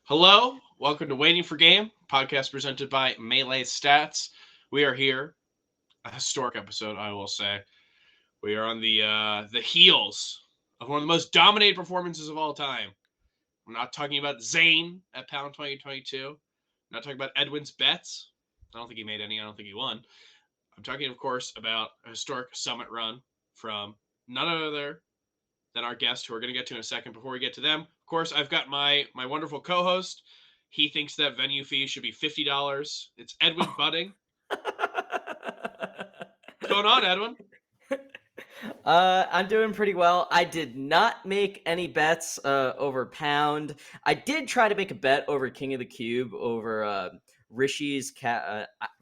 Hello, welcome to Waiting for Game, podcast presented by Melee Stats. We are here, a historic episode, I will say. We are on the heels of one of the most dominated performances of all time. I'm not talking about Zain at Pound 2022. I'm not talking about Edwin's bets. I don't think he made any. I don't think he won. I'm talking, of course, about a historic summit run from none other than our guest, who we're going to get to in a second. Before we get to them, of course, I've got my wonderful co-host. He thinks that venue fee should be $50. It's Edwin Budding. What's going on, Edwin? I'm doing pretty well. I did not make any bets over Pound. I did try to make a bet over King of the Cube over Rishi's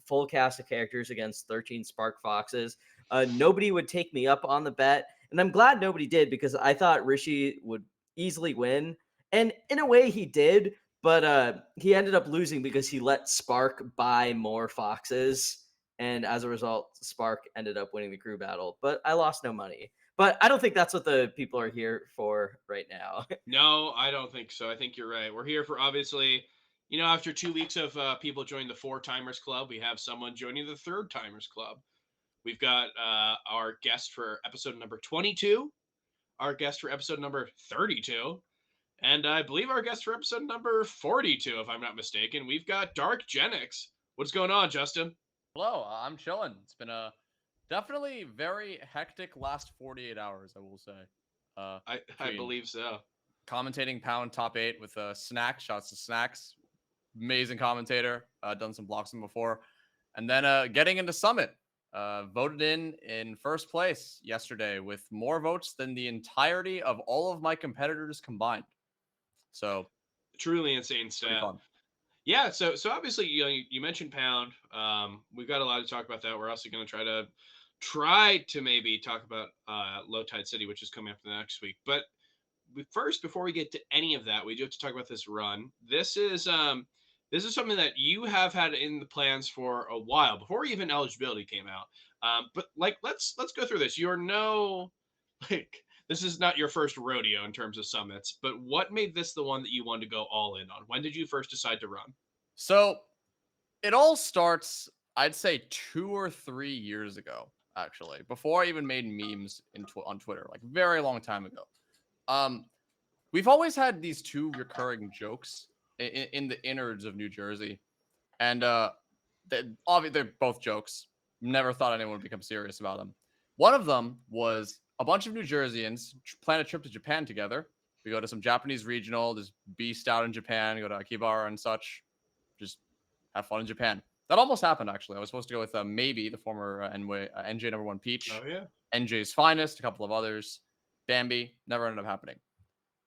full cast of characters against 13 Spark Foxes. Nobody would take me up on the bet, and I'm glad nobody did because I thought Rishi would easily win, and in a way he did, but he ended up losing because he let Spark buy more Foxes. And as a result, Spark ended up winning the crew battle. But I lost no money. But I don't think that's what the people are here for right now. No, I don't think so. I think you're right. We're here for, obviously, after 2 weeks of people joining the 4 Timers Club, we have someone joining the 3rd Timers Club. We've got our guest for episode number 22, our guest for episode number 32, and I believe our guest for episode number 42, if I'm not mistaken. We've got DarkGenex. What's going on, Justin? Hello, I'm chilling. It's been a definitely very hectic last 48 hours, I will say. I believe so. Commentating Pound top 8 with Snack. Shouts to Snacks. Amazing commentator. Done some blocks before. And then getting into Summit. Voted in first place yesterday with more votes than the entirety of all of my competitors combined. So truly insane stat. Yeah, so obviously you mentioned Pound. We've got a lot to talk about that. We're also going to try to maybe talk about Low Tide City, which is coming up the next week. But first, before we get to any of that, we do have to talk about this run. This is something that you have had in the plans for a while, before even eligibility came out. But let's go through this. You're this is not your first rodeo in terms of summits, but what made this the one that you wanted to go all in on? When did you first decide to run? So it all starts, I'd say 2 or 3 years ago, actually, before I even made memes on Twitter, like very long time ago. We've always had these two recurring jokes in the innards of New Jersey, and obviously they're both jokes. Never thought anyone would become serious about them. One of them was a bunch of New Jerseyans plan a trip to Japan together. We go to some Japanese regional, just beast out in Japan, go to Akihabara and such, just have fun in Japan. That almost happened, actually. I was supposed to go with Maybe, the former NJ number 1 Peach. Oh, yeah. NJ's Finest, a couple of others. Bambi, never ended up happening.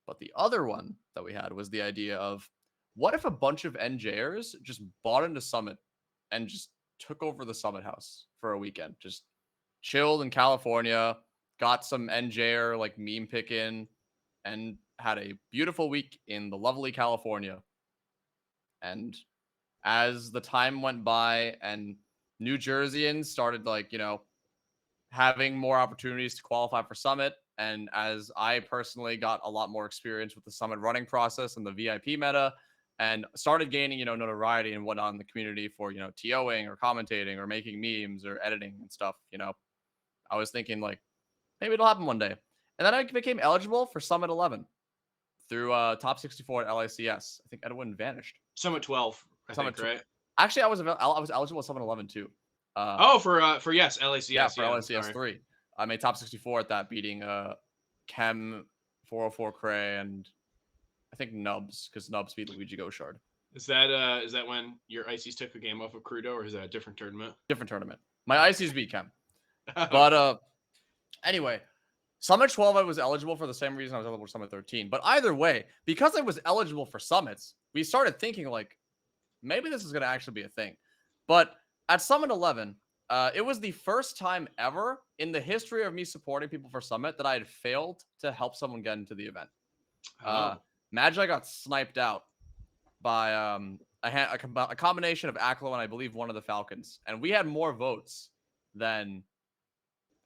But the other one that we had was the idea of, what if a bunch of NJers just bought into Summit and just took over the Summit house for a weekend? Just chilled in California, got some NJer like meme pick in, and had a beautiful week in the lovely California. And as the time went by and New Jerseyans started having more opportunities to qualify for Summit, and as I personally got a lot more experience with the Summit running process and the VIP meta, and started gaining, notoriety and whatnot in the community for, TOing or commentating or making memes or editing and stuff, I was thinking maybe it'll happen one day. And then I became eligible for Summit 11 through Top 64 at LICS. I think Edwin vanished. Summit 12, right? Actually, I was eligible at Summit 11 too. For yes, LACS. Yeah, for LACS 3. I made top 64 at that, beating Chem, 404 Cray, and I think Nubs, because Nubs beat Luigi Gauchard. Is that when your Ices took a game off of Crudo, or is that a different tournament? Different tournament. My Ices beat Chem. But anyway, Summit 12 I was eligible for the same reason I was eligible for Summit 13. But either way, because I was eligible for Summits, we started thinking maybe this is going to actually be a thing. But at Summit 11, it was the first time ever in the history of me supporting people for Summit that I had failed to help someone get into the event. Magi got sniped out by a combination of Aklo and I believe one of the Falcons. And we had more votes than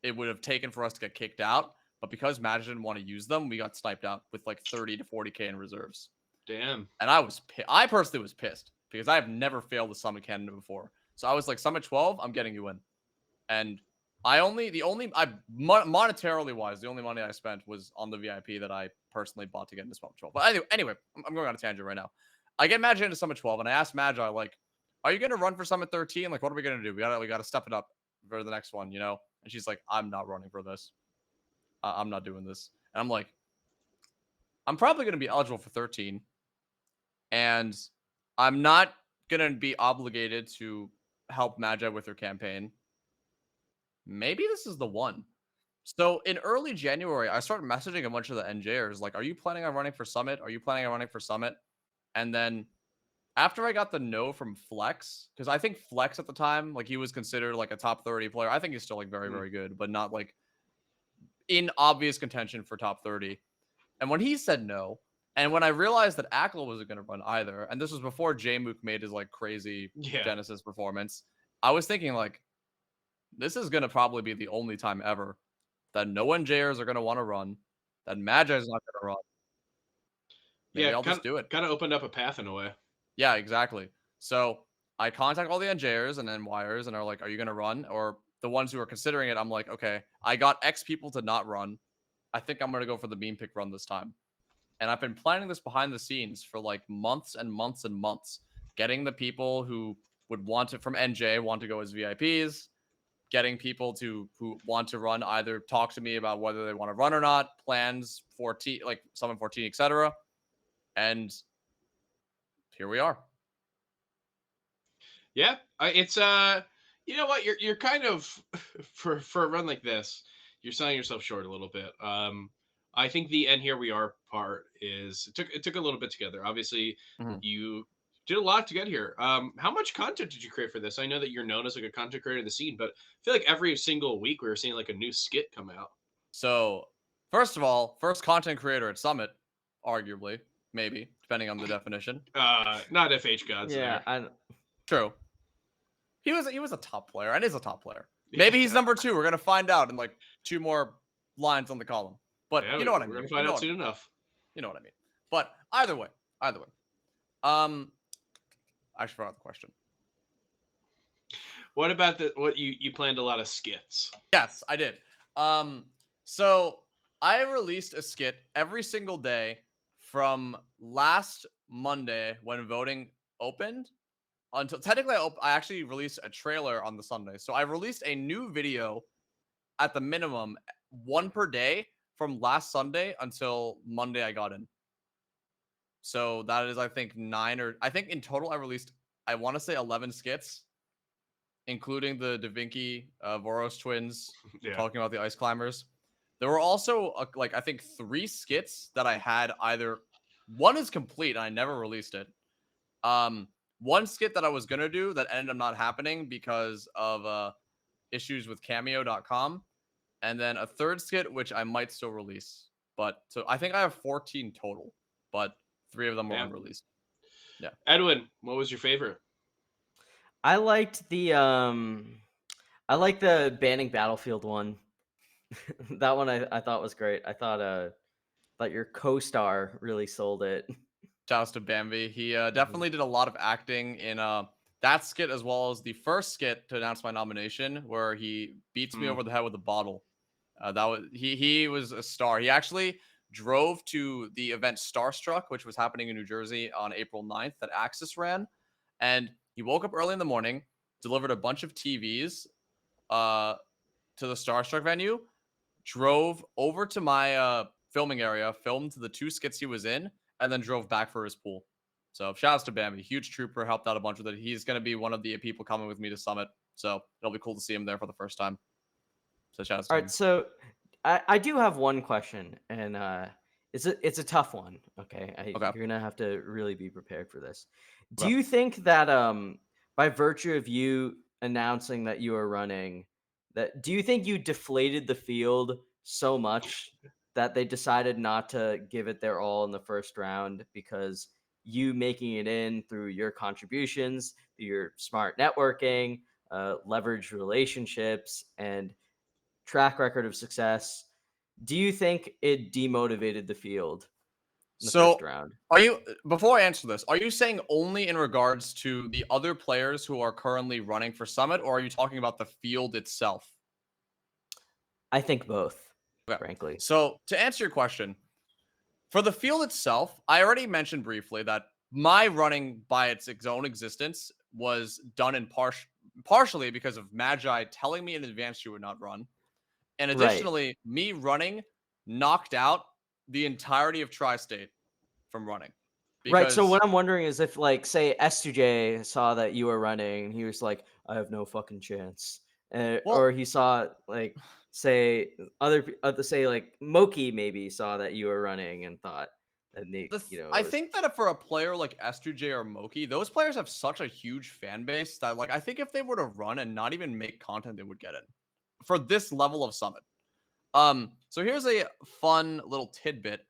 it would have taken for us to get kicked out. But because Magi didn't want to use them, we got sniped out with 30 to 40K in reserves. Damn. And I personally was pissed because I have never failed the Summit candidate before. So I was like, Summit 12, I'm getting you in. And monetarily wise, the only money I spent was on the VIP that I personally bought to get into Summit 12. But anyway, I'm going on a tangent right now. I get Magi into Summit 12, and I asked Magi, like, are you going to run for Summit 13? Like, what are we going to do? We gotta step it up for the next one, you know? And she's like, I'm not running for this. I'm not doing this. And I'm like, I'm probably going to be eligible for 13. And I'm not going to be obligated to help Magi with her campaign. Maybe this is the one. So in early January, I started messaging a bunch of the NJers, like, are you planning on running for Summit? Are you planning on running for Summit? And then after I got the no from Flex, because I think Flex at the time, like, he was considered like a top 30 player. I think he's still like very, very good, but not like in obvious contention for top 30. And when he said no, and when I realized that Ackle wasn't going to run either, and this was before J-Mook made his like crazy Genesis performance, I was thinking like, this is going to probably be the only time ever that no NJers are going to want to run, that Magi is not going to run. Maybe I'll just do it. Kind of opened up a path in a way. Yeah, exactly. So I contact all the NJers and NYers and are like, are you going to run? Or the ones who are considering it, I'm like, okay, I got X people to not run. I think I'm going to go for the meme pick run this time. And I've been planning this behind the scenes for like months and months and months, getting the people who would want to, from NJ, want to go as VIPs, getting people who want to run either talk to me about whether they want to run or not, plans, 14, like Summit 14, etc. And here we are. Yeah, it's you know what, you're kind of for a run like this, you're selling yourself short a little bit. I think the "and here we are" part is it took a little bit together. Obviously, you did a lot to get here. How much content did you create for this? I know that you're known as like a content creator in the scene, but I feel like every single week we were seeing like a new skit come out. So, first of all, first content creator at Summit, arguably, maybe, depending on the definition. Not FH Gods there. True. He was a top player and is a top player. Maybe he's number 2. We're gonna find out in like 2 more lines on the column. But Yeah, you know what I mean. We're gonna find out soon enough. You know what I mean. But either way. I actually forgot the question. What about what you planned a lot of skits? Yes, I did. So I released a skit every single day from last Monday when voting opened until technically I actually released a trailer on the Sunday. So I released a new video at the minimum, 1 per day from last Sunday until Monday I got in. So that is, I think, 9 or I think in total I released, I want to say 11 skits, including the Da Vinci Voros twins talking about the ice climbers. There were also like I think 3 skits that I had either one is complete and I never released it. One skit that I was gonna do that ended up not happening because of issues with Cameo.com, and then a third skit which I might still release. But so I think I have 14 total, but 3 of them were unreleased. Yeah. Edwin, what was your favorite? I liked the banning Battlefield one. That one I thought was great. I thought your co-star really sold it. Shouts to Bambi. He definitely did a lot of acting in that skit as well as the first skit to announce my nomination, where he beats me over the head with a bottle. That was he was a star. He actually drove to the event Starstruck, which was happening in New Jersey on April 9th that Axis ran, and he woke up early in the morning, delivered a bunch of TVs to the Starstruck venue, drove over to my filming area, filmed the 2 skits he was in, and then drove back for his pool. So shout outs to Bambi, huge trooper, helped out a bunch with it. He's going to be one of the people coming with me to Summit, so it'll be cool to see him there for the first time. So shout outs to him. All right, so I do have one question, and it's a tough one. Okay, you're gonna have to really be prepared for this. Do you think that by virtue of you announcing that you are running, do you think you deflated the field so much that they decided not to give it their all in the first round because you making it in through your contributions, through your smart networking, leveraged relationships, and track record of success, do you think it demotivated the field? in the So, first round. are you, before I answer this, are you saying only in regards to the other players who are currently running for Summit, or are you talking about the field itself? I think both, Okay. frankly. So, to answer your question, for the field itself, I already mentioned briefly that my running by its own existence was done in partially because of Magi telling me in advance you would not run. And Right. additionally, me running knocked out the entirety of Tri-State from running. Right. So Because, what I'm wondering is if, like, say S2J saw that you were running, he was like, "I have no fucking chance," or well, he saw, like, say say like Moki maybe saw that you were running and thought that they, I it was think that if for a player like S2J or Moki, those players have such a huge fan base that, like, I think if they were to run and not even make content, they would get in for this level of Summit. So here's a fun little tidbit.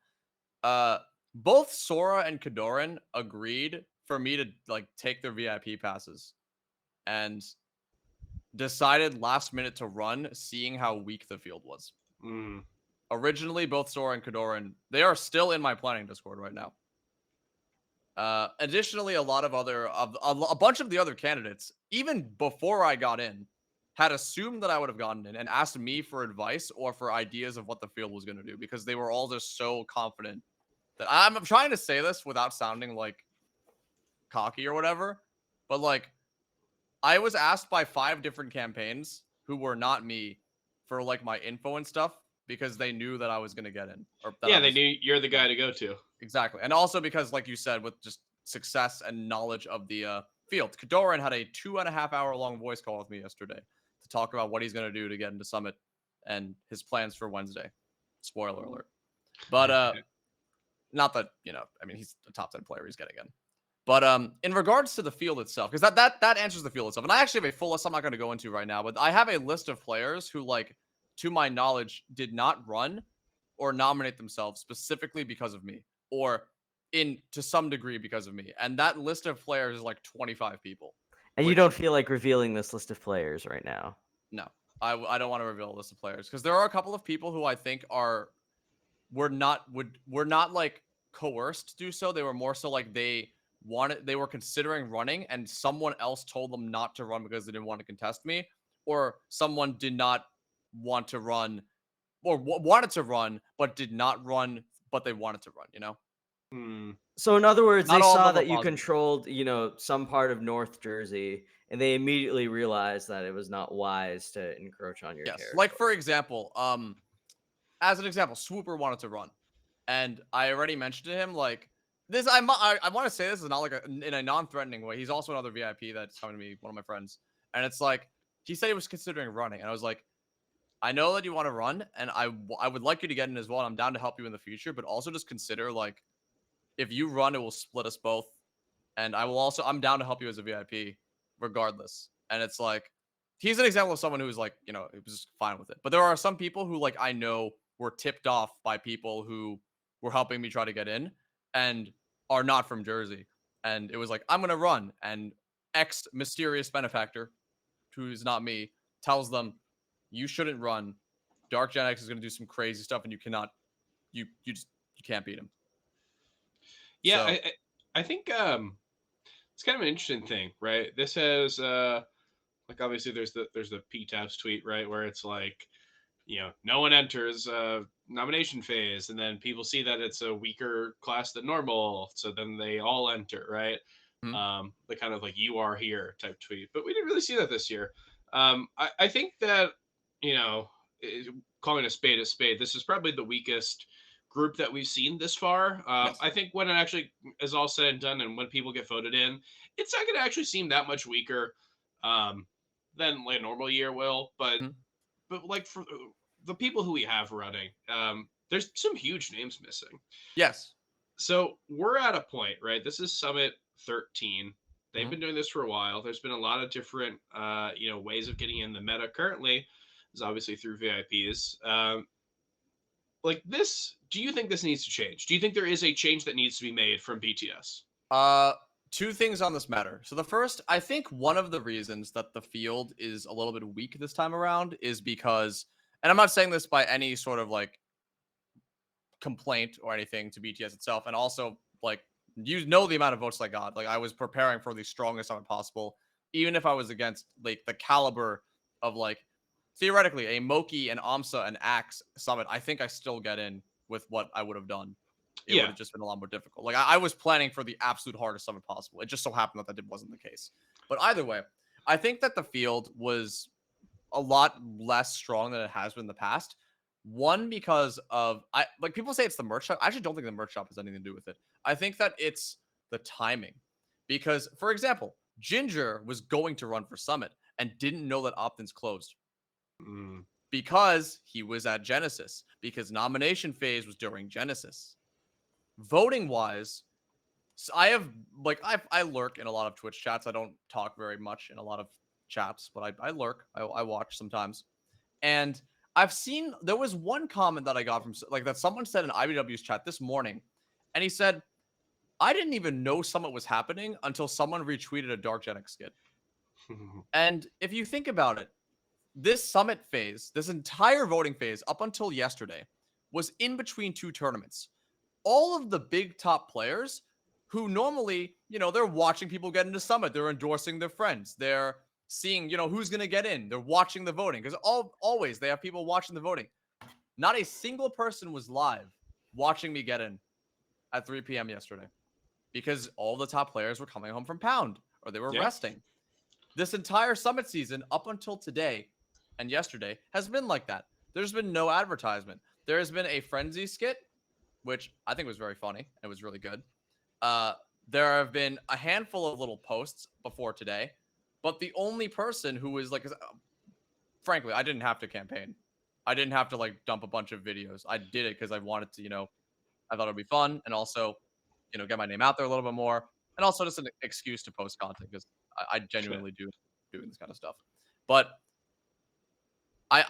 Uh, both Sora and Kadoran agreed for me to, like, take their VIP passes and decided last minute to run, seeing how weak the field was. Mm. Originally, both Sora and Kadoran, they are still in my planning Discord right now. Additionally, a bunch of the other candidates, even before I got in, had assumed that I would have gotten in and asked me for advice or for ideas of what the field was going to do because they were all just so confident that I'm trying to say this without sounding like cocky or whatever, but like I was asked by 5 different campaigns who were not me for like my info and stuff because they knew that I was going to get in or that I Yeah, they was. knew you're the Yeah. guy to go to. Exactly. And also because, like you said, with just success and knowledge of the field, Kadoran had a 2.5 hour long voice call with me yesterday to talk about what he's going to do to get into Summit and his plans for Wednesday. Spoiler alert. But not that, I mean, he's a top 10 player. He's getting in. But in regards to the field itself, because that answers the field itself. And I actually have a full list I'm not going to go into right now, but I have a list of players who, like, to my knowledge, did not run or nominate themselves specifically because of me, or to some degree because of me. And that list of players is like 25 people. and you Which, don't feel like revealing this list of players right now. no, I don't want to reveal a list of players because there are a couple of people who I think were not like coerced to do so. They were more so like they were considering running and someone else told them not to run because they didn't want to contest me, or someone did not want to run or wanted to run but did not run but they wanted to run. Hmm. So in other words, Not they all of saw them are that you positive. controlled, some part of North Jersey, and they immediately realized that it was not wise to encroach on your Yes, territory. like for example, as an example, Swooper wanted to run, and I already mentioned to him like this. I want to say this is not like in a non-threatening way. He's also another VIP that's coming to me, one of my friends, and it's like he said he was considering running, and I was like, I know that you want to run, and I would like you to get in as well. And I'm down to help you in the future, but also just consider like if you run, it will split us both, and I'm down to help you as a VIP regardless. And it's like he's an example of someone who's like, it was just fine with it. But there are some people who, like, I know were tipped off by people who were helping me try to get in and are not from Jersey. And it was like, I'm gonna run, and X mysterious benefactor, who's not me, tells them you shouldn't run. DarkGenex is gonna do some crazy stuff, and you cannot, you can't beat him. Yeah, So I think it's kind of an interesting thing, right? This has like obviously there's the PTAPS tweet, right, where it's like, no one enters nomination phase, and then people see that it's a weaker class than normal, so then they all enter, right? hmm, The kind of like you are here type tweet, but we didn't really see that this year. I think that you know calling a spade, this is probably the weakest group that we've seen this far. yes. I think when it actually is all said and done, and when people get voted in, it's not going to actually seem that much weaker um, than like a normal year will. Hmm, But like for the people who we have running, there's some huge names missing. yes. So we're at a point, right? This is Summit 13. They've Hmm. been doing this for a while. There's been a lot of different, ways of getting in. The meta currently is obviously through VIPs. Like this, do you think this needs to change? Do you think there is a change that needs to be made from BTS? Uh, Two things on this matter. So the first, I think one of the reasons that the field is a little bit weak this time around is because, and I'm not saying this by any sort of like complaint or anything to BTS itself, and also like you know the amount of votes I got. Like I was preparing for the strongest summit possible, even if I was against like the caliber of like theoretically a Moki and Amsa and Axe summit. I think I still get in with what I would have done. It would Yeah. have just been a lot more difficult. Like I was planning for the absolute hardest summit possible. It just so happened that wasn't the case. But either way, I think that the field was a lot less strong than it has been in the past. One, because of I like people say it's the merch shop. I actually don't think the merch shop has anything to do with it. I think that it's the timing. Because, for example, Ginger was going to run for Summit and didn't know that opt-ins closed Mm. because he was at Genesis, because nomination phase was during Genesis. Voting wise, I have like I lurk in a lot of Twitch chats. I don't talk very much in a lot of chats, but I lurk. I watch sometimes, and I've seen there was one comment that I got from like that someone said in IBW's chat this morning, and he said, "I didn't even know Summit was happening until someone retweeted a DarkGenex skit." And if you think about it, this Summit phase, this entire voting phase up until yesterday, was in between two tournaments. All of the big top players who normally, they're watching people get into Summit. They're endorsing their friends. They're seeing, who's going to get in. They're watching the voting because always they have people watching the voting. Not a single person was live watching me get in at 3 p.m. yesterday because all the top players were coming home from Pound or they were Yeah. resting. This entire Summit season up until today and yesterday has been like that. There's been no advertisement. There has been a Frenzy skit, which I think was very funny. It was really good. There have been a handful of little posts before today, but the only person who was like, frankly, I didn't have to campaign. I didn't have to like dump a bunch of videos. I did it because I wanted to, I thought it'd be fun and also, get my name out there a little bit more and also just an excuse to post content because I genuinely do doing this kind of stuff. But I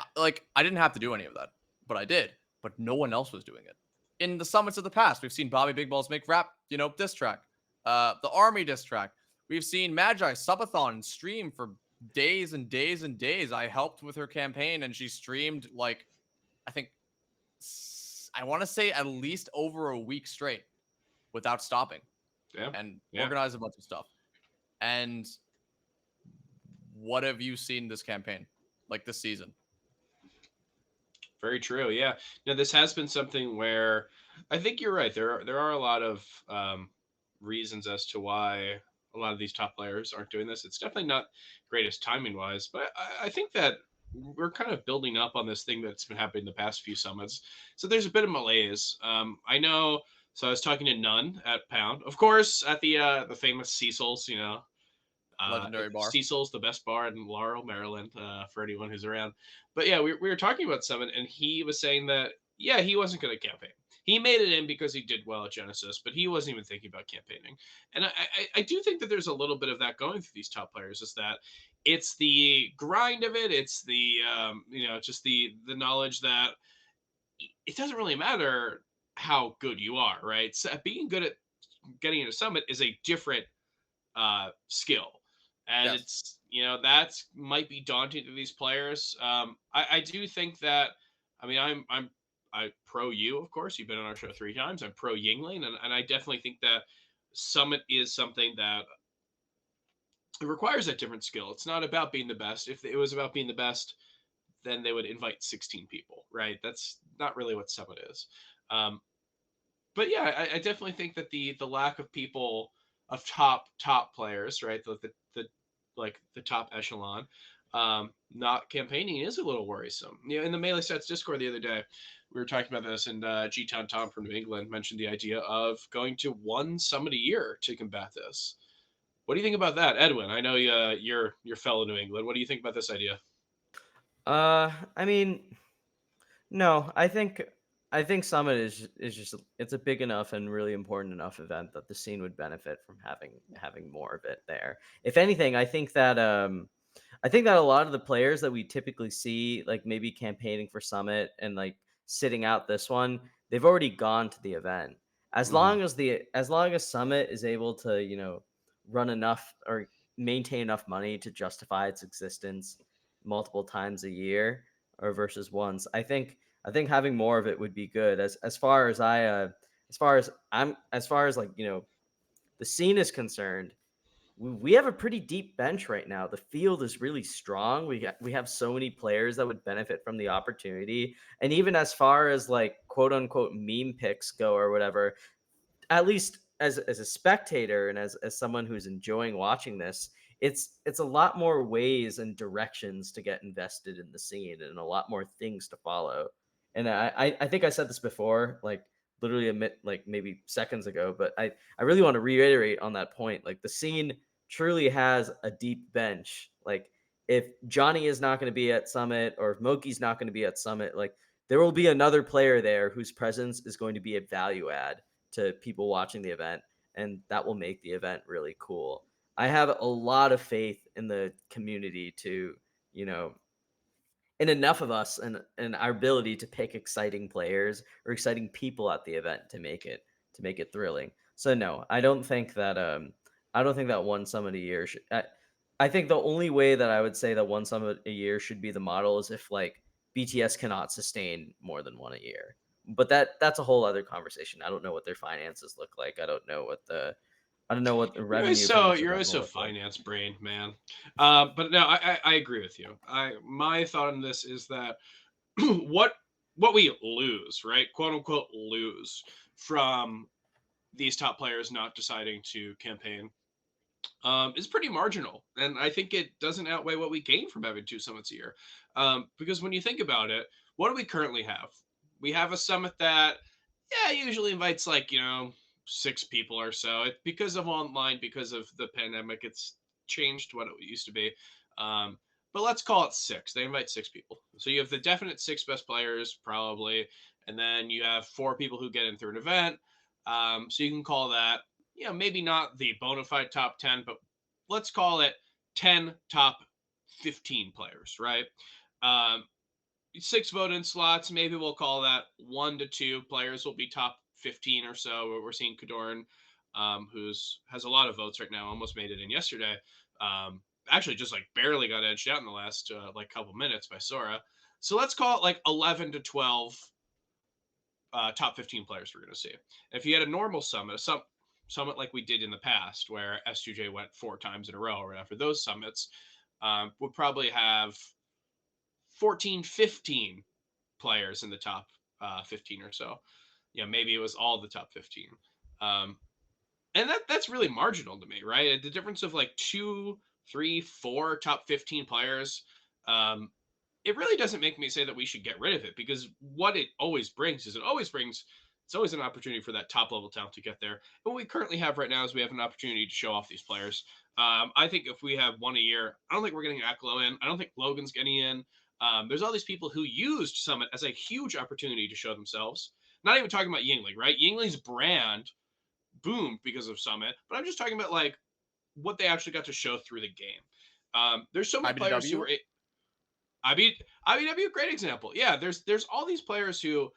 didn't have to do any of that, but I did. But no one else was doing it. In the summits of the past, we've seen Bobby Big Balls make rap, diss track. The Army diss track. We've seen Magi subathon and stream for days and days and days. I helped with her campaign, and she streamed like I think I want to say at least over a week straight without stopping, and organized a bunch of stuff. And what have you seen this campaign, like this season? Very true. Yeah. No, this has been something where I think you're right. There are a lot of reasons as to why a lot of these top players aren't doing this. It's definitely not greatest timing wise, but I think that we're kind of building up on this thing that's been happening the past few summits. So there's a bit of malaise. I know. So I was talking to Nunn at Pound, of course, at the famous Cecil's. Legendary bar. Cecil's, the best bar in Laurel, Maryland, for anyone who's around. But yeah, we were talking about Summit, and he was saying that, yeah, he wasn't going to campaign. He made it in because he did well at Genesis, but he wasn't even thinking about campaigning. And I do think that there's a little bit of that going through these top players, is that it's the grind of it. It's the, just the knowledge that it doesn't really matter how good you are, right? So being good at getting into Summit is a different skill, and Yes. it's that's might be daunting to these players. I do think that, I mean, I pro you, of course. You've been on our show 3 times. I'm pro Yingling, and I definitely think that Summit is something that it requires a different skill. It's not about being the best. If it was about being the best, then they would invite 16 people, right? That's not really what Summit is. But yeah, I definitely think that the lack of people, of top players, right, the like the top echelon, not campaigning is a little worrisome. In the Melee Stats Discord the other day, we were talking about this, and G-Town Tom from New England mentioned the idea of going to one summit a year to combat this. What do you think about that, Edwin? I know you're fellow New England. What do you think about this idea? I mean, no, I think Summit is just it's a big enough and really important enough event that the scene would benefit from having more of it there. If anything, I think that a lot of the players that we typically see, like maybe campaigning for Summit and like sitting out this one, they've already gone to the event. As long as Summit is able to, run enough or maintain enough money to justify its existence multiple times a year or versus once, I think I think having more of it would be good. As far as like, you know, the scene is concerned, we have a pretty deep bench right now. The field is really strong. We have so many players that would benefit from the opportunity. And even as far as like quote unquote meme picks go or whatever, at least as a spectator and as someone who's enjoying watching this, it's a lot more ways and directions to get invested in the scene and a lot more things to follow. And I think I said this before, like literally like maybe seconds ago, but I really want to reiterate on that point. Like the scene truly has a deep bench. Like if Johnny is not going to be at Summit or if Moki's not going to be at Summit, like there will be another player there whose presence is going to be a value add to people watching the event, and that will make the event really cool. I have a lot of faith in the community to, you know, in enough of us and our ability to pick exciting players or exciting people at the event to make it thrilling. So no, I don't think that one summit a year should. I think the only way that I would say that one summit a year should be the model is if like BTS cannot sustain more than one a year. But that's a whole other conversation. I don't know what their finances look like. I don't know what the revenue from this You're event always will so look like. finance brain, man. But no, I agree with you. My thought on this is that what we lose, right, quote unquote lose from these top players not deciding to campaign is pretty marginal, and I think it doesn't outweigh what we gain from having two summits a year. Because when you think about it, what do we currently have? We have a summit that, yeah, usually invites like 6 people or so. It, because of online, because of the pandemic, it's changed what it used to be. Um, but let's call it 6. They invite 6 people, so you have the definite 6 best players probably, and then you have 4 people who get in through an event. So you can call that, maybe not the bona fide top 10, but let's call it 10 top 15 players, right? Um, 6 vote-in slots. Maybe we'll call that 1 to 2 players will be top 15 or so. We're seeing Kadorn, who's has a lot of votes right now, almost made it in yesterday. Actually, just like barely got edged out in the last like couple minutes by Sora. So let's call it like 11 to 12 top 15 players we're going to see. If you had a normal summit, summit like we did in the past, where S2J went 4 times in a row or after those summits, would probably have 14, 15 players in the top 15 or so. Maybe it was all the top 15. Um, and that's really marginal to me, right? The difference of like 2, 3, 4 top 15 players, it really doesn't make me say that we should get rid of it, because what it always brings is it's always an opportunity for that top level talent to get there. And what we currently have right now is we have an opportunity to show off these players. I think if we have one a year, I don't think we're getting Aklo in. I don't think Logan's getting in. There's all these people who used Summit as a huge opportunity to show themselves. Not even talking about Yingling, right? Yingling's brand boomed because of Summit, but I'm just talking about like what they actually got to show through the game. There's so many players who IBW. were IBW, great example. Yeah, there's all these players who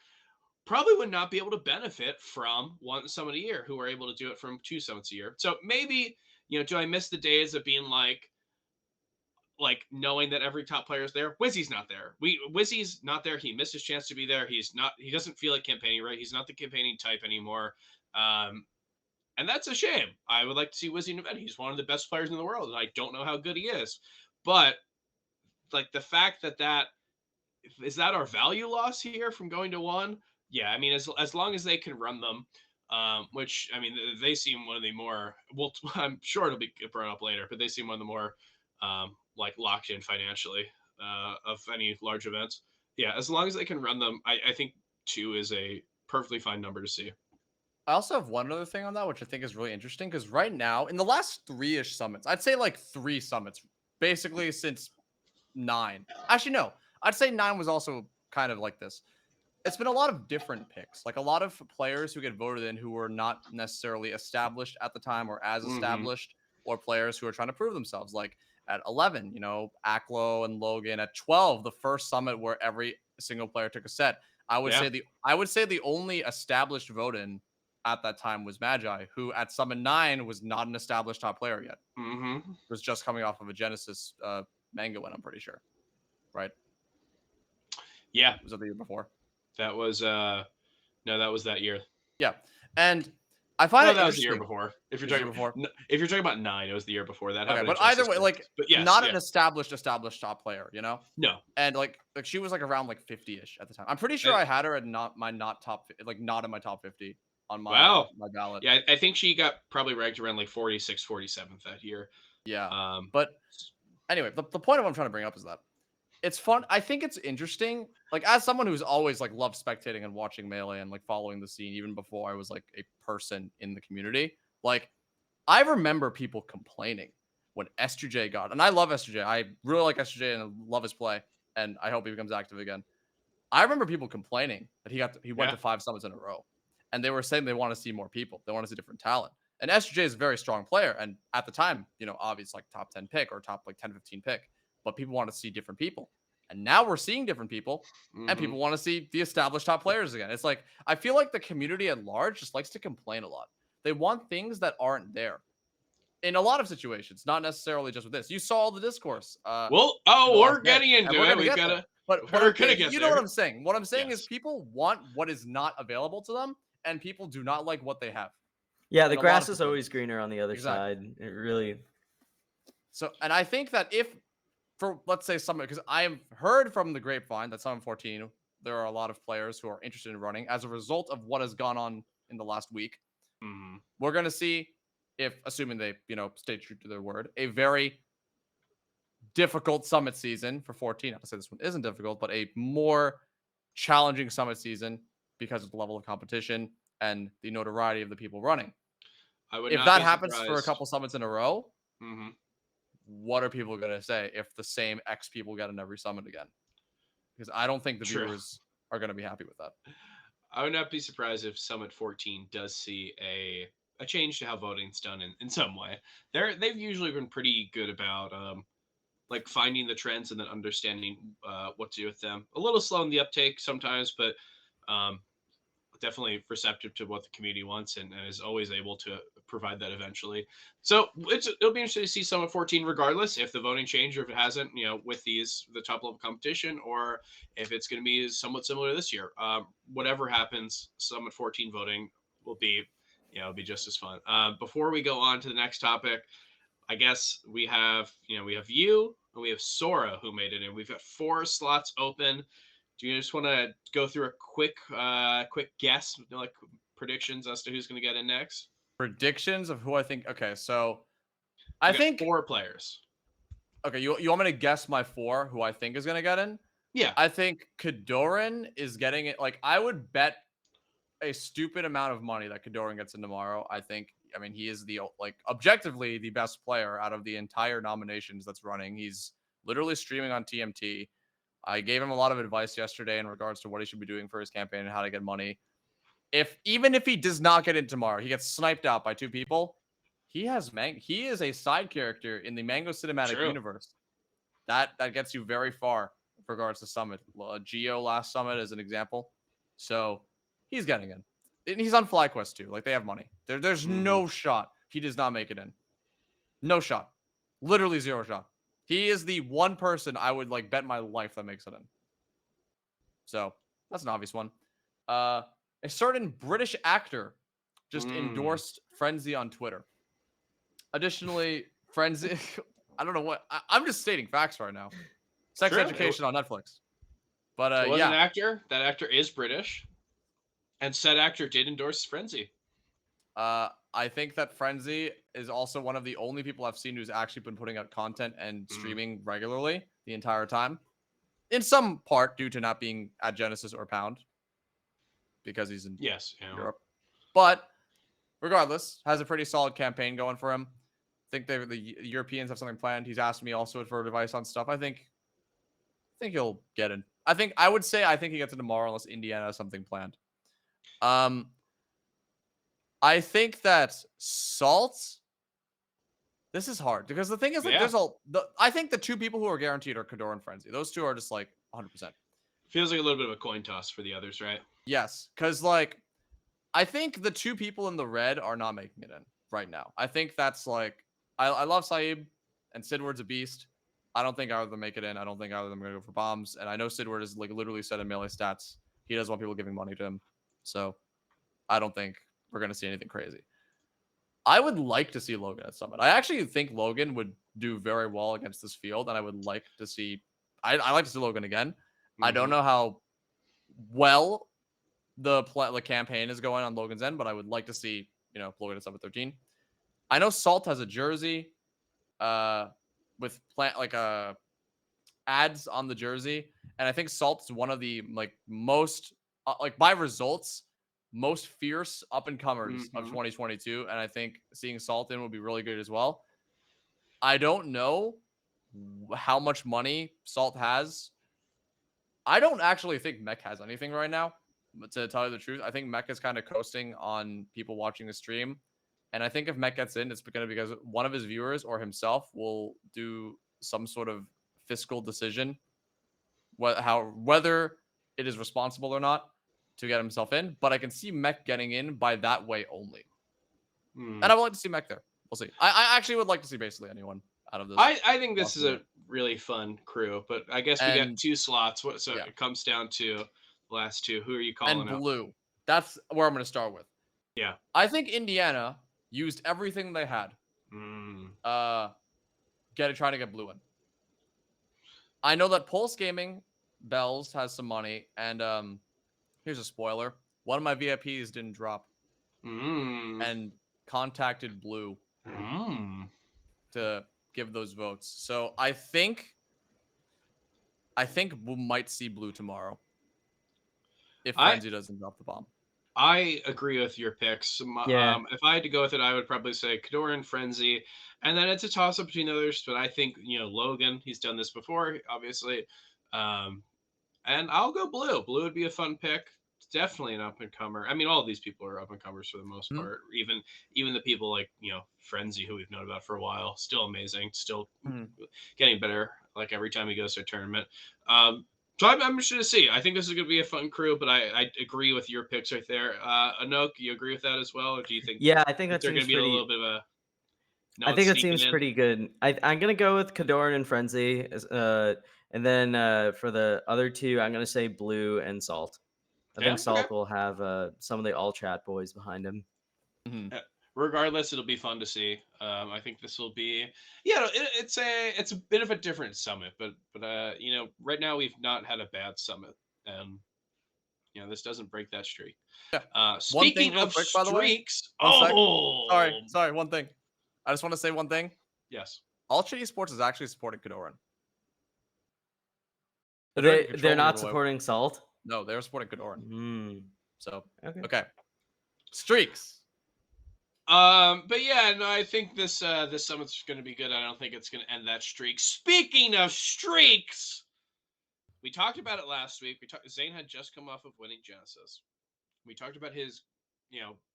probably would not be able to benefit from one summit a year who are able to do it from 2 summits a year. So maybe, do I miss the days of being like knowing that every top player is there? Wizzy's not there. Wizzy's not there. He missed his chance to be there. He doesn't feel like campaigning, right? He's not the campaigning type anymore. And that's a shame. I would like to see Wizzy in event. He's one of the best players in the world, and I don't know how good he is. But like the fact that is that our value loss here from going to one? Yeah, I mean, as long as they can run them, which I mean, they seem one of the more. Well, I'm sure it'll be brought up later, but they seem one of the more like locked in financially of any large events. Yeah, as long as they can run them, I think 2 is a perfectly fine number to see. I also have one other thing on that, which I think is really interesting, because right now, in the last 3-ish summits, I'd say like 3 summits, basically since 9. Actually, no, I'd say 9 was also kind of like this. It's been a lot of different picks, like a lot of players who get voted in who were not necessarily established at the time or as Mm-hmm. established, or players who are trying to prove themselves. Like at 11, Aklo and Logan. At 12, the first summit where every single player took a set. I would Yeah. say the only established vote in at that time was Magi, who at summit 9 was not an established top player yet. Mm-hmm. Was just coming off of a Genesis manga win, I'm pretty sure. Right? Yeah. Was that the year before? That was no, that was that year. Yeah, and I find No, it that was the year interesting. before. If you're The year talking before. if you're talking about 9, it was the year before. That Okay, happened at but either Justice way, League. like But yes, not yeah. an established top player, you know. No. And like she was like around like 50-ish at the time. I'm pretty sure And, I had her at not top like not in my top 50 on wow. my ballot. Yeah, I think she got probably ranked around like 46th, 47th that year. Yeah. Um, But anyway, the point of what I'm trying to bring up is that it's fun. I think it's interesting. Like as someone who's always like loved spectating and watching Melee and like following the scene even before I was like a person in the community, like I remember people complaining when S2J got, and I love S2J. I really like S2J and love his play, and I hope he becomes active again. I remember people complaining that he went Yeah. to 5 summits in a row, and they were saying they want to see more people. They want to see different talent. And S2J is a very strong player, and at the time, you know, obviously like top 10 pick or top like 10, 15 pick, but people want to see different people. And now we're seeing different people, and people want to see the established top players again. It's like I feel like the community at large just likes to complain a lot. They want things that aren't there in a lot of situations, not necessarily just with this. You saw all the discourse. well, The we're last day, getting and into we're it. gonna We've get got there. to. But We're gonna get you there. know what I'm saying? What I'm saying is Yes. people want what is not available to them, and people do not like what they have. Yeah, the in a lot grass of is always situations. greener on the other Exactly. side. It really. So, and I think that if, for let's say Summit, because I have heard from the grapevine that Summit 14, there are a lot of players who are interested in running as a result of what has gone on in the last week. Mhm. We're going to see if, assuming they, you know, stay true to their word, a very difficult Summit season for 14. Not to say this one isn't difficult, but a more challenging Summit season because of the level of competition and the notoriety of the people running. I would If not that be happens for a surprised. couple summits in a row, Mhm. what are people going to say if the same X people get in every summit again? Because I don't think the True. viewers are going to be happy with that. I would not be surprised if Summit 14 does see a change to how voting's done in some way. They've usually been pretty good about like finding the trends and then understanding what to do with them. A little slow in the uptake sometimes, but um, definitely receptive to what the community wants and is always able to provide that eventually. So it'll be interesting to see Summit 14 regardless if the voting changed or if it hasn't, you know, with the top level competition or if it's going to be somewhat similar this year. Whatever happens, Summit 14 voting will be, you know, it'll be just as fun. Before we go on to the next topic, I guess we have you and we have Sora who made it in. We've got 4 slots open. Do you just want to go through a quick guess, you know, like predictions as to who's going to get in next? Predictions of who I think. Okay, so We I got think 4 players. okay. You want me to guess my 4 who I think is going to get in? Yeah, I think Kadoran is getting it. Like I would bet a stupid amount of money that Kadoran gets in tomorrow. I mean, he is the like objectively the best player out of the entire nominations that's running. He's literally streaming on TMT. I gave him a lot of advice yesterday in regards to what he should be doing for his campaign and how to get money. Even if he does not get in tomorrow, he gets sniped out by 2 people. He is a side character in the Mango Cinematic true. Universe. That gets you very far in regards to Summit. Geo last Summit as an example. So he's getting in. And he's on FlyQuest too. Like they have money. There's no shot he does not make it in. No shot. Literally 0 shot. He is the one person I would like bet my life that makes it in. So that's an obvious one. A certain British actor just endorsed Frenzy on Twitter. Additionally, Frenzy, I don't know what I'm just stating facts right now. Sex True. Education on Netflix. But It was an yeah, actor. That actor is British, and said actor did endorse Frenzy. I think that Frenzy is also one of the only people I've seen who's actually been putting out content and streaming regularly the entire time. In some part due to not being at Genesis or Pound because he's in Europe. But regardless, has a pretty solid campaign going for him. I think the Europeans have something planned. He's asked me also for advice on stuff. I think he'll get in. I think he gets in tomorrow unless Indiana has something planned. I think that Salt. This is hard because the thing is, like, I think the 2 people who are guaranteed are Kador and Frenzy. Those 2 are just like 100%. Feels like a little bit of a coin toss for the others, right? Yes, because like I think the 2 people in the red are not making it in right now. I think that's like I love Saeed and Sidward's a beast. I don't think either of them make it in. I don't think either of them are gonna go for bombs. And I know Sidward has like literally said in Melee Stats he doesn't want people giving money to him. So I don't think we're going to see anything crazy. I would like to see Logan at Summit. I actually think Logan would do very well against this field, and I would like to see. I like to see Logan again. I don't know how well the campaign is going on Logan's end, but I would like to see Logan at Summit 13. I know Salt has a jersey, with ads on the jersey, and I think Salt's one of the most by results most fierce up and comers of 2022, and I think seeing Salt in would be really good as well. I don't know how much money Salt has. I don't actually think Mech has anything right now, but to tell you the truth, I think Mech is kind of coasting on people watching the stream, and I think if Mech gets in, it's going to be because one of his viewers or himself will do some sort of fiscal decision, whether it is responsible or not, to get himself in. But I can see Mech getting in by that way only. And I would like to see Mech there. We'll see. I actually would like to see basically anyone out of this. I think this is a really fun crew, but I guess we got 2 slots. It comes down to the last 2. Who are you calling and Blue. That's where I'm going to start with. Yeah. I think Indiana used everything they had. Trying to get Blue in. I know that Pulse Gaming Bells has some money, and here's a spoiler: one of my VIPs didn't drop, and contacted Blue to give those votes. So I think we might see Blue tomorrow if Frenzy doesn't drop the bomb. I agree with your picks. If I had to go with it, I would probably say Kador and Frenzy, and then it's a toss up between others. But I think Logan. He's done this before, obviously, and I'll go Blue. Blue would be a fun pick. It's definitely an up and comer. I mean, all of these people are up and comers for the most part. Even the people like Frenzy, who we've known about for a while, still amazing, still getting better. Like every time he goes to a tournament. So I'm interested to see. I think this is going to be a fun crew, but I agree with your picks right there. Anok, you agree with that as well, or do you think? Yeah, I think that they're going seems to be pretty. a little bit of a. I think that seems pretty good. I'm going to go with Kadoran and Frenzy, and then for the other 2, I'm going to say Blue and Salt. I think Salt will have some of the all chat boys behind him. Regardless, it'll be fun to see. I think this will be, it's a bit of a different summit, but right now we've not had a bad summit, and this doesn't break that streak. Speaking of quick, streaks, sorry, one thing. I just want to say one thing. Yes, Ultra Esports is actually supporting Kadoran. They're not supporting Salt. No, they're supporting Kadoran. So okay. Streaks. But yeah, no, I think this summit's going to be good. I don't think it's going to end that streak. Speaking of streaks, we talked about it last week. Zain had just come off of winning Genesis. We talked about his,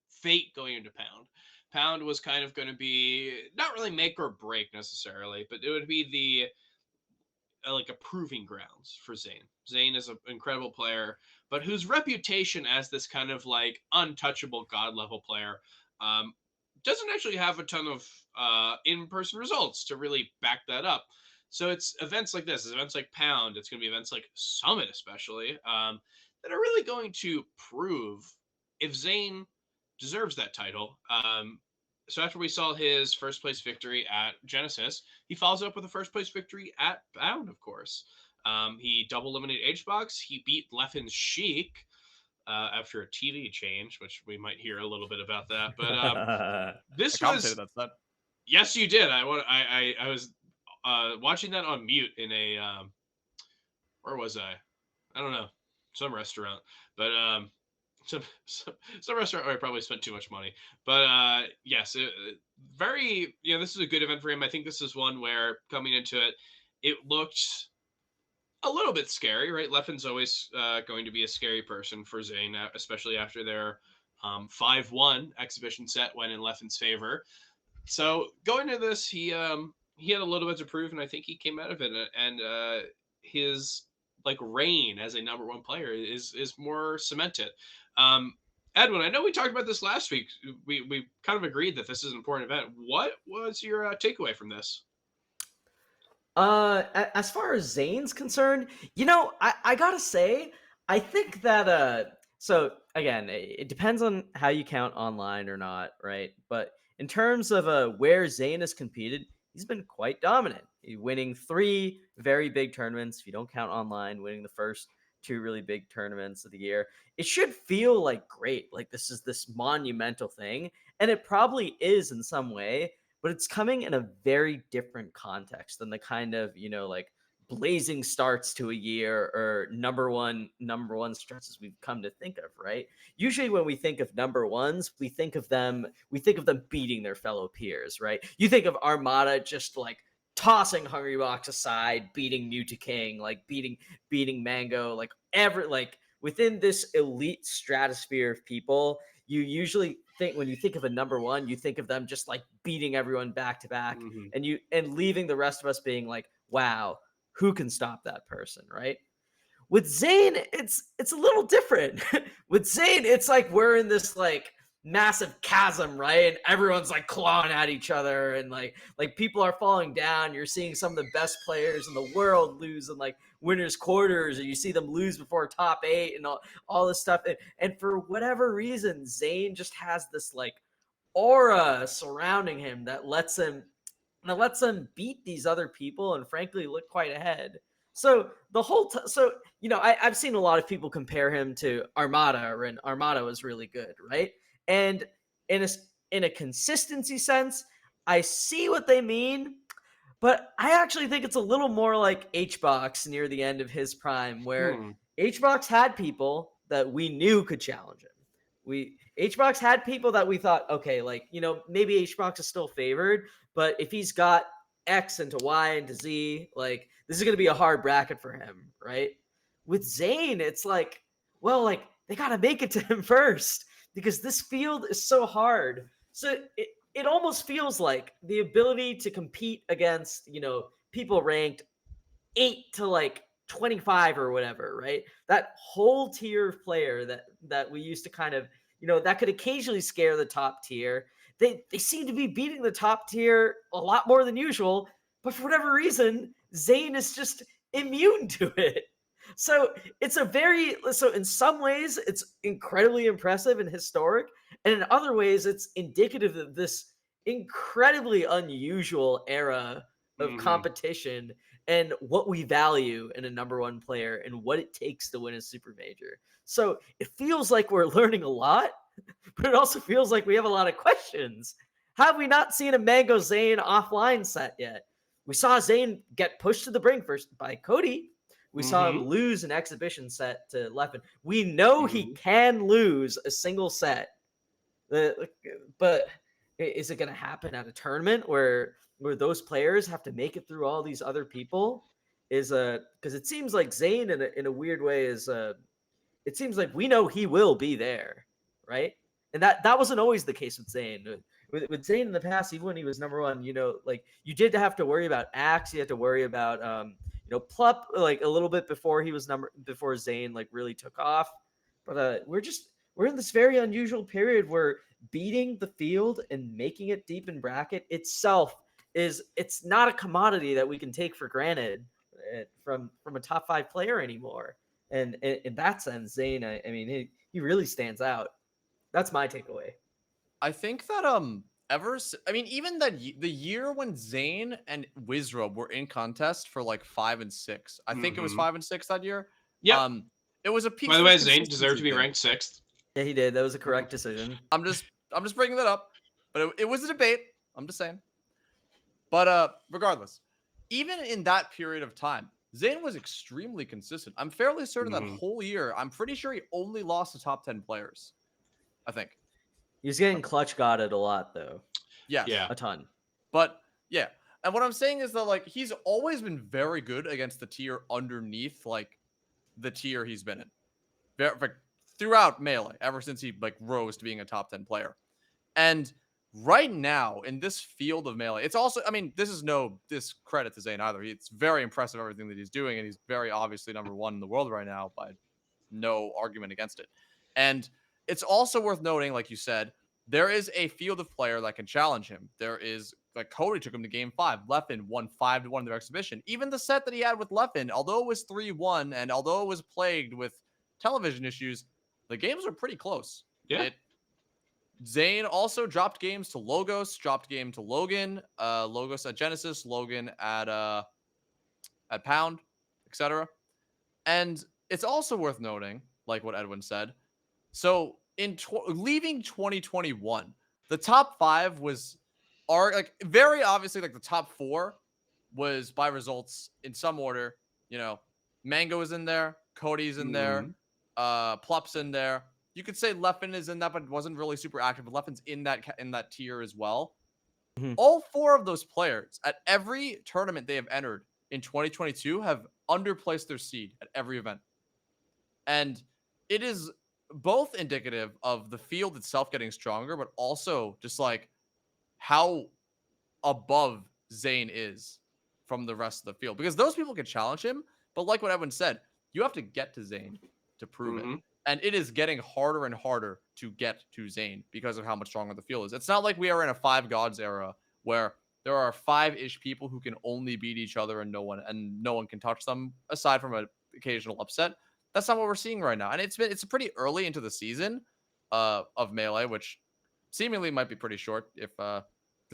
fate going into Pound. Pound was kind of going to be not really make or break necessarily, but it would be a proving grounds for Zain. Zain is an incredible player, but whose reputation as this kind of untouchable god level player doesn't actually have a ton of in-person results to really back that up. So it's events like this, it's events like Pound, it's going to be events like Summit especially, that are really going to prove if Zain deserves that title. So after we saw his first place victory at Genesis, he follows up with a first place victory at Pound, of course. He double eliminated HBox. He beat Leffen's Sheik after a TV change, which we might hear a little bit about that. But this was yes, you did. I was watching that on mute in a where was I? I don't know, some restaurant, but some restaurant where I probably spent too much money. But yes, very this is a good event for him. I think this is one where coming into it, it looked a little bit scary, right? Leffen's always going to be a scary person for Zain, especially after their 5-1 exhibition set went in Leffen's favor. So going into this, he had a little bit to prove, and I think he came out of it. And his reign as a number 1 player is more cemented. Edwin, I know we talked about this last week. We kind of agreed that this is an important event. What was your takeaway from this? As far as Zayn's concerned, I gotta say, I think that so again, it depends on how you count online or not, right? But in terms of where Zayn has competed, he's been quite dominant. Winning 3 very big tournaments. If you don't count online, winning the first 2 really big tournaments of the year, it should feel like great. Like this is this monumental thing, and it probably is in some way. But it's coming in a very different context than the kind of like blazing starts to a year or number one stretches we've come to think of, right? Usually when we think of number ones, we think of them beating their fellow peers, right? You think of Armada just like tossing Hungrybox aside, beating Muta King, like beating Mango, like within this elite stratosphere of people, you usually think when you think of a number one, you think of them just like beating everyone back to back, Mhm. and leaving the rest of us being like, wow, who can stop that person, right? With Zayn, it's a little different. With Zayn, it's like we're in this like massive chasm, right? And everyone's like clawing at each other, and like people are falling down. You're seeing some of the best players in the world lose in like winners quarters, or you see them lose before top 8 and all this stuff. And for whatever reason, Zayn just has this like aura surrounding him that lets him beat these other people and frankly look quite ahead. So the whole so I've seen a lot of people compare him to Armada, and Armada was really good, right? And in a in a consistency sense, I see what they mean, but I actually think it's a little more like HBox near the end of his prime, where Hmm. HBox had people that we knew could challenge him. We HBox had people that we thought, okay, like maybe HBox is still favored, but if he's got X into Y into Z, like this is going to be a hard bracket for him, right? With Zayn, it's like, well, like they got to make it to him first because this field is so hard. So it almost feels like the ability to compete against, people ranked 8 to like 25 or whatever, right? That whole tier of player that we used to kind of, that could occasionally scare the top tier. They seem to be beating the top tier a lot more than usual, but for whatever reason, Zayn is just immune to it. So in some ways it's incredibly impressive and historic, and in other ways it's indicative of this incredibly unusual era of Mhm. competition and what we value in a number one player and what it takes to win a super major. So it feels like we're learning a lot, but it also feels like we have a lot of questions. Have we not seen a Mango Zayn offline set yet? We saw Zayn get pushed to the brink first by Cody. We saw him Mhm. lose an exhibition set to Leffen. We know he Mhm. can lose a single set. Uh, But is it going to happen at a tournament where those players have to make it through all these other people? Is because it seems like Zayn in a weird way is it seems like we know he will be there, right? And that wasn't always the case with Zayn. With Zayn in the past, even when he was number one, like you did have to worry about Axe, you had to worry about Plup like a little bit before Zayn like really took off. But we're in this very unusual period where beating the field and making it deep in bracket itself it's not a commodity that we can take for granted from a top 5 player anymore. And in that sense, Zayn, I mean, he really stands out. That's my takeaway. I think that I mean even the year when Zayn and Wizrobe were in contest for like 5 and 6. I think it was Mhm. 5 and 6 that year. Yep. Um it was a By the peaceful way, Zayn deserved consistency to be thing. ranked 6th. Yeah, he did. That was a correct decision. I'm just bringing that up. But it was a debate. I'm just saying. But regardless, even in that period of time, Zayn was extremely consistent. I'm fairly certain that Mhm. whole year, I'm pretty sure he only lost to top 10 players. I think. He's getting clutch godded a lot, though. Yes. Yeah. A ton. But yeah. And what I'm saying is that like he's always been very good against the tier underneath like the tier he's been in. Like, throughout Melee, ever since he like rose to being a top 10 player. And right now in this field of Melee, it's also, I mean, this is no discredit to Zayn either. It's very impressive everything that he's doing, and he's very obviously number one in the world right now by no argument against it. And it's also worth noting, like you said, there is a field of player that can challenge him. There is like Cody took him to game 5. Leffen won 5-1 in their exhibition. Even the set that he had with Leffen, although it was 3-1 and although it was plagued with television issues, the games are pretty close. Yeah. Zain also dropped games to Logos, dropped game to Logan, Logos at Genesis, Logan at Pound, etc. And it's also worth noting, like what Edwin said. So leaving 2021, the top 5 are like very obviously like the top 4 was by results in some order. You know, Mango is in there, Cody's in there, Plup's in there. You could say Leffen is in that, but wasn't really super active. But Leffen's in that tier as well. Mhm. All 4 of those players at every tournament they have entered in 2022 have underplaced their seed at every event. And it is both indicative of the field itself getting stronger, but also just like how above Zain is from the rest of the field. Because those people can challenge him, but like what Edwin said, you have to get to Zain to prove it. And it is getting harder and harder to get to Zain because of how much stronger the field is. It's not like we are in a 5 gods era where there are 5-ish people who can only beat each other and no one can touch them aside from an occasional upset. That's not what we're seeing right now. And it's pretty early into the season of Melee, which seemingly might be pretty short if the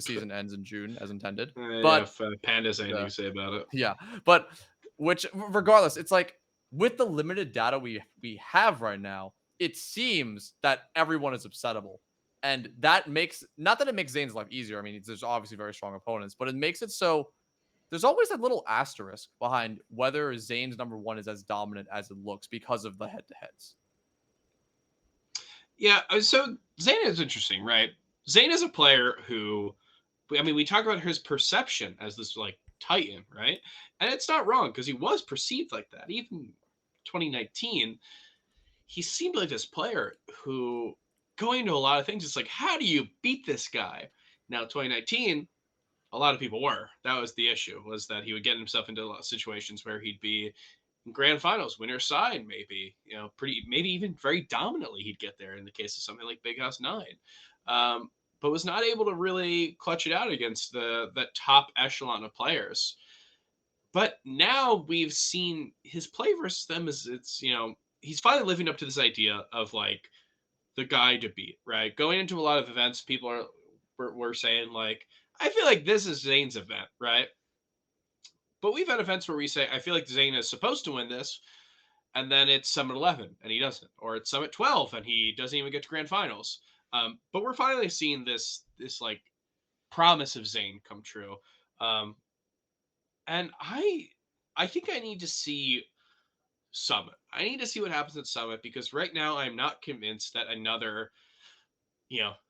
season ends in June as intended. But if Panda's anything to say about it. yeah, but which regardless, it's like with the limited data we have right now, it seems that everyone is upsettable. And that makes, not that it makes Zayn's life easier. I mean, there's obviously very strong opponents, but it makes it so there's always that little asterisk behind whether Zayn's #1 is as dominant as it looks because of the head-to-heads. Yeah, so Zayn is interesting, right? Zayn is a player who, I mean, we talk about his perception as this like titan, right? And it's not wrong because he was perceived like that. Even 2019, he seemed like this player who, going to a lot of things, it's like, how do you beat this guy? Now, 2019, a lot of people were. That was the issue, was that he would get himself into a lot of situations where he'd be in grand finals, winner's side, maybe, maybe even very dominantly he'd get there in the case of something like Big House 9. But was not able to really clutch it out against that top echelon of players. But now we've seen his play versus them he's finally living up to this idea of like the guy to beat, right? Going into a lot of events, people were saying like, I feel like this is Zayn's event, right? But we've had events where we say, I feel like Zayn is supposed to win this, and then it's Summit 11 and he doesn't, or it's Summit 12 and he doesn't even get to grand finals. But we're finally seeing this like promise of Zayn come true. And I think I need to see Summit. I need to see what happens at Summit because right now I'm not convinced that another,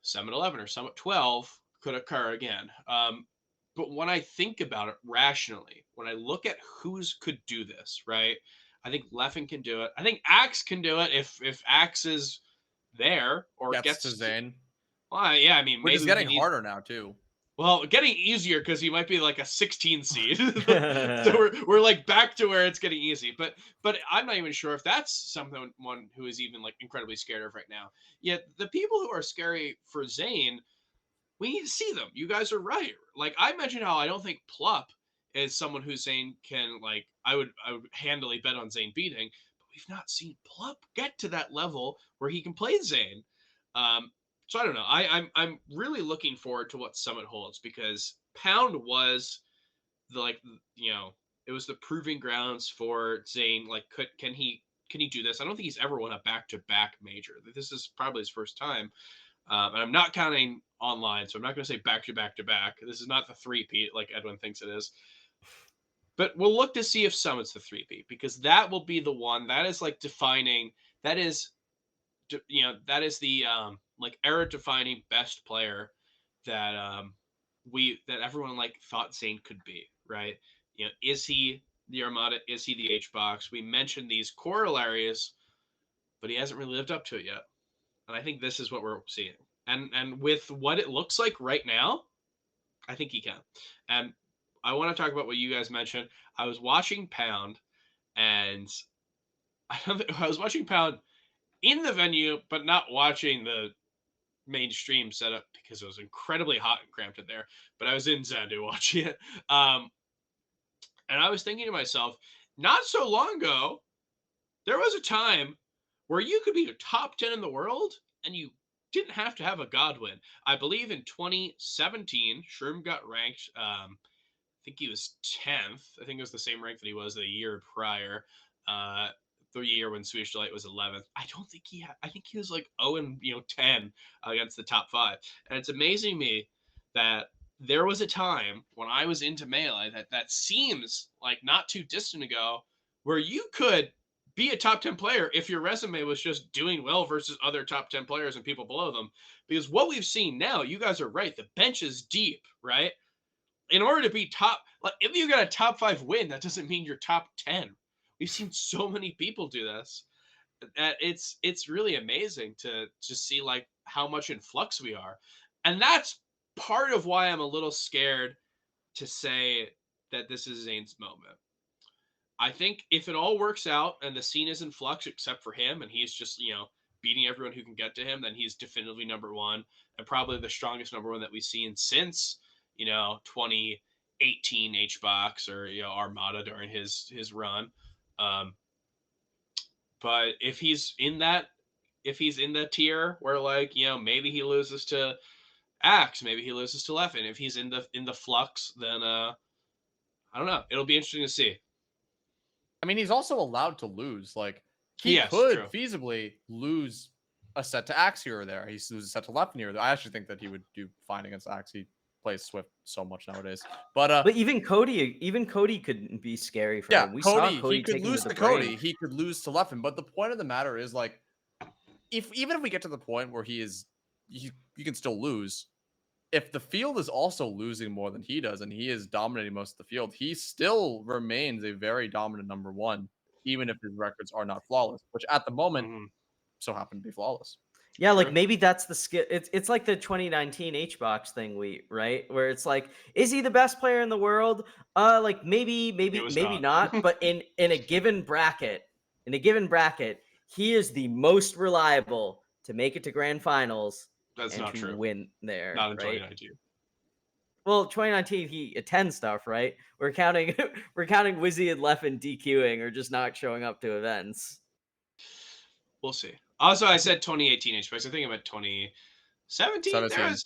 Summit 11 or Summit 12 could occur again. But when I think about it rationally, when I look at who's could do this, right? I think Leffen can do it. I think Axe can do it if Axe is there or gets to Zayn. Well, yeah, I mean, which maybe is getting harder now too. Well, getting easier because he might be like a 16 seed. So we're like back to where it's getting easy. But I'm not even sure if that's someone who is even like incredibly scared of right now. Yet the people who are scary for Zayn, we need to see them. You guys are right. Like I mentioned how I don't think Plup is someone who Zayn can like I would handily bet on Zayn beating, but we've not seen Plup get to that level where he can play Zayn. So I don't know. I'm really looking forward to what Summit holds because Pound was it was the proving grounds for Zayn. Like, can he do this? I don't think he's ever won a back-to-back major. This is probably his first time, and I'm not counting online, so I'm not going to say back-to-back. This is not the three-peat like Edwin thinks it is. But we'll look to see if Summit's the three-peat because that will be the one that is like defining. That is the like era defining best player that that everyone like thought Zayn could be, right? Is he the Armada? Is he the H box? We mentioned these corollaries, but he hasn't really lived up to it yet. And I think this is what we're seeing. And with what it looks like right now, I think he can. And I want to talk about what you guys mentioned. I was watching Pound, and I was watching Pound in the venue, but not watching the mainstream setup because it was incredibly hot and cramped in there. But I was in Zandu watching it. And I was thinking to myself, not so long ago, there was a time where you could be a top 10 in the world and you didn't have to have a Godwin. I believe in 2017, Shroom got ranked. I think he was 10th. I think it was the same rank that he was the year prior. The year when Swedish Delight was 11th. I don't think he had, I think he was like 0 and 10 against the top 5. And it's amazing me that there was a time when I was into Melee that seems like not too distant ago where you could be a top 10 player if your resume was just doing well versus other top 10 players and people below them. Because what we've seen now, you guys are right, the bench is deep, right? In order to be top, like if you got a top 5 win, that doesn't mean you're top 10. We've seen so many people do this. It's really amazing to see like how much in flux we are. And that's part of why I'm a little scared to say that this is Zain's moment. I think if it all works out and the scene is in flux except for him and he's just, beating everyone who can get to him, then he's definitively number one and probably the strongest number one that we've seen since, 2018 HBox or, Armada during his run. But if he's in that tier where like, maybe he loses to Axe, maybe he loses to Leffen. If he's in the flux, then I don't know. It'll be interesting to see. I mean, he's also allowed to lose. Like, he Yes, could true. feasibly lose a set to Axe here or there. He loses a set to Leffen here or there. I actually think that he would do fine against Axe. He plays Swift so much nowadays. But even Cody could be scary for him. We Cody, saw Cody he could taking lose to to the Cody. brink. He could lose to Leffen. But the point of the matter is, like, even if we get to the point where you can still lose, if the field is also losing more than he does and he is dominating most of the field, he still remains a very dominant number one, even if his records are not flawless, which at the moment so happen to be flawless. Yeah, like maybe that's the skill. It's like the 2019 HBox thing, right? Where it's like, is he the best player in the world? Like maybe not. But in a given bracket, he is the most reliable to make it to grand finals. That's and not to true. win there. Not in right? 2019. Well, 2019 he attends stuff, right? We're counting Wizzy and Leffen DQing or just not showing up to events. We'll see. Also, I said 2018 HBox. I think I meant 2017. There was,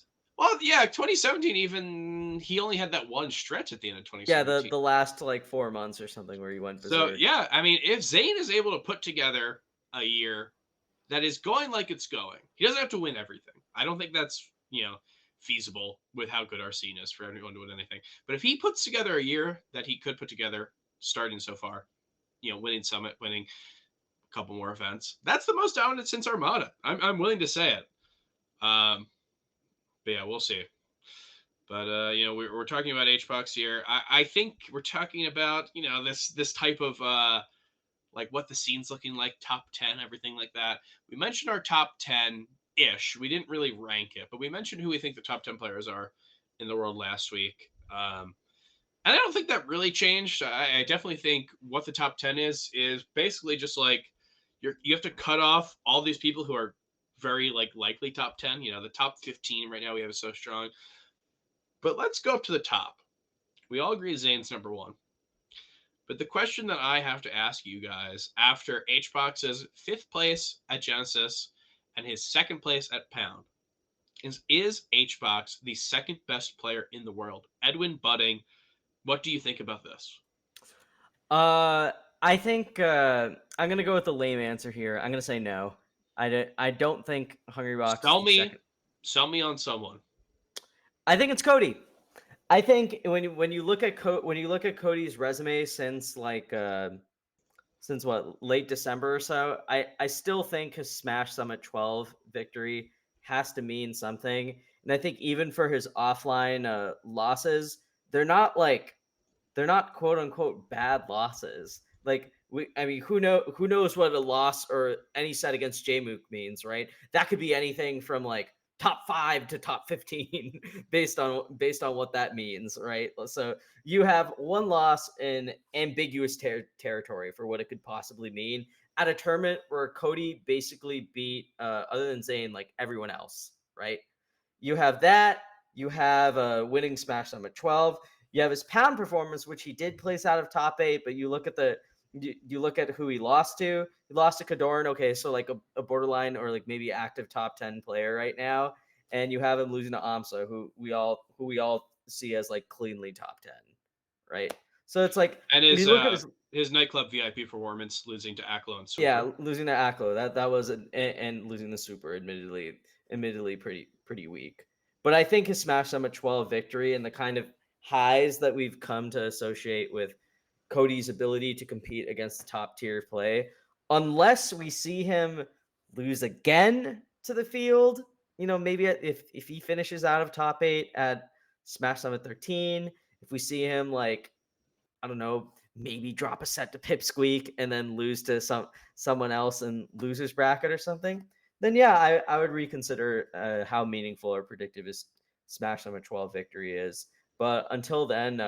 2017 even he only had that one stretch at the end of 2017. Yeah, the last like 4 months or something where he went berserk. So yeah, I mean, if Zain is able to put together a year that is going like it's going, he doesn't have to win everything. I don't think that's feasible with how good our scene is for everyone to win anything. But if he puts together a year that he could put together starting so far, winning Summit, winning a couple more events, that's the most dominant since Armada. I'm willing to say it. But yeah, we'll see. But we're talking about HBox here. I think we're talking about this type of like what the scene's looking like, top 10, everything like that. We mentioned our top 10-ish. We didn't really rank it, but we mentioned who we think the top 10 players are in the world last week. And I don't think that really changed. I definitely think what the top 10 is basically just like you have to cut off all these people who are very like likely top 10. The top 15 right now we have is so strong. But let's go up to the top. We all agree Zain's number one. But the question that I have to ask you guys after HBox's 5th place at Genesis and his 2nd place at Pound is HBox the 2nd best player in the world? Edwin Budding, what do you think about this? I think I'm gonna go with the lame answer here. I'm gonna say no. I don't think Hungrybox. Sell me on someone. I think it's Cody. I think when you look at Cody's resume since late December or so, I still think his Smash Summit 12 victory has to mean something. And I think even for his offline losses, they're not quote unquote bad losses. Like who knows what a loss or any set against Jmook means, right? That could be anything from like top 5 to top 15 based on what that means, right? So you have one loss in ambiguous territory for what it could possibly mean at a tournament where Cody basically beat other than Zain like everyone else, right? You have that. You have a winning Smash Summit 12. You have his Pound performance, which he did place out of top 8, but you look at the you look at who he lost to. He lost to Kadorn. Okay, so like a borderline or like maybe active top 10 player right now, and you have him losing to Amsa, who we all see as like cleanly top 10, right? So it's like And if you look at his nightclub VIP performance, losing to Aklo and Super. yeah, losing to Aklo, that was and losing the Super, admittedly pretty weak. But I think his Smash Summit 12 victory and the kind of highs that we've come to associate with Cody's ability to compete against top tier play, unless we see him lose again to the field, maybe if he finishes out of top 8 at Smash Summit 13, if we see him like, I don't know, maybe drop a set to Pipsqueak and then lose to someone else in losers bracket or something, then yeah, I would reconsider how meaningful or predictive his Smash Summit 12 victory is. But until then,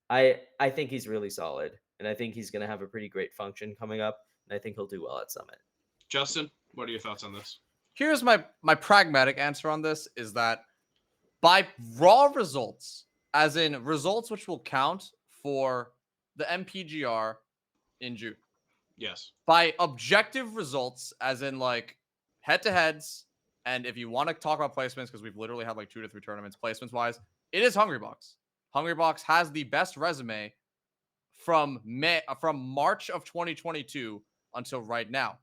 I think he's really solid, and I think he's going to have a pretty great function coming up, and I think he'll do well at Summit. Justin, what are your thoughts on this? Here's my pragmatic answer on this is that by raw results, as in results which will count for the MPGR in June. Yes. By objective results, as in like head-to-heads, and if you want to talk about placements, because we've literally had like 2 to 3 tournaments placements-wise, it is Hungrybox. Hungrybox has the best resume from March of 2022 until right now.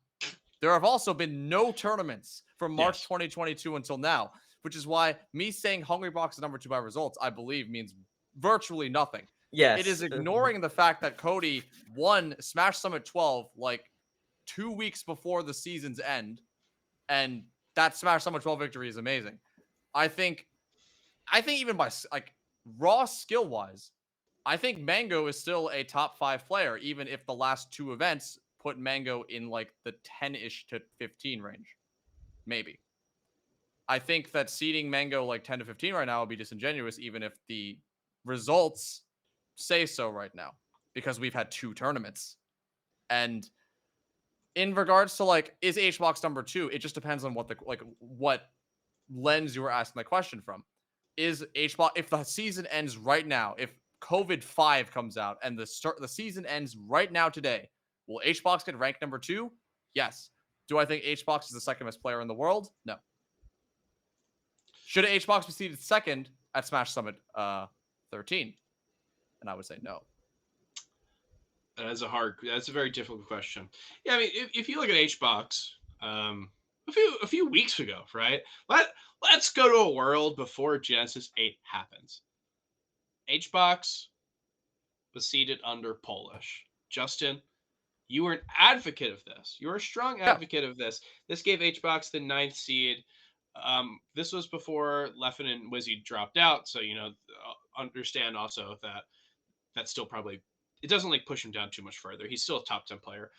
There have also been no tournaments from March 2022 until now, which is why me saying Hungrybox is number 2 by results, I believe, means virtually nothing. Yes. It is ignoring the fact that Cody won Smash Summit 12 like 2 weeks before the season's end, and that Smash Summit 12 victory is amazing. I think even by like raw skill wise, I think Mango is still a top 5 player, even if the last 2 events put Mango in like the 10-ish to 15 range. Maybe. I think that seeding Mango like 10 to 15 right now would be disingenuous, even if the results say so right now, because we've had 2 tournaments. And in regards to like, is HBox number 2? It just depends on what lens you were asking the question from. Is HBox, if the season ends right now, if COVID-5 comes out and the season ends right now today, will HBox get ranked number 2? Yes. Do I think HBox is the second best player in the world? No. Should HBox be seeded second at Smash Summit 13? And I would say no. That's a very difficult question. Yeah, I mean, if you look at HBox, a few weeks ago, right? Let's go to a world before Genesis 8 happens. HBox was seated under Polish. Justin, you were an advocate of this. You were a strong advocate of this. This gave HBox the 9th seed. This was before Leffen and Wizzy dropped out, so understand also that that's still probably, it doesn't like push him down too much further. He's still a top 10 player.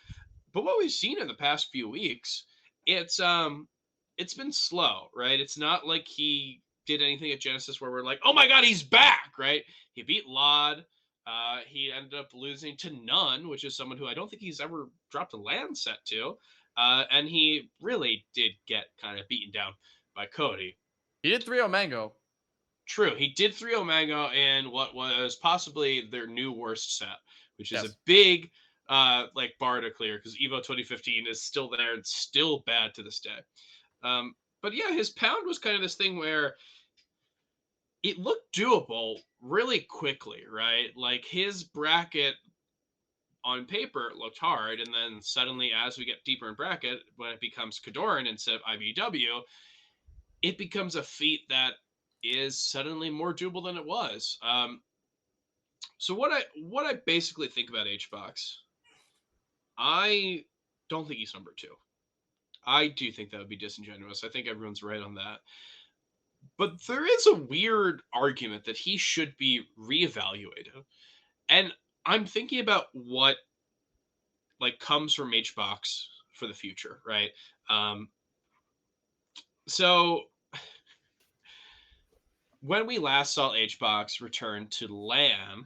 But what we've seen in the past few weeks, it's been slow, right? It's not like he did anything at Genesis where we're like, oh my god, he's back, right? He beat Lod. He ended up losing to None, which is someone who I don't think he's ever dropped a land set to. And he really did get kind of beaten down by Cody. He did 3-0 Mango. True. He did 3-0 Mango in what was possibly their new worst set, which is a big like bar to clear because Evo 2015 is still there and still bad to this day. But yeah, his pound was kind of this thing where it looked doable really quickly, right? Like his bracket on paper looked hard, and then suddenly as we get deeper in bracket, when it becomes Kadoran instead of IBW, it becomes a feat that is suddenly more doable than it was. So what I basically think about HBox, I don't think he's number 2. I do think that would be disingenuous. I think everyone's right on that. But there is a weird argument that he should be reevaluated. And I'm thinking about what like comes from HBox for the future, right? So when we last saw HBox return to LAN,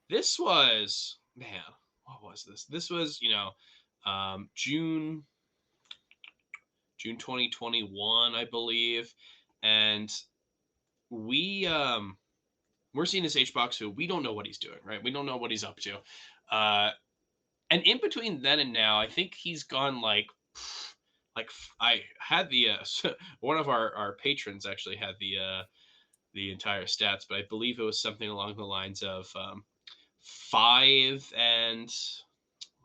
this was, man, what was this? This was, June 2021, I believe. And we're seeing this HBox who we don't know what he's doing, right? We don't know what he's up to. And in between then and now, I think he's gone I had the one of our patrons actually had the entire stats, but I believe it was something along the lines of 5 and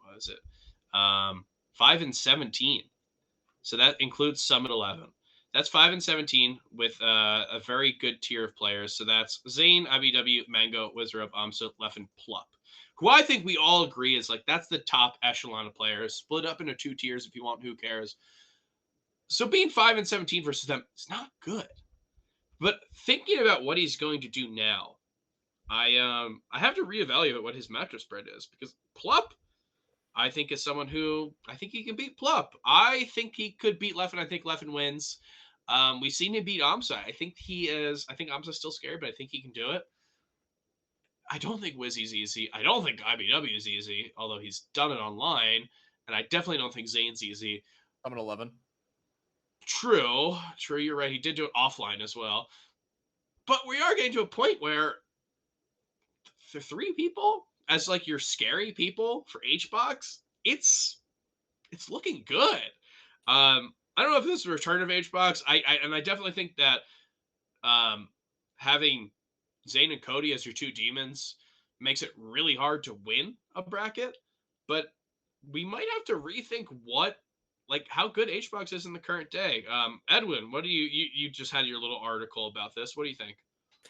what was it? 5 and 17. So that includes Summit 11. That's 5 and 17 with a very good tier of players. So that's Zain, IBW, Mango, Wizrup, Amsut, Leffen, Plup, who I think we all agree is like that's the top echelon of players. Split up into 2 tiers if you want. Who cares? So being 5 and 17 versus them is not good. But thinking about what he's going to do now, I have to reevaluate what his matchup spread is because Plup I think is someone who I think he can beat Plup. I think he could beat Leffen. I think Leffen wins. We've seen him beat Amsa. I think he is. I think Amsa's still scared, but I think he can do it. I don't think Wizzy's easy. I don't think IBW is easy, although he's done it online. And I definitely don't think Zane's easy. I'm at 11. True. You're right. He did do it offline as well. But we are getting to a point where the 3 people as like your scary people for HBox, it's looking good. I don't know if this is a return of HBox. I definitely think that having Zain and Cody as your 2 demons makes it really hard to win a bracket, but we might have to rethink how good HBox is in the current day. Edwin, what do you just had your little article about this? What do you think?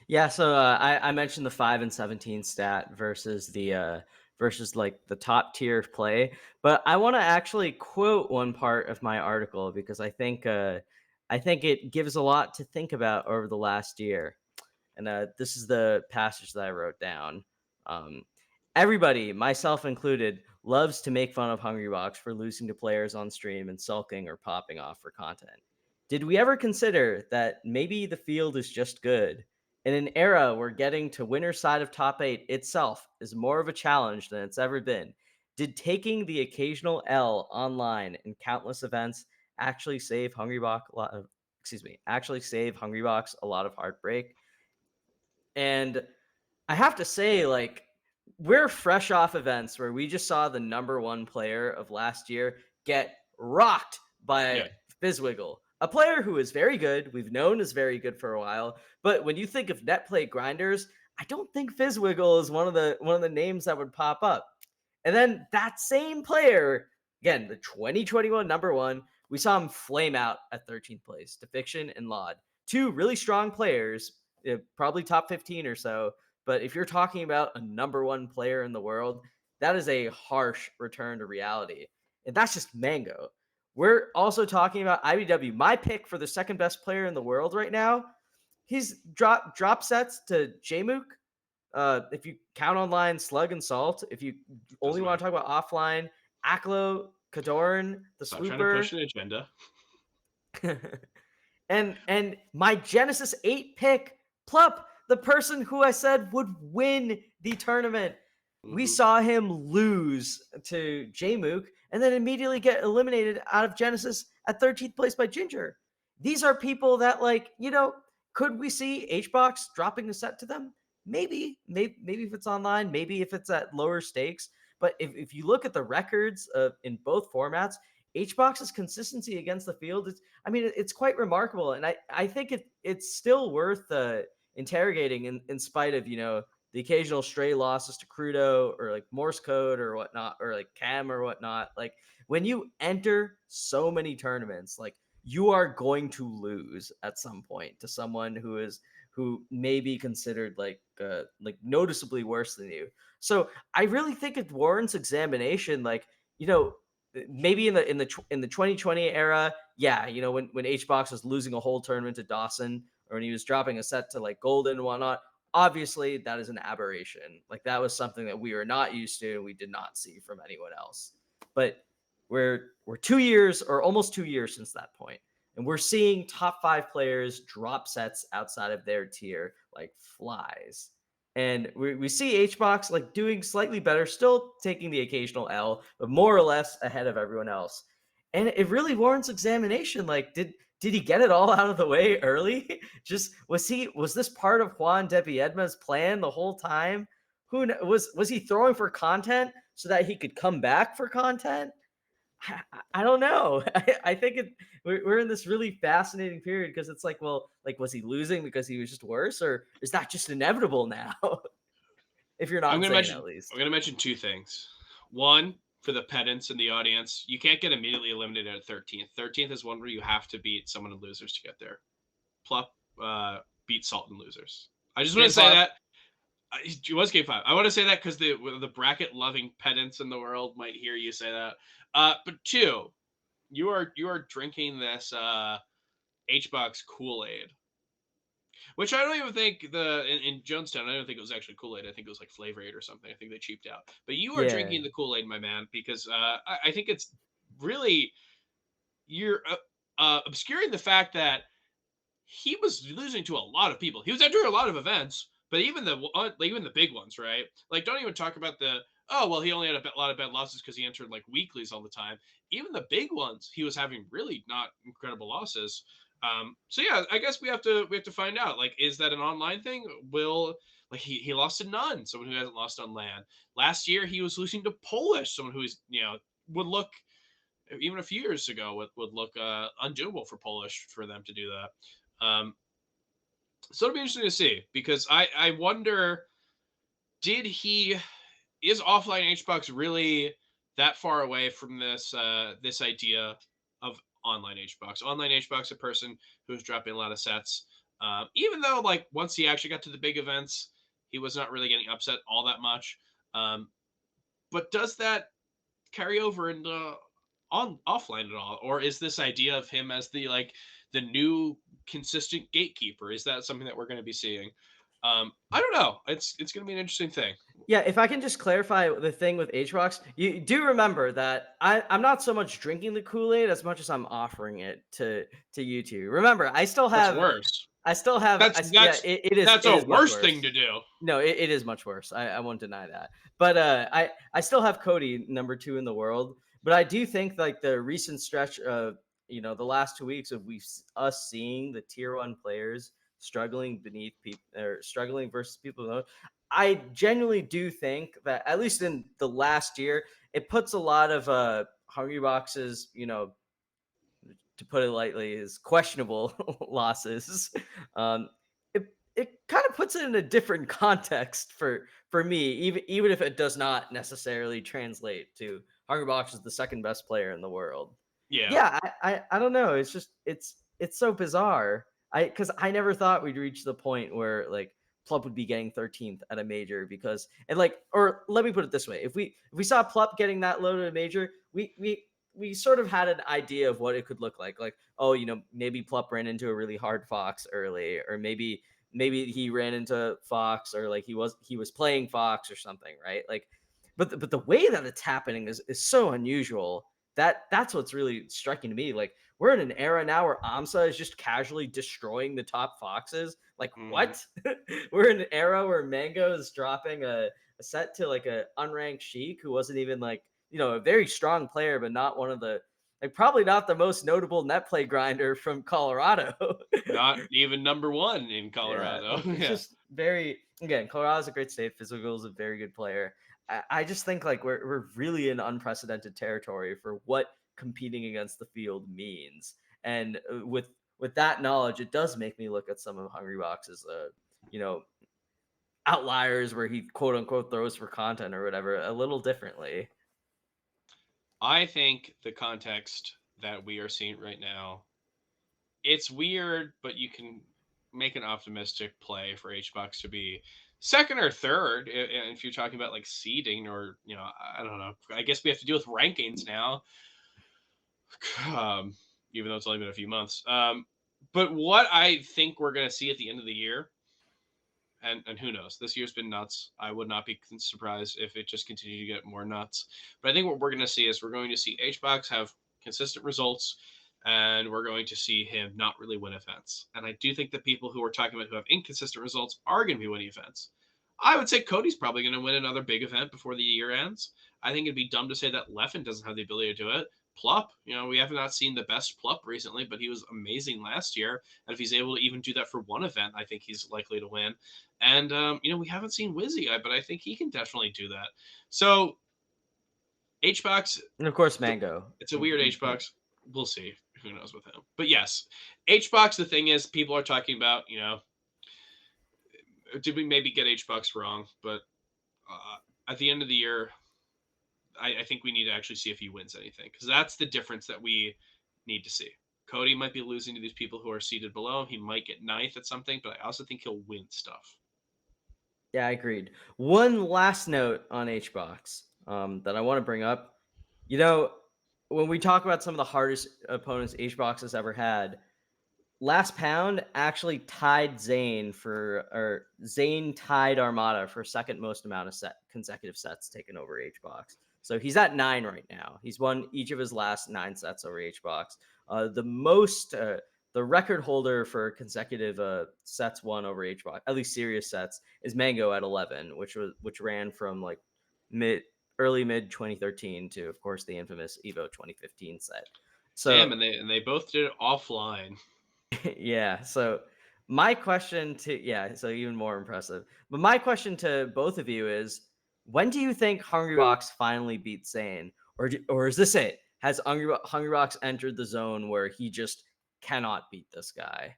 Yeah, so I mentioned the 5 and 17 stat versus the versus like the top tier of play, but I want to actually quote one part of my article because I think it gives a lot to think about over the last year, and this is the passage that I wrote down. Um, Everybody, myself included, loves to make fun of Hungrybox for losing to players on stream and sulking or popping off for content. Did we ever consider that maybe the field is just good? In an era where getting to winner's side of top 8 itself is more of a challenge than it's ever been, did taking the occasional L online in countless events actually save Hungrybox a lot of heartbreak? And I have to say, like, we're fresh off events where we just saw the number 1 player of last year get rocked by Fizzwiggle, a player who is very good. We've known is very good for a while, but when you think of net play grinders, I don't think Fizzwiggle is one of the names that would pop up. And then that same player, again, the 2021 number 1, we saw him flame out at 13th place. Defiction and Laud, 2 really strong players, probably top 15 or so. But if you're talking about a number 1 player in the world, that is a harsh return to reality. And that's just Mango. We're also talking about IBW. My pick for the second best player in the world right now, he's drop sets to Jmook. If you count online, Slug and Salt. If you only want to talk about offline, Aklo, Kadoran, the Stop Swooper. Trying to push an agenda. and my Genesis 8 pick, Plup, the person who I said would win the tournament. Mm-hmm. We saw him lose to Jmook and then immediately get eliminated out of Genesis at 13th place by Ginger. These are people that, could we see HBox dropping the set to them? Maybe if it's online, maybe if it's at lower stakes. But if you look at the records in both formats, HBox's consistency against the field, it's quite remarkable. And I think it's still worth interrogating in spite of, the occasional stray losses to Crudo or like Morse code or whatnot, or like Cam or whatnot. Like when you enter so many tournaments, like you are going to lose at some point to someone who may be considered like noticeably worse than you. So I really think it warrants examination. Like, maybe in the 2020 era, yeah, when HBox was losing a whole tournament to Dawson, or when he was dropping a set to like Golden and whatnot, obviously that is an aberration. Like that was something that we were not used to and we did not see from anyone else. But we're 2 years or almost 2 years since that point, and we're seeing top 5 players drop sets outside of their tier like flies. And we see HBox like doing slightly better, still taking the occasional L, but more or less ahead of everyone else. And it really warrants examination. Like, did he get it all out of the way early? Was this part of Juan Debiedma's plan the whole time? Was he throwing for content so that he could come back for content? I don't know. I think we're in this really fascinating period because it's like, well, like, was he losing because he was just worse, or is that just inevitable now? If you're I'm not gonna saying mention at least. I'm gonna mention two things. One, for the pedants in the audience, you can't get immediately eliminated at 13th. 13th is one where you have to beat someone in losers to get there. Plup beat Salt in losers. I just want Game to say 5. that it was game 5. I want to say that because the bracket loving pedants in the world might hear you say that. But two, you are drinking this HBox Kool-Aid, which I don't even think in Jonestown. I don't think it was actually Kool-Aid. I think it was like Flavor Aid or something. I think they cheaped out. But you are Yeah. drinking the Kool-Aid, my man, because I think it's really you're obscuring the fact that he was losing to a lot of people. He was entering a lot of events, but even the big ones, right? Like, don't even talk about the oh well, he only had a lot of bad losses because he entered like weeklies all the time. Even the big ones, he was having really not incredible losses. So yeah, I guess we have to find out. Like, is that an online thing? Will like he lost to none, someone who hasn't lost on land. Last year he was losing to Polish, someone who's would look even a few years ago would look undoable for Polish for them to do that. So it'll be interesting to see because I wonder, is offline HBox really that far away from this idea of online HBox? Online HBox, a person who's dropping a lot of sets, even though like once he actually got to the big events, he was not really getting upset all that much. But does that carry over into on offline at all, or is this idea of him as the new consistent gatekeeper, is that something that we're going to be seeing? I don't know. It's going to be an interesting thing. Yeah, if I can just clarify the thing with HBox, you do remember that I'm not so much drinking the Kool-Aid as much as I'm offering it to you two. Remember, That's worse. yeah, That's it a is much worse thing worse. to do. No, it is much worse. I won't deny that. But I still have Cody number 2 in the world. But I do think like the recent stretch of the last 2 weeks of us seeing the tier 1 players struggling beneath people or struggling versus people. I genuinely do think that at least in the last year, it puts a lot of Hungryboxes, to put it lightly, is questionable losses. It kind of puts it in a different context for me, even if it does not necessarily translate to Hungrybox is the second best player in the world. Yeah. Yeah, I don't know. It's just it's so bizarre. Because I never thought we'd reach the point where like Plup would be getting 13th at a major because or let me put it this way: if we saw Plup getting that low to a major, we sort of had an idea of what it could look like. Like, oh, maybe Plup ran into a really hard Fox early, or maybe he ran into Fox, or like he was playing Fox or something, right? Like, but the way that it's happening is so unusual. That's what's really striking to me. Like, we're in an era now where AMSA is just casually destroying the top Foxes. Like, what? We're in an era where Mango is dropping a set to like a unranked Sheik who wasn't even like, a very strong player, but not one of the, like, probably not the most notable net play grinder from Colorado. Not even number 1 in Yeah, Colorado. like, it's Yeah. just again, Colorado's a great state. Physical is a very good player. I just think like we're really in unprecedented territory for what competing against the field means. And with that knowledge, it does make me look at some of Hungrybox's outliers where he quote unquote throws for content or whatever a little differently. I think the context that we are seeing right now, it's weird, but you can make an optimistic play for HBox to be second or third if you're talking about like seeding, or I don't know. I guess we have to deal with rankings now, even though it's only been a few months. But what I think we're going to see at the end of the year, and who knows, this year's been nuts. I would not be surprised if it just continued to get more nuts. But I think what we're going to see is we're going to see HBox have consistent results, and we're going to see him not really win events. And I do think the people who are talking about who have inconsistent results are going to be winning events. I would say Cody's probably going to win another big event before the year ends. I think it'd be dumb to say that Leffen doesn't have the ability to do it. Plup. We have not seen the best Plup recently, but he was amazing last year. And if he's able to even do that for one event, I think he's likely to win. And we haven't seen Wizzy, but I think he can definitely do that. So HBox, And of course, Mango. it's a weird HBox. We'll see. Who knows with him? But yes, HBox. The thing is, people are talking about. Did we maybe get HBox wrong? But at the end of the year, I think we need to actually see if he wins anything, because that's the difference that we need to see. Cody might be losing to these people who are seated below him. He might get ninth at something, but I also think he'll win stuff. Yeah, I agreed. One last note on HBox that I want to bring up. When we talk about some of the hardest opponents HBox has ever had, Last Pound actually tied Zain tied Armada for second most amount of consecutive sets taken over HBox. So he's at 9 right now. He's won each of his last 9 sets over HBox. The record holder for consecutive sets won over HBox, at least serious sets, is Mango at 11, which ran from like early mid 2013 to, of course, the infamous Evo 2015 set. So damn, and they both did it offline. yeah. So even more impressive. But my question to both of you is, when do you think Hungrybox finally beats Zain, or is this it? Has Hungrybox entered the zone where he just cannot beat this guy?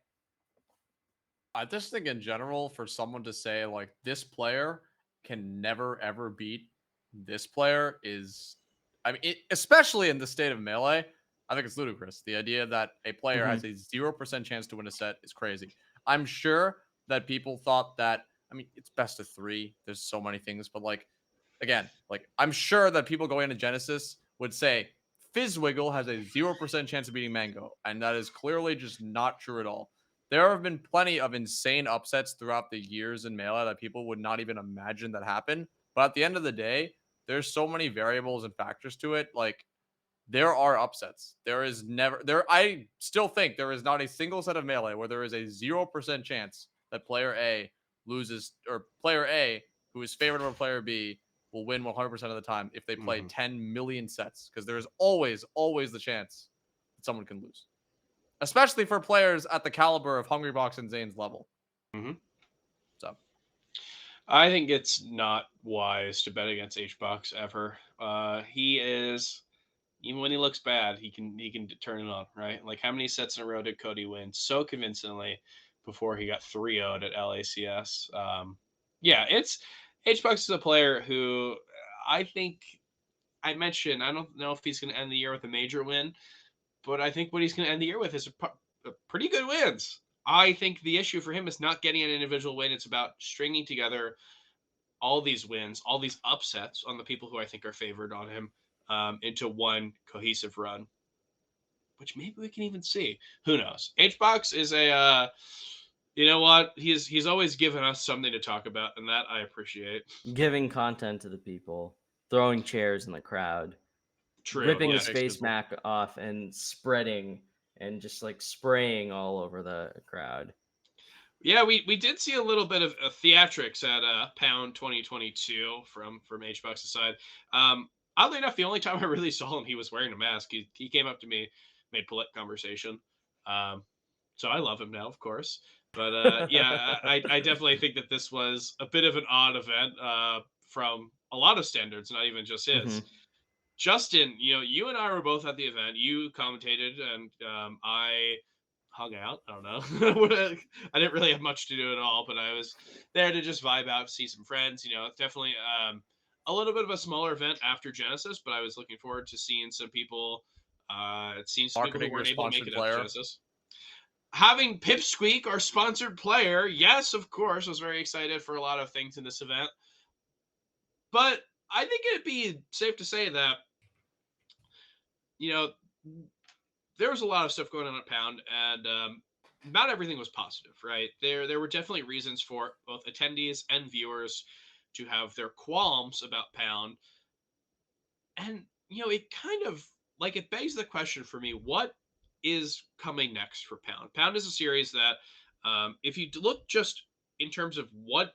I just think in general, for someone to say like this player can never ever beat this player is, especially in the state of Melee, I think it's ludicrous. The idea that a player has a 0% chance to win a set is crazy. I'm sure that people thought that, it's best of 3. There's so many things, but again, I'm sure that people going into Genesis would say Fizzwiggle has a 0% chance of beating Mango, and that is clearly just not true at all. There have been plenty of insane upsets throughout the years in Melee that people would not even imagine that happen. But at the end of the day, there's so many variables and factors to it. There are upsets. I still think there is not a single set of Melee where there is a 0% chance that player A loses, or player A, who is favored over player B, will win 100% of the time if they play 10 million sets, because there is always the chance that someone can lose, especially for players at the caliber of Hungrybox and Zain's level. So I think it's not wise to bet against HBox ever. He is, even when he looks bad, he can turn it on, right? Like, how many sets in a row did Cody win so convincingly before he got 3-0'd at LACS? It's HBox is a player who I think I mentioned. I don't know if he's going to end the year with a major win, but I think what he's going to end the year with is a pretty good wins. I think the issue for him is not getting an individual win. It's about stringing together all these wins, all these upsets on the people who I think are favored on him, into one cohesive run, which maybe we can even see. Who knows? HBox is a, you know what? He's always given us something to talk about, and that I appreciate. Giving content to the people, throwing chairs in the crowd, ripping his face mask off and spreading and just spraying all over the crowd. Yeah, we did see a little bit of theatrics at Pound 2022 from HBox's side. Oddly enough, the only time I really saw him, he was wearing a mask. He came up to me, made polite conversation. So I love him now, of course. But I definitely think that this was a bit of an odd event from a lot of standards, not even just his. Justin, you and I were both at the event. You commentated, and I hung out. I don't know. I didn't really have much to do at all, but I was there to just vibe out, see some friends. Definitely a little bit of a smaller event after Genesis, but I was looking forward to seeing some people. It seems some people who weren't able to make it after Genesis. Having Pipsqueak, our sponsored player, yes, of course, I was very excited for a lot of things in this event. But I think it'd be safe to say that, there was a lot of stuff going on at Pound, and not everything was positive, right? There were definitely reasons for both attendees and viewers to have their qualms about Pound. And, it kind of, it begs the question for me, what is coming next for Pound? Pound is a series that, if you look just in terms of what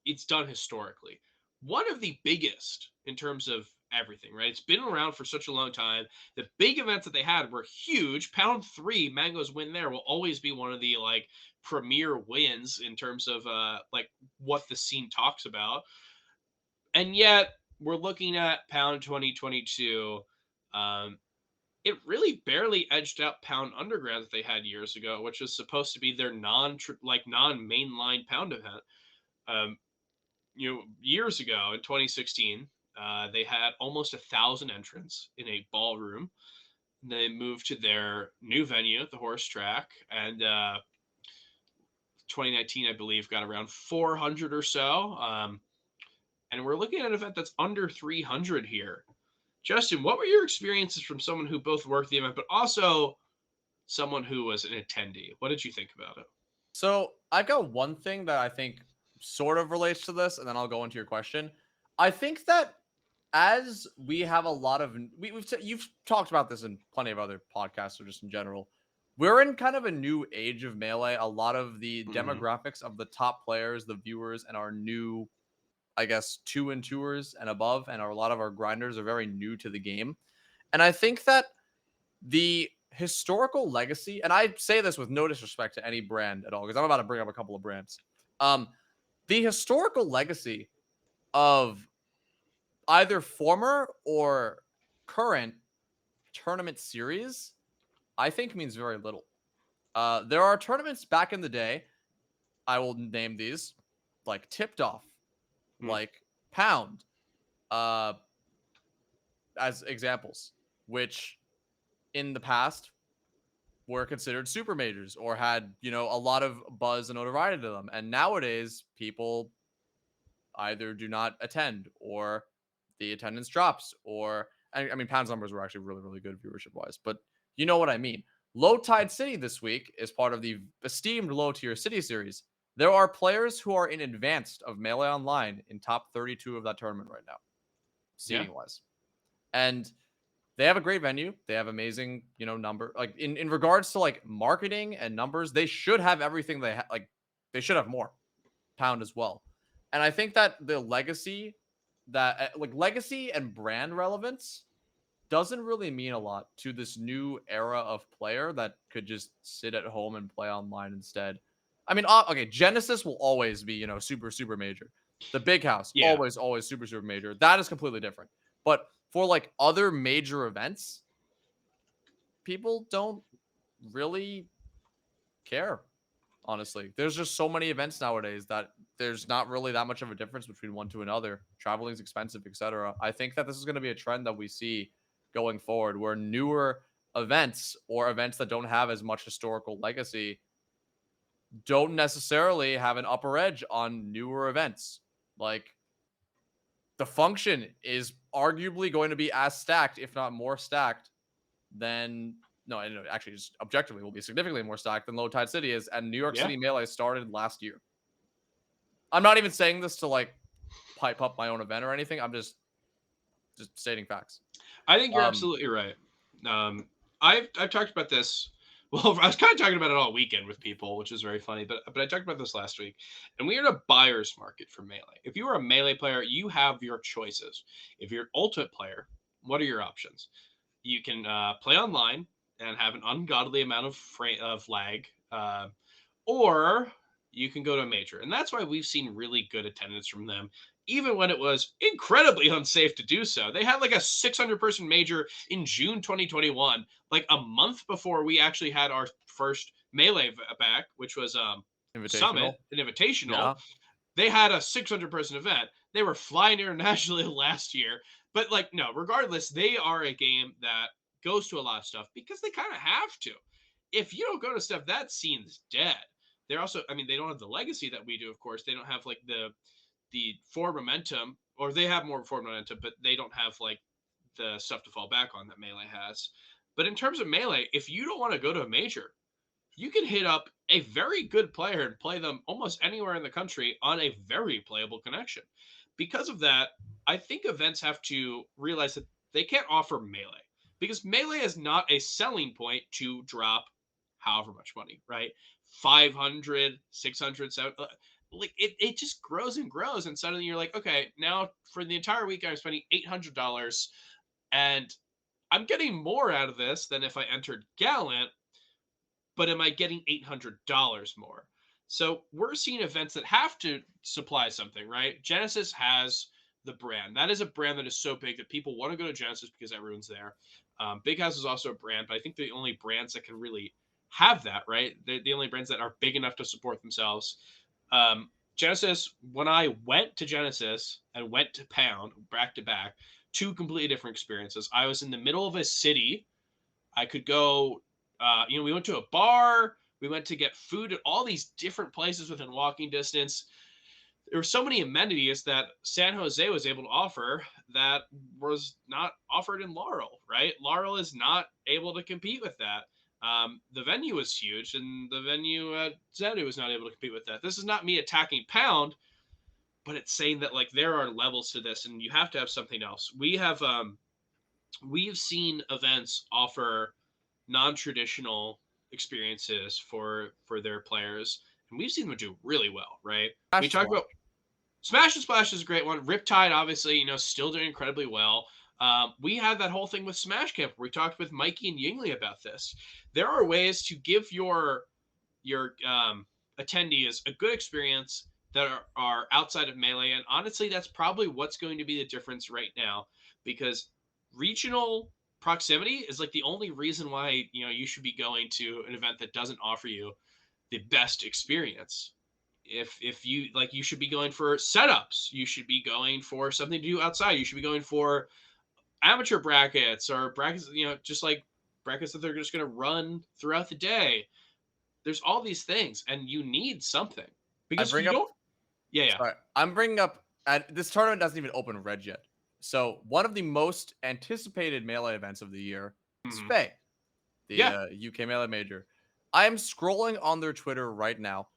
it's done historically, one of the biggest in terms of everything, right? It's been around for such a long time. The big events that they had were huge. Pound 3, Mango's win there will always be one of the like premier wins in terms of like what the scene talks about. And yet we're looking at Pound 2022. It really barely edged out Pound Underground that they had years ago, which was supposed to be their non mainline Pound event. Um, years ago in 2016, they had almost 1,000 entrants in a ballroom. They moved to their new venue, the Horse Track, and 2019, I believe, got around 400 or so. And we're looking at an event that's under 300 here. Justin, what were your experiences from someone who both worked the event, but also someone who was an attendee? What did you think about it? So I've got one thing that I think sort of relates to this, and then I'll go into your question. I think that as we have a lot of you've talked about this in plenty of other podcasts or just in general, we're in kind of a new age of Melee. A lot of the demographics of the top players, the viewers, and our new, I guess, 2-2ers and above, and a lot of our grinders are very new to the game. And I think that the historical legacy, and I say this with no disrespect to any brand at all, because I'm about to bring up a couple of brands. The historical legacy of either former or current tournament series, I think means very little. There are tournaments back in the day, I will name these, like Tipped Off, like Pound, as examples, which in the past were considered super majors or had, a lot of buzz and notoriety to them. And nowadays, people either do not attend or the attendance drops, or I mean, Pound's numbers were actually really, really good viewership wise, but you know what I mean. Low Tide City this week is part of the esteemed Low Tier City series. There are players who are in advanced of Melee Online in top 32 of that tournament right now, seating wise. And they have a great venue. They have amazing, number. Like in regards to like marketing and numbers, they should have everything they like. They should have more. Pound as well. And I think that the legacy legacy and brand relevance doesn't really mean a lot to this new era of player that could just sit at home and play online instead. I mean, okay, Genesis will always be, super, super major. The Big House, always, always super, super major. That is completely different. But for like other major events, people don't really care. Honestly, there's just so many events nowadays that there's not really that much of a difference between one to another. Traveling is expensive, etc. I think that this is going to be a trend that we see going forward, where newer events or events that don't have as much historical legacy don't necessarily have an upper edge on newer events. Like the function is arguably going to be as stacked, if not more stacked, than no, actually, just objectively will be significantly more stacked than Low Tide City is, and New York City Melee started last year. I'm not even saying this to like pipe up my own event or anything. I'm just stating facts. I think you're absolutely right. I've talked about this. Well, I was kind of talking about it all weekend with people, which is very funny. But I talked about this last week, and we are in a buyer's market for Melee. If you are a Melee player, you have your choices. If you're an Ultimate player, what are your options? You can play online and have an ungodly amount of lag, or you can go to a major, and that's why we've seen really good attendance from them, even when it was incredibly unsafe to do so. They had like a 600-person major in June 2021, like a month before we actually had our first Melee back, which was Summit, an invitational. Yeah. They had a 600-person event. They were flying internationally last year. But like, no, regardless, they are a game that goes to a lot of stuff because they kind of have to. If you don't go to stuff, that scene's dead. They're also, I mean, they don't have the legacy that we do, of course. They don't have like the forward momentum, or they have more forward momentum, but they don't have like the stuff to fall back on that Melee has. But in terms of Melee, if you don't want to go to a major, you can hit up a very good player and play them almost anywhere in the country on a very playable connection. Because of that, I think events have to realize that they can't offer Melee, because Melee is not a selling point to drop however much money, right? 500, 600, 700. like it just grows and grows, and suddenly you're like, okay, now for the entire week I'm spending $800, and I'm getting more out of this than if I entered Gallant, but am I getting $800 more? So we're seeing events that have to supply something, right? Genesis has the brand. That is a brand that is so big that people want to go to Genesis because everyone's there. Big House is also a brand, but I think the only brands that can really have that, right? The only brands that are big enough to support themselves. Genesis, when I went to Genesis and went to Pound back to back, two completely different experiences. I was in the middle of a city. I could go, we went to a bar. We went to get food at all these different places within walking distance. There were so many amenities that San Jose was able to offer that was not offered in Laurel, right? Laurel is not able to compete with that. The venue was huge, and the venue at Zedu was not able to compete with that. This is not me attacking Pound, but it's saying that like there are levels to this, and you have to have something else. We've seen events offer non-traditional experiences for their players, and we've seen them do really well, right? We Smash talked Splash. about Smash and Splash is a great one. Riptide, obviously, still doing incredibly well. We had that whole thing with Smash Camp where we talked with Mikey and Yingli about this. There are ways to give your attendees a good experience that are outside of Melee, and honestly, that's probably what's going to be the difference right now, because regional proximity is like the only reason why you should be going to an event that doesn't offer you the best experience. If you like, you should be going for setups, you should be going for something to do outside, you should be going for amateur brackets or brackets, just like brackets that they're just going to run throughout the day. There's all these things, and you need something I because bring you up. don't. Yeah. Sorry, I'm bringing up. This tournament doesn't even open red yet. So one of the most anticipated Melee events of the year is Mhm. Faye, the Yeah. UK Melee Major. I am scrolling on their Twitter right now.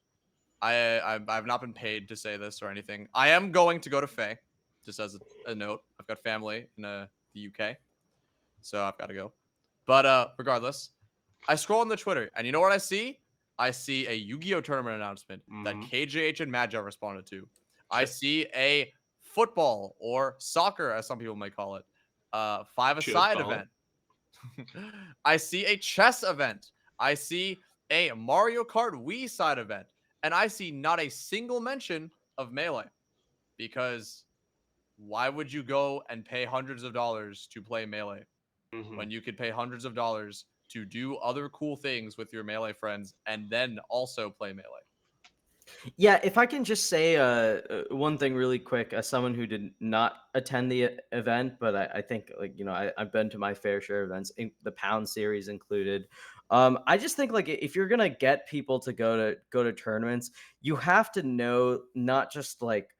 I've not been paid to say this or anything. I am going to go to Faye, just as a note. I've got family in the UK, so I've got to go. But regardless, I scroll on the Twitter, and you know what I see? I see a Yu-Gi-Oh tournament announcement that Mhm. KJH and Magi responded to. I see a football or soccer, as some people may call it, Should five-a-side call it. event. I see a chess event. I see a Mario Kart Wii side event, and I see not a single mention of Melee, because why would you go and pay hundreds of dollars to play Melee Mhm. when you could pay hundreds of dollars to do other cool things with your Melee friends and then also play Melee? Yeah, if I can just say one thing really quick, as someone who did not attend the event, but I think I've been to my fair share of events, the Pound series included. I just think like if you're gonna get people to go to tournaments, you have to know not just like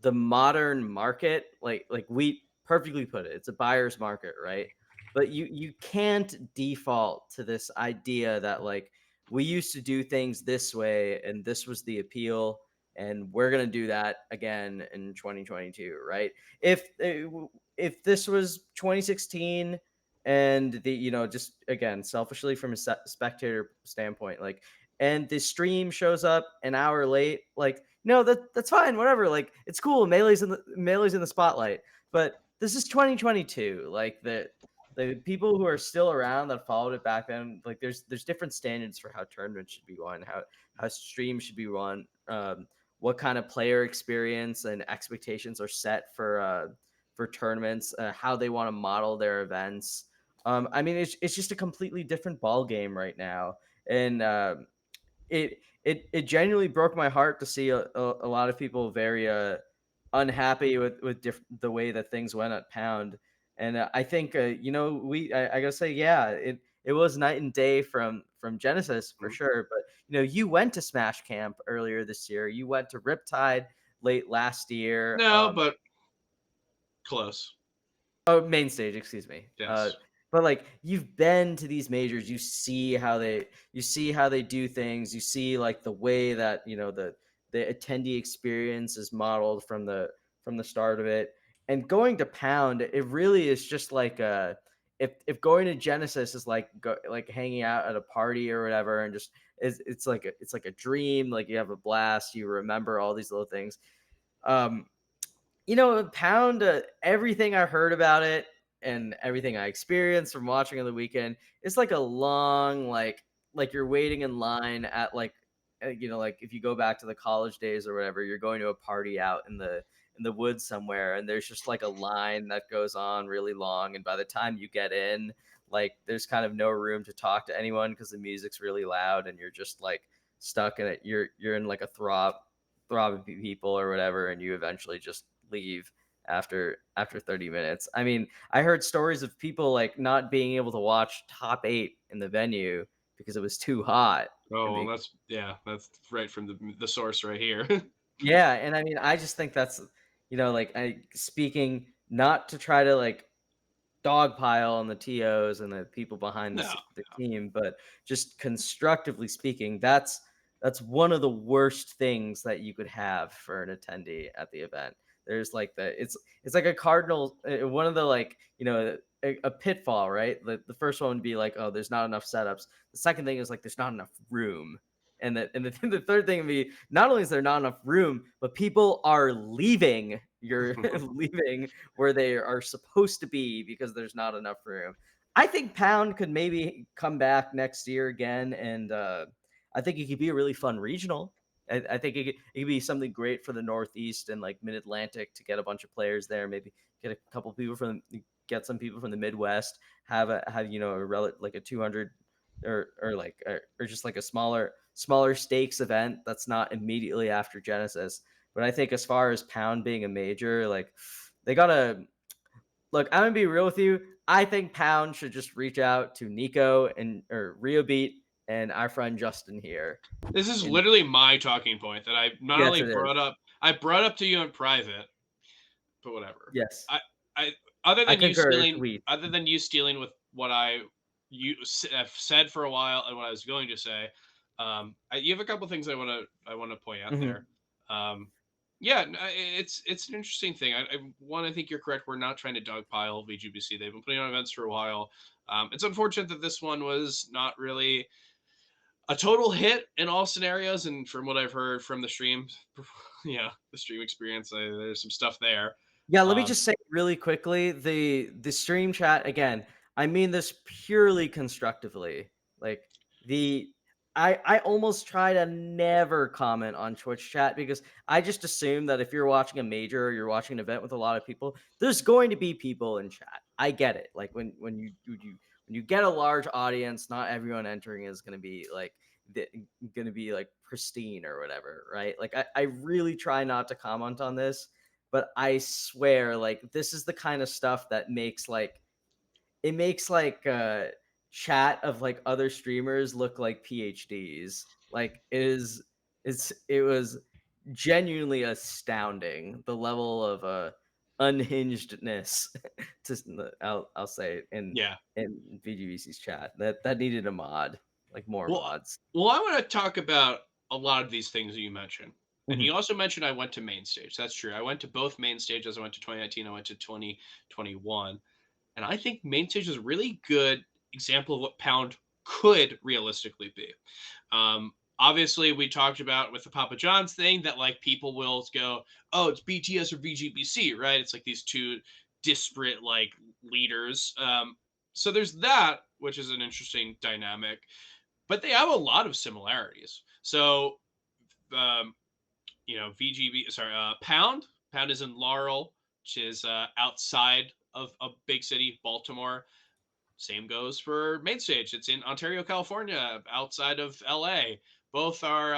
the modern market, like we perfectly put it, it's a buyer's market, right? But you can't default to this idea that like we used to do things this way and this was the appeal and we're going to do that again in 2022, right? If this was 2016 and the just again selfishly from a spectator standpoint, like, and the stream shows up an hour late, like, no, that's fine, whatever. Like, it's cool. Melee's in the spotlight. But this is 2022. Like the people who are still around that followed it back then, like there's different standards for how tournaments should be run, how streams should be run, what kind of player experience and expectations are set for tournaments, how they want to model their events. I mean, it's just a completely different ball game right now, and it genuinely broke my heart to see a lot of people very unhappy with the way that things went at Pound. And I think I gotta say, yeah, it was night and day from Genesis for Mhm. sure. But you went to Smash Camp earlier this year, you went to Riptide late last year. No, but close. Oh, main stage, excuse me. Yes. But like you've been to these majors, you see how they do things, you see like the way that the attendee experience is modeled from the start of it. And going to Pound, it really is just like if going to Genesis is like like hanging out at a party or whatever, and just it's like a dream, like you have a blast, you remember all these little things. Um, Pound, everything I heard about it and everything I experienced from watching on the weekend, it's like a long, like you're waiting in line at like, like if you go back to the college days or whatever, you're going to a party out in the woods somewhere, and there's just like a line that goes on really long, and by the time you get in, like there's kind of no room to talk to anyone because the music's really loud, and you're just like stuck in it. You're in like a throb of people or whatever, and you eventually just leave after 30 minutes. I mean, I heard stories of people like not being able to watch top 8 in the venue because it was too hot. Oh, And well, that's right from the source right here. yeah, and I mean, I just think that's, like I speaking not to try to like dogpile on the TOs and the people behind No. the team, but just constructively speaking, that's one of the worst things that you could have for an attendee at the event. There's like it's like a cardinal, one of the like a pitfall, right? The first one would be like, oh, there's not enough setups. The second thing is like there's not enough room. The third thing would be not only is there not enough room, but people are leaving. You're leaving where they are supposed to be because there's not enough room. I think Pound could maybe come back next year again, and I think it could be a really fun regional. I think it could be something great for the Northeast and like Mid Atlantic to get a bunch of players there. Maybe get a couple people get some people from the Midwest. Have like a 200 or just like a smaller stakes event that's not immediately after Genesis. But I think as far as Pound being a major, like they gotta look. I'm gonna be real with you. I think Pound should just reach out to Nico and or Rio Beat and our friend Justin here. This is And literally my talking point that I not yes, only it is. brought up to you in private, but whatever. Yes, I I other I than you concur. stealing Tweet. with what have said for a while and what I was going to say, you have a couple things I want to point out Mhm. there. Um, yeah, it's an interesting thing. I think you're correct. We're not trying to dogpile VGBC. They've been putting on events for a while. It's unfortunate that this one was not really a total hit in all scenarios, and from what I've heard from the stream, yeah, the stream experience, there's some stuff there. Yeah, let me Um, just say really quickly, the stream chat again, I mean this purely constructively. Like the I almost try to never comment on Twitch chat because I just assume that if you're watching a major or you're watching an event with a lot of people, there's going to be people in chat. I get it. Like when you get a large audience, not everyone entering is going to be like going to be like pristine or whatever, right? Like I really try not to comment on this, but I swear, like this is the kind of stuff that makes like it makes like chat of like other streamers look like PhDs. Like it was genuinely astounding the level of unhingedness I'll say yeah. in VGVC's chat that needed a mod, like more Well, mods. I want to talk about a lot of these things that you mentioned. And Mhm. you also mentioned I went to main stage. That's true. I went to both main stages. I went to 2019. I went to 2021. And I think main stage is a really good example of what Pound could realistically be. Obviously, we talked about with the Papa John's thing that like people will go, oh, it's BTS or VGBC, right? It's like these two disparate like leaders. So there's that, which is an interesting dynamic, but they have a lot of similarities. So, um, VGB, sorry, Pound is in Laurel, which is outside of a big city, Baltimore. Same goes for main stage. It's in Ontario, California, outside of LA. Both are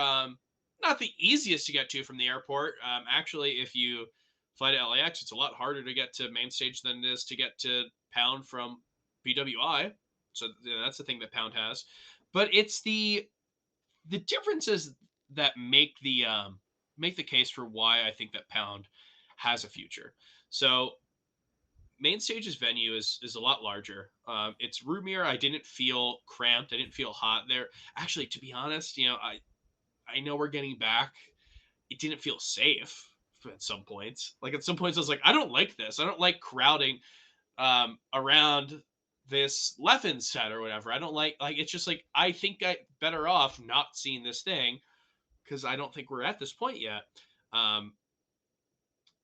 not the easiest to get to from the airport. Actually, if you fly to LAX, it's a lot harder to get to main stage than it is to get to Pound from BWI. So that's the thing that Pound has. But it's the differences that make the case for why I think that Pound has a future. So main stage's venue is a lot larger. It's roomier. I didn't feel cramped. I didn't feel hot there. Actually, to be honest, I know we're getting back. It didn't feel safe at some points. Like at some points, I was like, I don't like this. I don't like crowding around this Leffen set or whatever. I don't like it's just like I think I better off not seeing this thing because I don't think we're at this point yet. Um,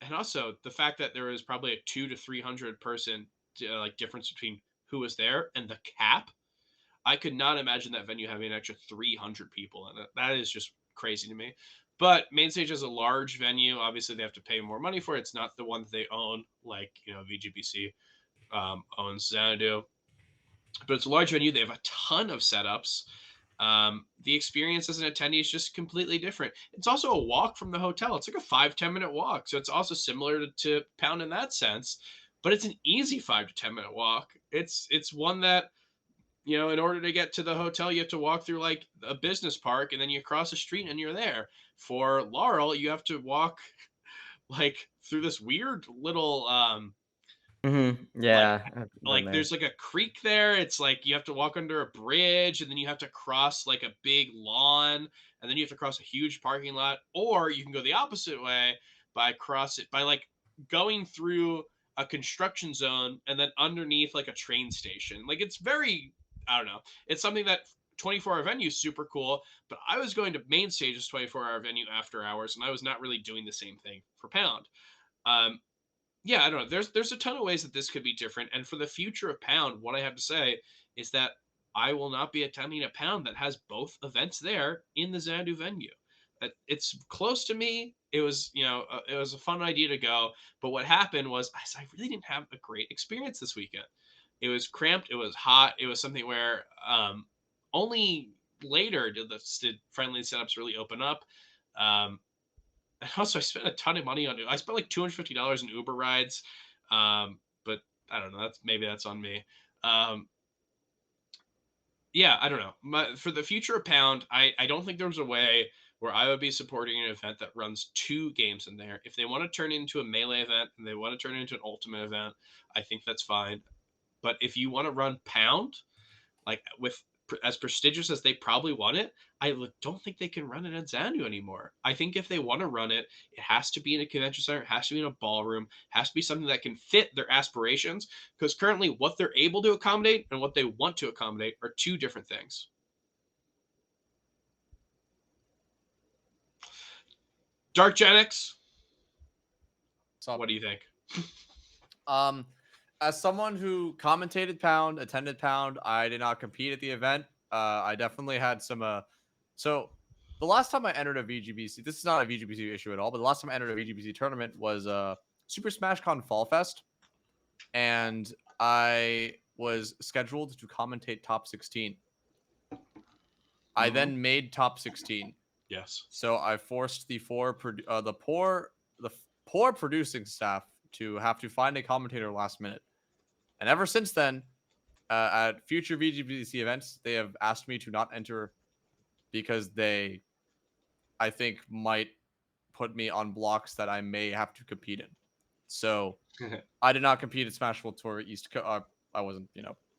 and also the fact that there is probably a 200 to 300 person like difference between who was there and the cap. I could not imagine that venue having an extra 300 people in it. That is just crazy to me. But Mainstage is a large venue. Obviously, they have to pay more money for it. It's not the one that they own, like VGBC owns Xanadu. But it's a large venue. They have a ton of setups. The experience as an attendee is just completely different. It's also a walk from the hotel. It's like a 5-10 minute walk. So it's also similar to Pound in that sense, but it's an easy 5 to 10 minute walk. It's one that, in order to get to the hotel, you have to walk through like a business park and then you cross the street and you're there. For Laurel, you have to walk like through this weird little like Yeah, I've been there. there's like a creek there. It's like you have to walk under a bridge and then you have to cross like a big lawn and then you have to cross a huge parking lot, or you can go the opposite way by like going through a construction zone and then underneath like a train station. Like it's very, I don't know. It's something that 24-hour venue is super cool, but I was going to main stage's 24-hour venue after hours and I was not really doing the same thing for Pound. Um, yeah, I don't know. There's a ton of ways that this could be different. And for the future of Pound, what I have to say is that I will not be attending a Pound that has both events there in the Xanadu venue. It's close to me. It was, it was a fun idea to go. But what happened was I really didn't have a great experience this weekend. It was cramped. It was hot. It was something where only later did friendly setups really open up. Um, and also, I spent a ton of money on it. I spent like $250 in Uber rides, but I don't know. That's on me. Um, yeah, I don't know. For the future of Pound, I don't think there's a way where I would be supporting an event that runs 2 games in there. If they want to turn it into a melee event and they want to turn it into an ultimate event, I think that's fine. But if you want to run Pound, like with as prestigious as they probably want it, I don't think they can run it at Xanadu anymore. I think if they want to run it, it has to be in a convention center, it has to be in a ballroom, has to be something that can fit their aspirations. Because currently, what they're able to accommodate and what they want to accommodate are 2 different things. DarkGenex, what do you think? As someone who commentated Pound, attended Pound, I did not compete at the event. I definitely had some. So the last time I entered a VGBC, this is not a VGBC issue at all, but the last time I entered a VGBC tournament was Super Smash Con Fall Fest, and I was scheduled to commentate top 16. I then made top 16. Yes. So I forced the poor producing staff to have to find a commentator last minute. And ever since then, at future VGBC events, they have asked me to not enter because they, I think, might put me on blocks that I may have to compete in. So I did not compete at Smash World Tour East. I wasn't,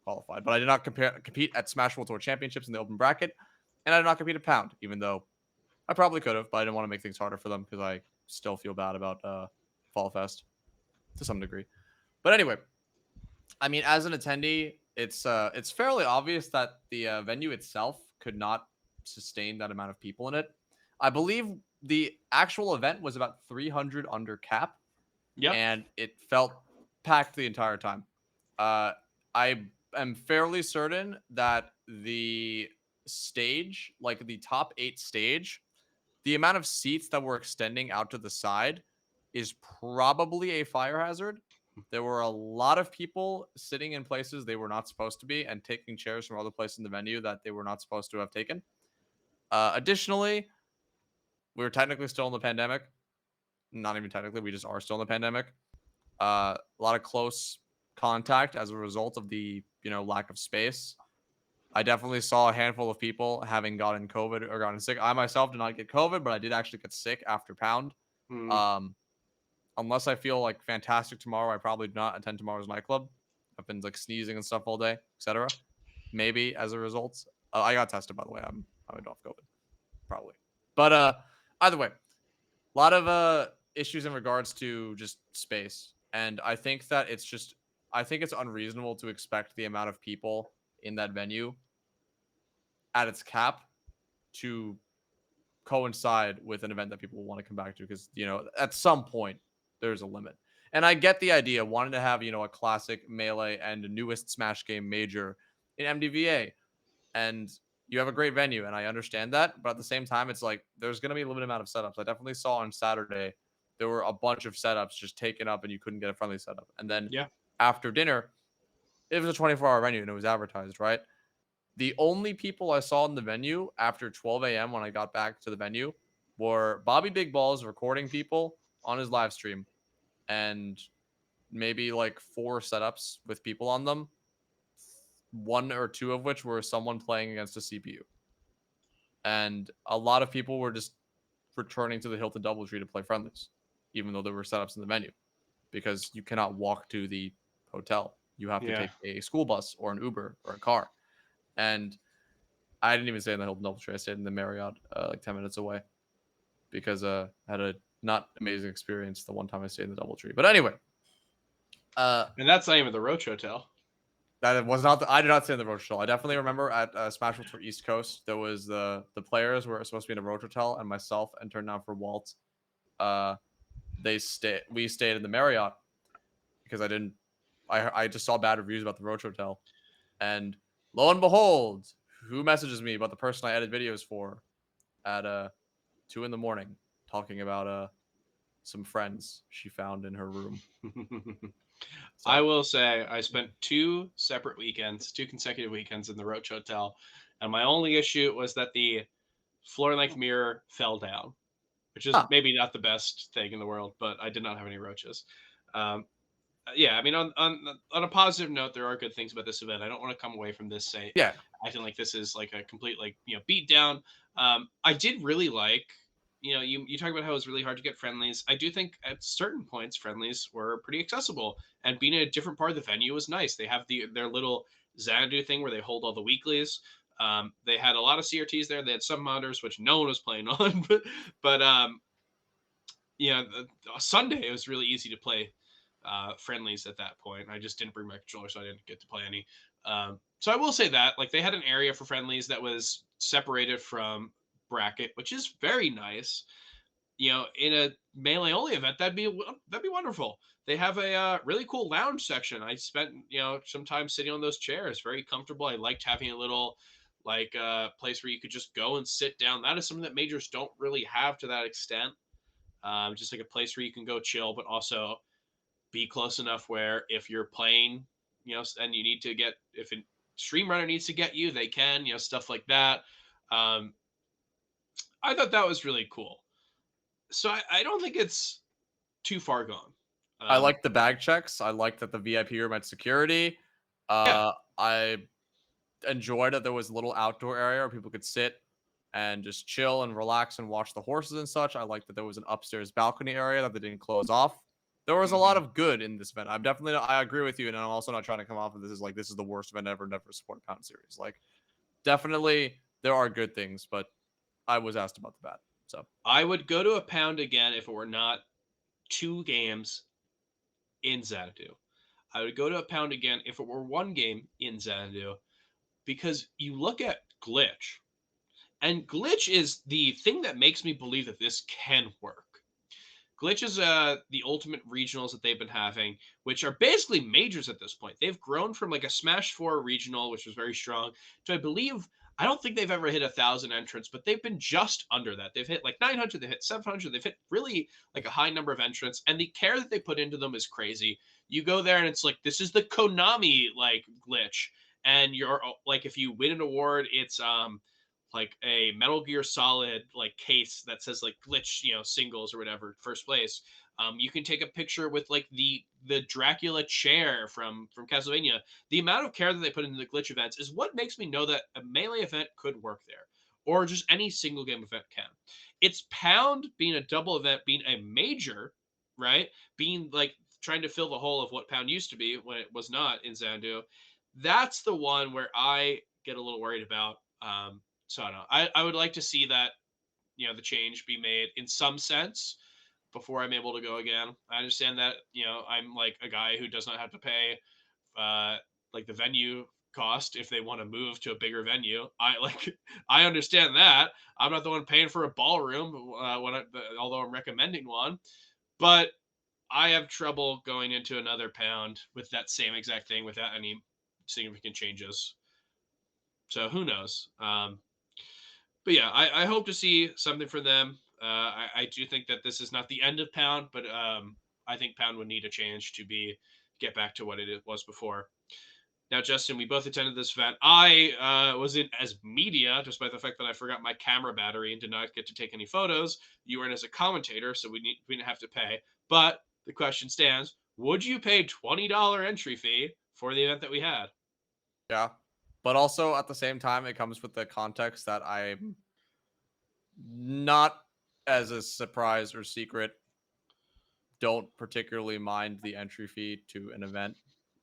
qualified, but I did not compete at Smash World Tour Championships in the open bracket, and I did not compete at Pound, even though I probably could have, but I didn't want to make things harder for them because I still feel bad about Fall Fest to some degree. But anyway, I mean, as an attendee, it's fairly obvious that the venue itself could not sustain that amount of people in it. I believe the actual event was about 300 under cap. Yeah. And it felt packed the entire time. I am fairly certain that the stage, like the top 8 stage, the amount of seats that were extending out to the side is probably a fire hazard. There were a lot of people sitting in places they were not supposed to be and taking chairs from other places in the venue that they were not supposed to have taken. Additionally, we were technically still in the pandemic. Not even technically, we just are still in the pandemic. A lot of close contact as a result of the lack of space. I definitely saw a handful of people having gotten COVID or gotten sick. I myself did not get COVID, but I did actually get sick after Pound. Unless I feel like fantastic tomorrow, I probably do not attend tomorrow's nightclub. I've been like sneezing and stuff all day, etc. Maybe as a result, I got tested, by the way. I'm off COVID, probably. But either way, a lot of issues in regards to just space, and I think that it's just I think it's unreasonable to expect the amount of people in that venue at its cap to coincide with an event that people will want to come back to, because at some point there's a limit. And I get the idea, wanting to have a classic Melee and newest Smash game major in MDVA, and you have a great venue, and I understand that, but at the same time, it's like there's going to be a limited amount of setups. I definitely saw on Saturday there were a bunch of setups just taken up, and you couldn't get a friendly setup. And then Yeah. after dinner, it was a 24-hour venue, and it was advertised, right? The only people I saw in the venue after 12 a.m. when I got back to the venue were Bobby Big Balls recording people on his live stream, and maybe like 4 setups with people on them, 1 or 2 of which were someone playing against a CPU. And a lot of people were just returning to the Hilton Doubletree to play friendlies, even though there were setups in the venue, because you cannot walk to the hotel. You have to Yeah. take a school bus or an Uber or a car. And I didn't even stay in the Hilton Doubletree. I stayed in the Marriott, like 10 minutes away, because I had a not amazing experience the one time I stayed in the Doubletree. But anyway, And that's not even the Roach Hotel. that was not. I did not stay in the Roach Hotel. I definitely remember at Smash Bros. For East Coast, there was the players were supposed to be in a Roach Hotel, and myself and turned down for Walt. We stayed in the Marriott because I just saw bad reviews about the Roach Hotel, and lo and behold, who messages me about the person I edit videos for at 2 a.m. talking about some friends she found in her room. So. I will say I spent 2 consecutive weekends in the Roach Hotel, and my only issue was that the floor length mirror fell down, which is maybe not the best thing in the world, but I did not have any roaches. Yeah, I mean, on a positive note, there are good things about this event. I don't want to come away from this acting like this is like a complete beat down. I did really like, you talk about how it was really hard to get friendlies. I do think at certain points friendlies were pretty accessible, and being in a different part of the venue was nice. They have their little Xanadu thing where they hold all the weeklies. They had a lot of CRTs there. They had some monitors which no one was playing on, but Sunday it was really easy to play friendlies at that point. I just didn't bring my controller, so I didn't get to play any. So I will say that like they had an area for friendlies that was separated from bracket, which is very nice. In a Melee only event, that'd be wonderful. They have a really cool lounge section. I spent some time sitting on those chairs, very comfortable. I liked having a little place where you could just go and sit down. That is something that majors don't really have to that extent. Just like a place where you can go chill, but also be close enough where if you're playing, and you need to get, if a stream runner needs to get you, they can, stuff like that. I thought that was really cool. So I don't think it's too far gone. I like the bag checks. I like that the VIP room had security. I enjoyed that there was a little outdoor area where people could sit and just chill and relax and watch the horses and such. I like that there was an upstairs balcony area that they didn't close off. There was a lot of good in this event. I agree with you, and I'm also not trying to come off of this as like this is the worst event ever, never support a Pound series. Like, definitely there are good things, but I was asked about the bad. So I would go to a Pound again if it were not 2 games in Xanadu. I would go to a Pound again if it were 1 game in Xanadu, because you look at Glitch, and Glitch is the thing that makes me believe that this can work. Glitch is the ultimate regionals that they've been having, which are basically majors at this point. They've grown from like a Smash 4 regional, which was very strong, to I don't think they've ever hit 1,000 entrants, but they've been just under that. They've hit like 900, they've hit 700, they've hit really like a high number of entrants, and the care that they put into them is crazy. You go there and it's like, this is the Konami like Glitch, and you're like, if you win an award, it's like a Metal Gear Solid like case that says like Glitch, singles or whatever, first place. You can take a picture with like the Dracula chair from Castlevania. The amount of care that they put into the Glitch events is what makes me know that a Melee event could work there, or just any single game event can. It's Pound being a double event, being a major, right? Being like trying to fill the hole of what Pound used to be when it was not in Xanadu. That's the one where I get a little worried about. So I don't know. I would like to see that, the change be made in some sense before I'm able to go again. I understand that, I'm like a guy who does not have to pay like the venue cost if they want to move to a bigger venue. I understand that. I'm not the one paying for a ballroom although I'm recommending one, but I have trouble going into another pound with that same exact thing without any significant changes. So who knows? But yeah, I hope to see something from them. I do think that this is not the end of Pound, but I think Pound would need a change to get back to what it was before. Now, Justin, we both attended this event. I was in as media, despite the fact that I forgot my camera battery and did not get to take any photos. You were in as a commentator, so we didn't have to pay. But the question stands: would you pay $20 entry fee for the event that we had? Yeah. But also at the same time, it comes with the context that I'm not as a surprise or secret, don't particularly mind the entry fee to an event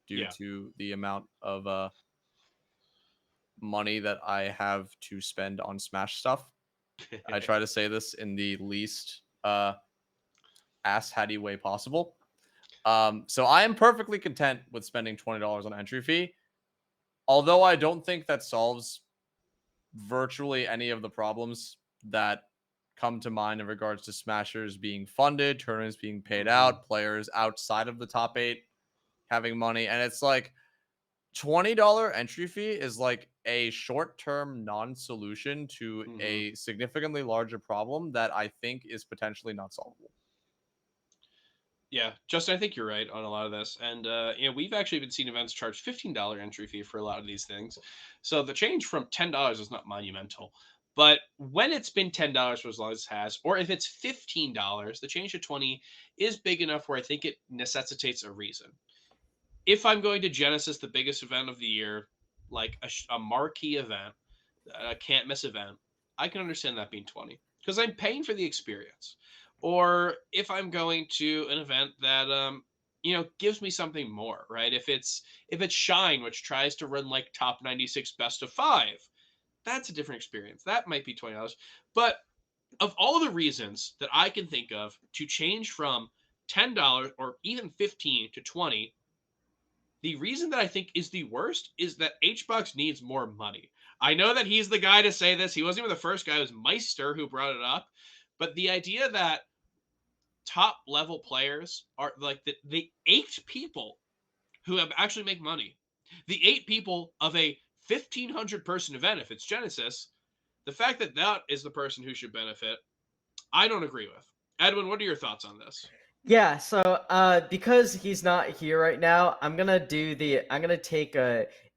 due Yeah. to the amount of money that I have to spend on Smash stuff. I try to say this in the least ass hatty way possible. So I am perfectly content with spending $20 on entry fee, although I don't think that solves virtually any of the problems that come to mind in regards to Smashers being funded, tournaments being paid out, players outside of the top 8 having money. And it's like $20 entry fee is like a short-term non-solution to a significantly larger problem that I think is potentially not solvable. Yeah, Justin, I think you're right on a lot of this. And, we've actually been seeing events charge $15 entry fee for a lot of these things. So the change from $10 is not monumental. But when it's been $10 for as long as it has, or if it's $15, the change to 20 is big enough where I think it necessitates a reason. If I'm going to Genesis, the biggest event of the year, like a marquee event, a can't miss event, I can understand that being 20 because I'm paying for the experience. Or if I'm going to an event that gives me something more, right? If it's Shine, which tries to run like top 96 best of 5, that's a different experience. That might be $20. But of all the reasons that I can think of to change from $10 or even 15 to 20, the reason that I think is the worst is that HBox needs more money. I know that he's the guy to say this. He wasn't even the first guy. It was Meister who brought it up. But the idea that top level players are like the 8 people who have actually make money, the 8 people of a 1,500 person event, if it's Genesis, the fact that that is the person who should benefit, I don't agree with. Edwin, what are your thoughts on this? Yeah, so because he's not here right now, I'm gonna take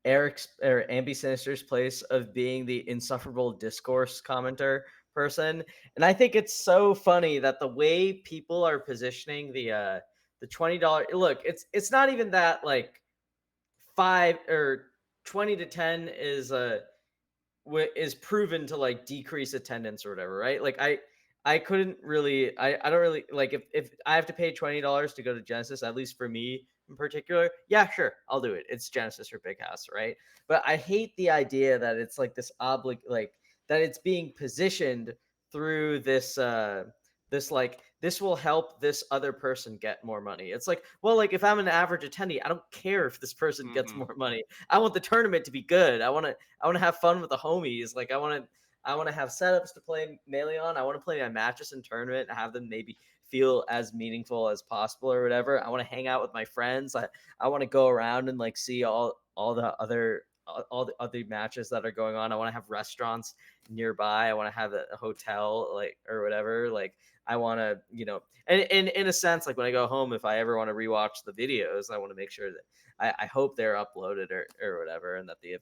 Eric's or Ambi Sinister's place of being the insufferable discourse commenter person. And I think it's so funny that the way people are positioning the $20, look, it's not even that like 5 or 20 to 10 is proven to like decrease attendance or whatever, right? Like I couldn't really I don't really like if I have to pay $20 to go to Genesis, at least for me in particular, yeah, sure, I'll do it. It's Genesis or Big House, right? But I hate the idea that it's like this like that it's being positioned through this like this will help this other person get more money. It's like, well, like if I'm an average attendee, I don't care if this person gets more money. I want the tournament to be good. I want to have fun with the homies. Like I want to have setups to play Melee on. I want to play my matches in tournament and have them maybe feel as meaningful as possible or whatever. I want to hang out with my friends. I want to go around and like see all the other matches that are going on. I want to have restaurants nearby. I want to have a hotel like or whatever. Like I want to, and in a sense, like when I go home, if I ever want to rewatch the videos, I want to make sure that I hope they're uploaded or whatever, and that the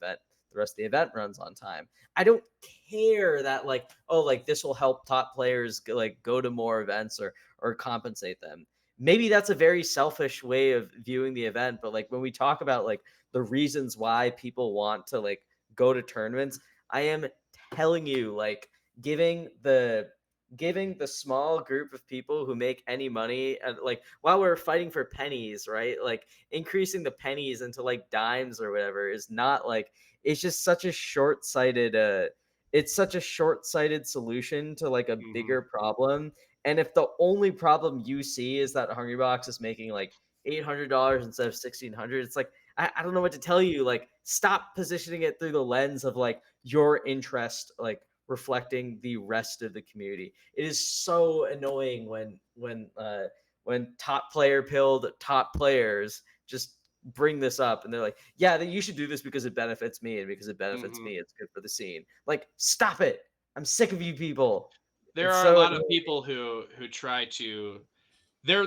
rest of the event runs on time. I don't care that like, oh, like this will help top players like go to more events or compensate them. Maybe that's a very selfish way of viewing the event, but like when we talk about like the reasons why people want to like go to tournaments, I am telling you, like giving the small group of people who make any money, and like while we're fighting for pennies, right, like increasing the pennies into like dimes or whatever is not like, it's just such a short-sighted it's such a short-sighted solution to like a bigger problem. And if the only problem you see is that Hungrybox is making like $800 instead of $1,600. It's like I don't know what to tell you. Like, stop positioning it through the lens of like your interest, like reflecting the rest of the community. It is so annoying when top player pilled top players just bring this up and they're like, yeah, that you should do this because it benefits me, and because it benefits me, it's good for the scene. Like, stop it. I'm sick of you people. There It's are a so lot of annoying. people who try to their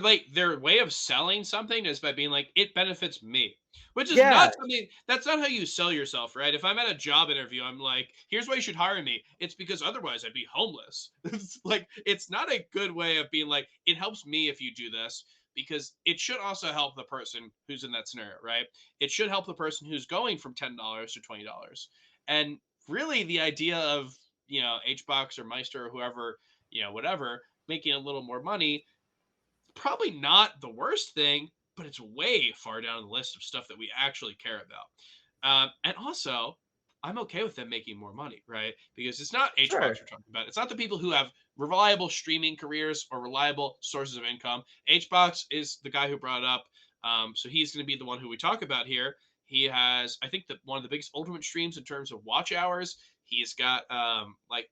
way of selling something is by being like, it benefits me, which is Yeah, not something that's not how you sell yourself, right? If I'm at a job interview, I'm like, here's why you should hire me. It's because otherwise I'd be homeless. It's like, it's not a good way of being like, it helps me if you do this, because it should also help the person who's in that scenario, right? It should help the person who's going from $10 to $20. And really the idea of, HBox or Meister or whoever, whatever, making a little more money, probably not the worst thing, but it's way far down the list of stuff that we actually care about. And also, I'm okay with them making more money, right? Because it's not HBox sure. we're talking about. It's not the people who have reliable streaming careers or reliable sources of income. HBox is the guy who brought it up. So he's going to be the one who we talk about here. He has, I think, one of the biggest Ultimate streams in terms of watch hours. He's got like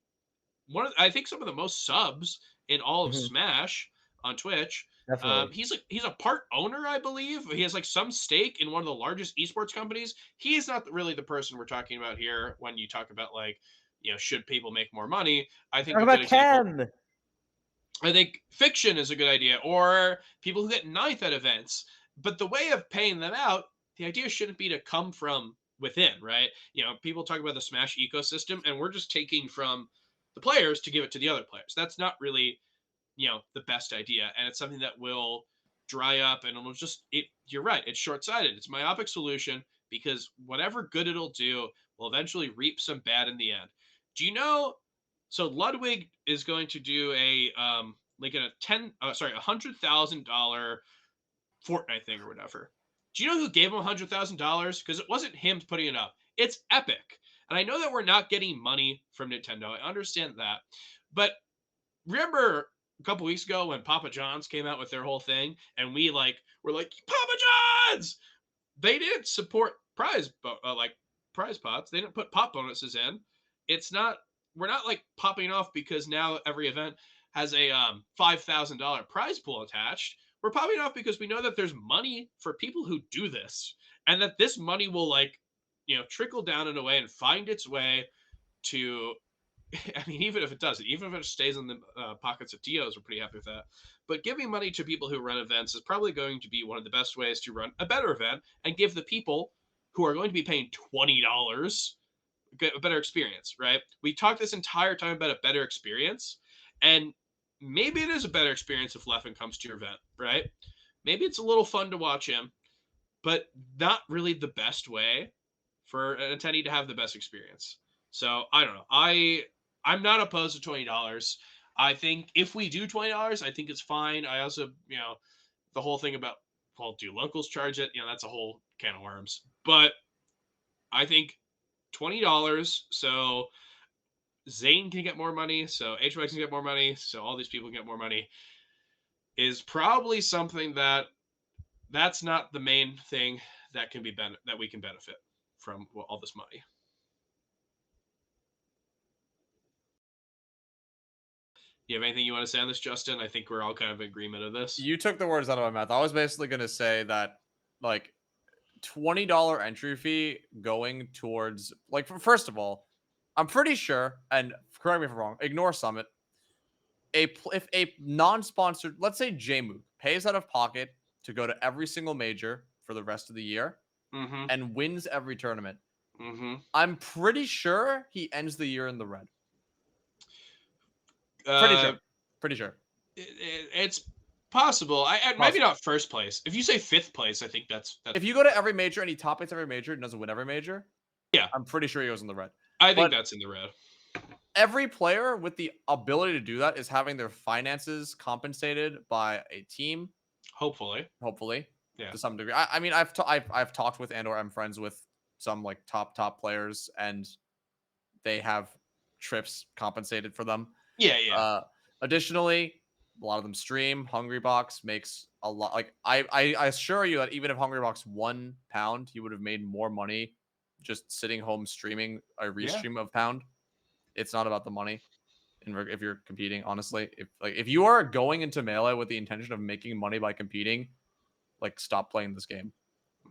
I think some of the most subs in all of Mhm, Smash on Twitch. definitely. He's a part owner, I believe. He has like some stake in one of the largest esports companies. He is not really the person we're talking about here when you talk about like, should people make more money? I think Talk a good about example. Cam. I think fiction is a good idea, or people who get ninth at events. But the way of paying them out, the idea shouldn't be to come from within, right? People talk about the Smash ecosystem, and we're just taking from the players to give it to the other players. That's not really, the best idea, and it's something that will dry up, and it'll just it. You're right, it's short-sighted. It's myopic solution, because whatever good it'll do will eventually reap some bad in the end. Do you know? So Ludwig is going to do like $100,000 Fortnite thing or whatever. Do you know who gave him $100,000? Because it wasn't him putting it up. It's Epic. And I know that we're not getting money from Nintendo. I understand that. But remember a couple weeks ago when Papa John's came out with their whole thing, and we're like, Papa John's. They didn't support prize pots. They didn't put pop bonuses in. It's not We're not like popping off because now every event has a $5,000 prize pool attached. We're popping off because we know that there's money for people who do this, and that this money will trickle down in a way and find its way to. I mean, even if it doesn't, even if it stays in the pockets of TOs, we're pretty happy with that. But giving money to people who run events is probably going to be one of the best ways to run a better event and give the people who are going to be paying $20 a better experience, right? We talked this entire time about a better experience, and maybe it is a better experience if Leffen comes to your event, right? Maybe it's a little fun to watch him, but not really the best way for an attendee to have the best experience. So I don't know. I'm not opposed to $20. I think if we do $20, I think it's fine. I also, the whole thing about, well, do locals charge it? That's a whole can of worms. But I think $20, so Zain can get more money, so HBX can get more money, so all these people can get more money, is probably something that's not the main thing that can be that we can benefit from all this money. You have anything you want to say on this, Justin? I think we're all kind of in agreement of this. You took the words out of my mouth. I was basically going to say that, like, $20 entry fee going towards, like, first of all, I'm pretty sure, and correct me if I'm wrong, ignore Summit. If a non-sponsored, let's say JMOOC, pays out of pocket to go to every single major for the rest of the year Mm-hmm. and wins every tournament, Mm-hmm. I'm pretty sure he ends the year in the red. Pretty Uh, sure. Pretty sure. it's possible. Maybe not first place. If you say fifth place, I think that's. If you go to every major and he top eights every major and doesn't win every major, yeah, I'm pretty sure he goes in the red. I think that's in the red. Every player with the ability to do that is having their finances compensated by a team. Hopefully, yeah, to some degree. I mean, I've talked with and/or I'm friends with some like top players, and they have trips compensated for them. Yeah. Additionally, A lot of them stream. Hungrybox makes a lot. Like I assure you that even if Hungrybox £1, he would have made more money just sitting home streaming a Yeah. restream of Pound. It's not about the money. If you're competing, honestly, if you are going into Melee with the intention of making money by competing, like stop playing this game.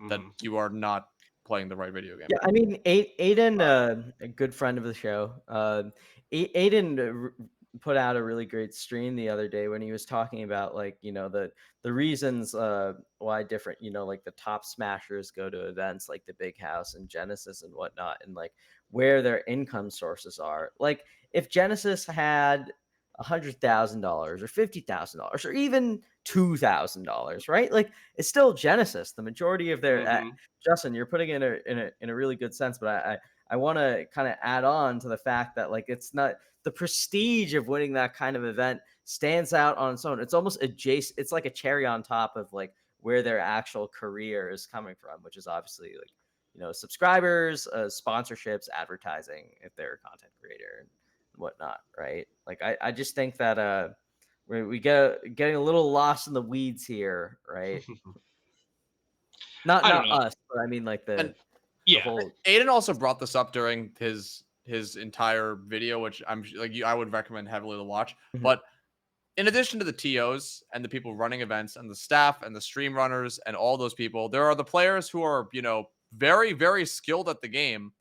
That Mhm. you are not playing the right video game. Yeah, I mean, Aiden, a good friend of the show, Aiden put out a really great stream the other day when he was talking about like the reasons why different like the top smashers go to events like the Big House and Genesis and whatnot, and like where their income sources are. Like if Genesis had $100,000 or $50,000 or even $2,000, right? Like it's still Genesis. The majority of their Mhm. Justin, you're putting it in a really good sense, but I want to kind of add on to the fact that like it's not the prestige of winning that kind of event stands out on its own. It's almost adjacent. It's like a cherry on top of like where their actual career is coming from, which is obviously like subscribers, sponsorships, advertising if they're a content creator and whatnot, right? Like I just think that we getting a little lost in the weeds here, right? Not I don't not know. us, but I mean like And the Yeah. whole. Aiden also brought this up during his entire video, which I would recommend heavily to watch. Mhm. But in addition to the TOs and the people running events and the staff and the stream runners and all those people, there are the players who are, very, very skilled at the game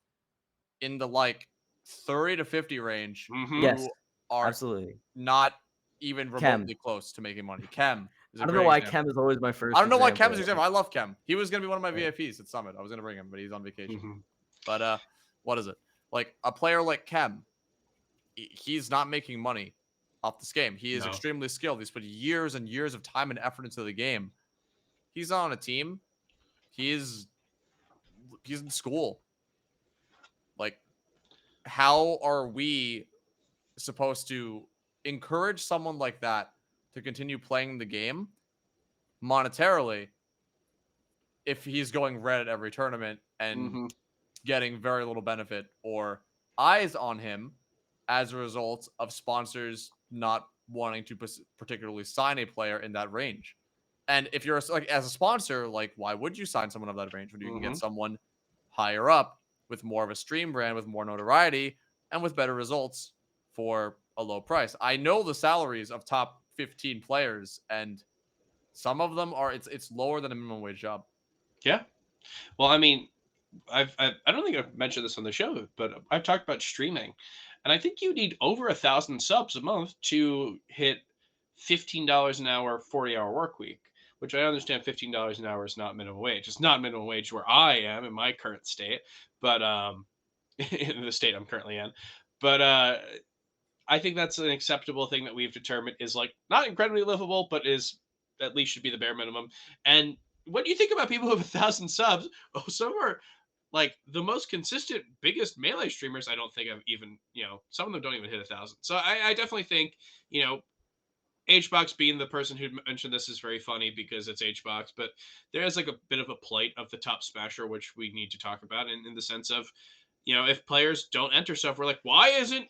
in the like 30 to 50 range Mhm. Yes, who are absolutely. not even Chem. remotely close to making money. Chem is a I don't know great why example. Chem is always my I first don't know why example. Chem's example. I love Chem. He was going to be one of my Right. VIPs at Summit. I was going to bring him, but he's on vacation. Mhm. But what is it? Like a player like Chem, he's not making money off this game. He is No. extremely skilled. He's put years and years of time and effort into the game. He's not on a team. He's in school. Like, how are we supposed to encourage someone like that to continue playing the game monetarily if he's going red at every tournament and Mhm. getting very little benefit or eyes on him as a result of sponsors not wanting to particularly sign a player in that range? And if you're like as a sponsor, like why would you sign someone of that range when you can get Mhm. someone higher up with more of a stream brand, with more notoriety, and with better results for a low price? I know the salaries of top 15 players, and some of them are it's lower than a minimum wage job. Yeah. Well, I mean, I don't think I've mentioned this on the show, but I've talked about streaming, and I think you need over 1,000 subs a month to hit $15 an hour, 40-hour work week. Which I understand $15 an hour is not minimum wage. It's not minimum wage where I am in my current state, but in the state I'm currently in. But I think that's an acceptable thing that we've determined is like not incredibly livable, but is at least should be the bare minimum. And when you think about people who have 1,000 subs, oh, some are like the most consistent, biggest melee streamers. I don't think I've even some of them don't even hit 1,000. So I definitely think HBox being the person who mentioned this is very funny because it's HBox, but there is like a bit of a plight of the top smasher, which we need to talk about in the sense of, if players don't enter stuff, we're like, why isn't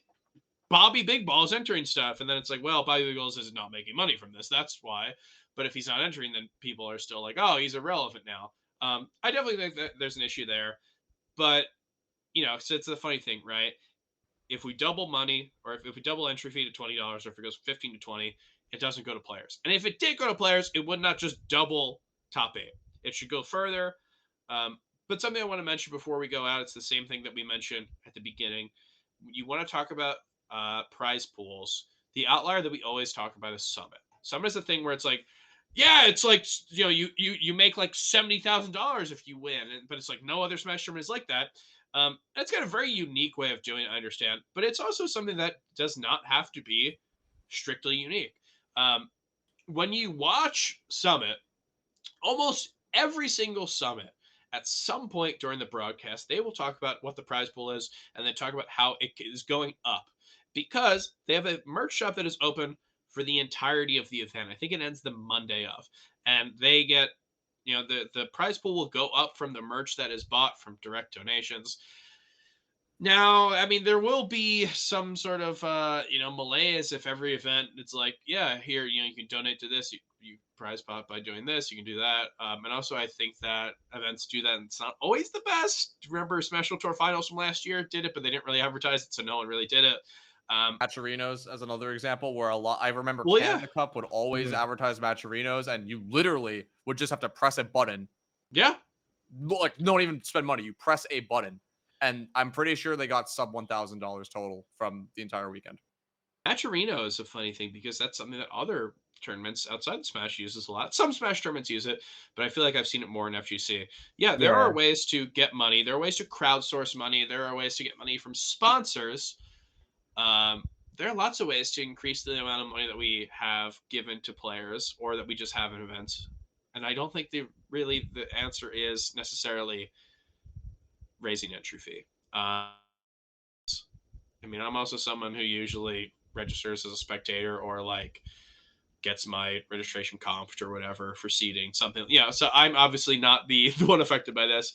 Bobby Big Balls entering stuff? And then it's like, well, Bobby Big Balls is not making money from this. That's why. But if he's not entering, then people are still like, oh, he's irrelevant now. I definitely think that there's an issue there. But, so it's the funny thing, right? If we double money or if we double entry fee to $20 or if it goes 15 to 20, it doesn't go to players. And if it did go to players, it would not just double top eight. It should go further. But something I want to mention before we go out, it's the same thing that we mentioned at the beginning. You want to talk about prize pools. The outlier that we always talk about is Summit. Summit is the thing where it's like, yeah, it's like you make like $70,000 if you win, but it's like no other Smash tournament is like that. It's got a very unique way of doing it, I understand, but it's also something that does not have to be strictly unique. Um, when you watch Summit, almost every single Summit, at some point during the broadcast, they will talk about what the prize pool is and then talk about how it is going up because they have a merch shop that is open for the entirety of the event. I think it ends the Monday of, and they get, the prize pool will go up from the merch that is bought from direct donations. Now, I mean, there will be some sort of malaise if every event it's like, yeah, here, you can donate to this, you prize pot by doing this, you can do that. And also I think that events do that, and it's not always the best. Remember Smash Tour Finals from last year did it, but they didn't really advertise it, so no one really did it. Matcherinos as another example, where I remember Well, yeah. Canada Cup would always Mhm. advertise Matcherinos, and you literally would just have to press a button. Yeah. Like, don't even spend money. You press a button, and I'm pretty sure they got sub $1,000 total from the entire weekend. Matcherino is a funny thing because that's something that other tournaments outside Smash uses a lot. Some Smash tournaments use it, but I feel like I've seen it more in FGC. Yeah, there Yeah. are ways to get money. There are ways to crowdsource money. There are ways to get money from sponsors. Um, there are lots of ways to increase the amount of money that we have given to players or that we just have in events. And I don't think the answer is necessarily raising entry fee. I mean, I'm also someone who usually registers as a spectator or like gets my registration comped or whatever for seating something. So I'm obviously not the one affected by this,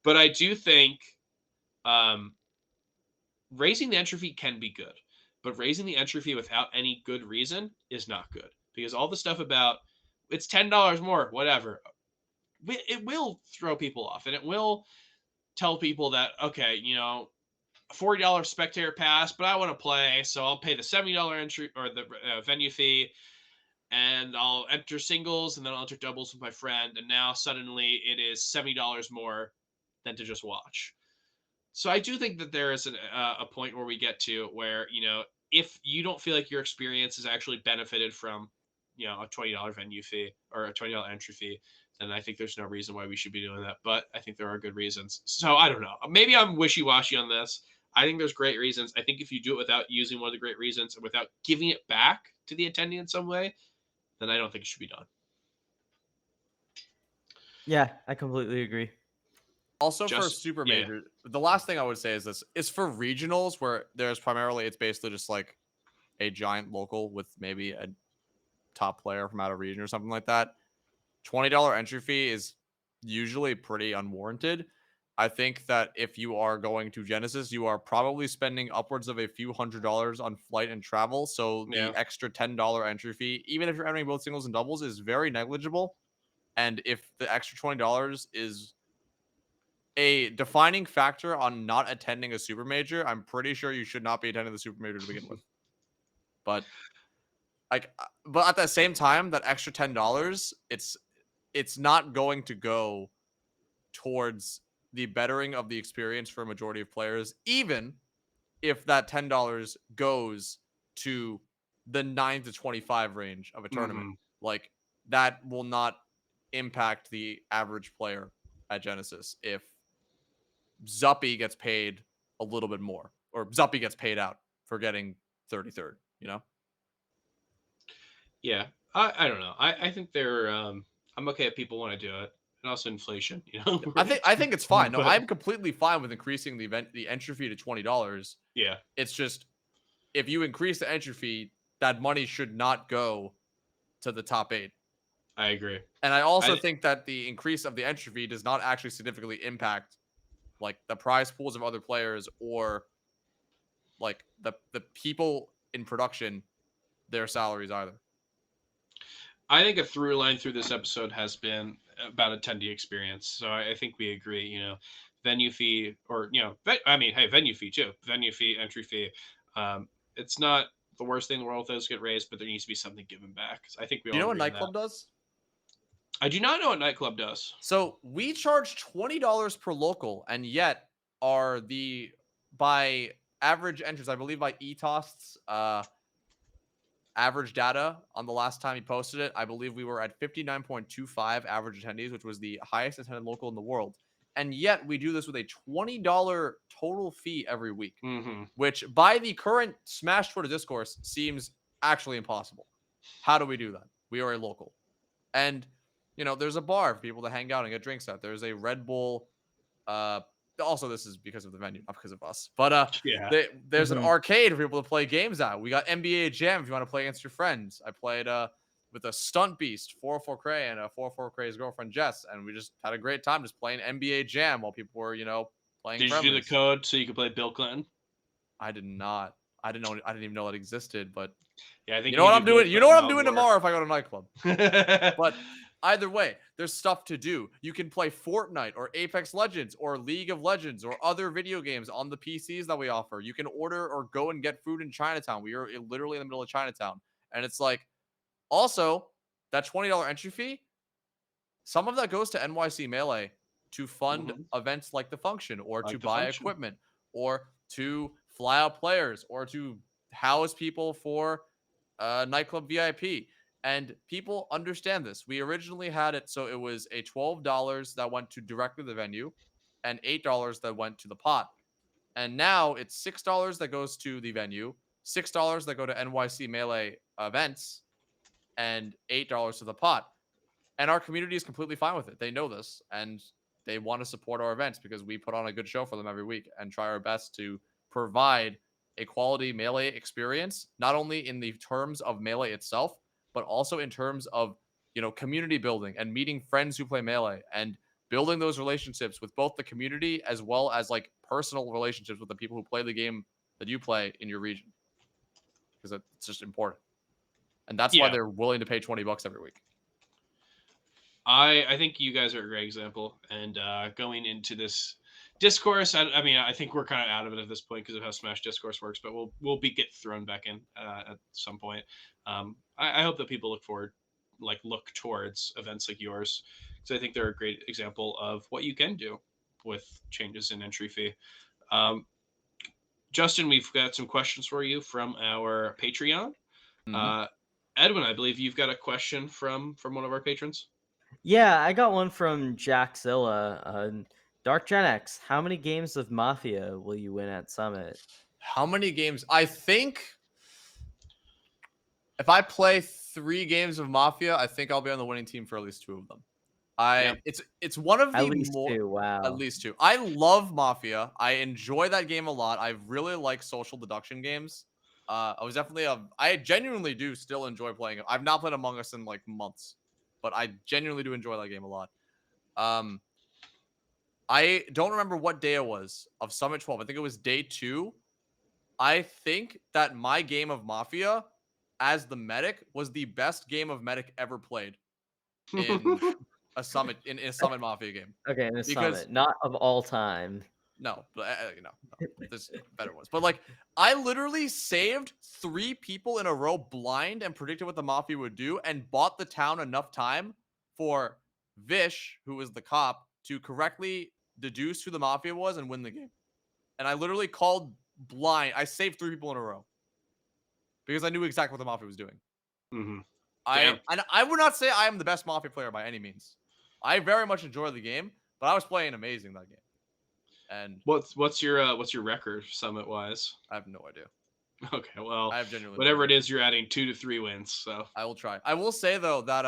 but I do think um, raising the entry fee can be good, but raising the entry fee without any good reason is not good because all the stuff about it's $10 more, whatever, it will throw people off and it will tell people that okay, $40 spectator pass, but I want to play, so I'll pay the $70 entry or the venue fee, and I'll enter singles, and then I'll enter doubles with my friend, and now suddenly it is $70 more than to just watch. So I do think that there is a point where we get to where if you don't feel like your experience is actually benefited from a $20 venue fee or a $20 entry fee, then I think there's no reason why we should be doing that. But I think there are good reasons. So I don't know. Maybe I'm wishy-washy on this. I think there's great reasons. I think if you do it without using one of the great reasons and without giving it back to the attendee in some way, then I don't think it should be done. Yeah, I completely agree. Also, for Just super yeah. major, the last thing I would say is this is for regionals where there's primarily it's basically just like a giant local with maybe a top player from out of region or something like that. $20 entry fee is usually pretty unwarranted. I think that if you are going to Genesis, you are probably spending upwards of a few $100s on flight and travel. So Yeah. the extra $10 entry fee, even if you're entering both singles and doubles, is very negligible. And if the extra $20 is a defining factor on not attending a super major, I'm pretty sure you should not be attending the super major to begin with. But but at the same time, that extra $10, it's not going to go towards the bettering of the experience for a majority of players, even if that $10 goes to the 9 to 25 range of a tournament. Mm-hmm. Like, that will not impact the average player at Genesis if Zuppy gets paid a little bit more, or Zuppy gets paid out for getting 33rd, Yeah. I don't know. I think they're I'm okay if people want to do it. And also inflation, I think it's fine. No, But I'm completely fine with increasing the entry fee to $20. yeah, It's just if you increase the entry fee, that money should not go to the top 8. I agree. And I also I think that the increase of the entry fee does not actually significantly impact like the prize pools of other players or like the people in production, their salaries either. I think a through line through this episode has been about attendee experience. So I think we agree, venue fee or, hey, venue fee too. Venue fee, entry fee. It's not the worst thing in the world if those get raised, but there needs to be something given back. I think we Do you all know what agree on that. nightclub does? I do not know what nightclub does. So we charge $20 per local, and yet are by average entrance, I believe by ETOS's average data on the last time he posted it, I believe we were at 59.25 average attendees, which was the highest attended local in the world. And yet we do this with a $20 total fee every week, Mm-hmm. which by the current Smash Twitter discourse seems actually impossible. How do we do that? We are a local. And, there's a bar for people to hang out and get drinks at. There's a Red Bull. Also, this is because of the venue, not because of us. But Yeah. there's Mhm. an arcade for people to play games at. We got NBA Jam if you want to play against your friends. I played with a stunt beast, 404 Cray, and a 404 Cray's girlfriend Jess, and we just had a great time just playing NBA Jam while people were, playing Did you do the friendlies. code so you could play Bill Clinton? I did not. I didn't know. I didn't even know that existed. But Yeah, I think you know what I'm doing. You know what I'm doing tomorrow if I go to nightclub. But either way, there's stuff to do. You can play Fortnite or Apex Legends or League of Legends or other video games on the PCs that we offer. You can order or go and get food in Chinatown. We are literally in the middle of Chinatown. And it's like, also, that $20 entry fee, some of that goes to NYC Melee to fund events like the function or to buy equipment or to fly out players or to house people for nightclub VIP. And people understand this. We originally had it so it was a $12 that went to directly the venue and $8 that went to the pot. And now it's $6 that goes to the venue, $6 that go to NYC Melee events, and $8 to the pot. And our community is completely fine with it. They know this and they want to support our events because we put on a good show for them every week and try our best to provide a quality Melee experience, not only in the terms of Melee itself, but also in terms of, community building and meeting friends who play Melee and building those relationships with both the community as well as like personal relationships with the people who play the game that you play in your region. Because it's just important. And that's why they're willing to pay $20 every week. I think you guys are a great example. And going into this discourse, I mean, I think we're kind of out of it at this point because of how Smash Discourse works, but we'll get thrown back in at some point. I hope that people look towards events like yours because I think they're a great example of what you can do with changes in entry fee. Justin, we've got some questions for you from our Patreon. Edwin, I believe you've got a question from one of our patrons. Yeah, I got one from Jackzilla. DarkGenex, how many games of Mafia will you win at Summit? How many games? I think if I play 3 games of Mafia, I think I'll be on the winning team for at least 2 of them. It's one of the At least more 2, wow. at least 2. I love Mafia. I enjoy that game a lot. I really like social deduction games. I genuinely do still enjoy playing it. I've not played Among Us in like months, but I genuinely do enjoy that game a lot. I don't remember what day it was of Summit 12. I think it was day 2. I think that my game of Mafia as the medic was the best game of medic ever played in a Summit Mafia game. Okay, in a Summit, not of all time. No, but there's better ones. But like, I literally saved 3 people in a row blind and predicted what the Mafia would do, and bought the town enough time for Vish, who was the cop, to correctly deduce who the Mafia was and win the game. And I literally called blind. I saved 3 people in a row because I knew exactly what the Mafia was doing. I would not say I am the best Mafia player by any means. I very much enjoy the game, but I was playing amazing that game. And what's your record Summit wise? I have no idea. Okay, well, I have genuinely whatever it is, you're adding 2 to 3 wins. So I will try. I will say though that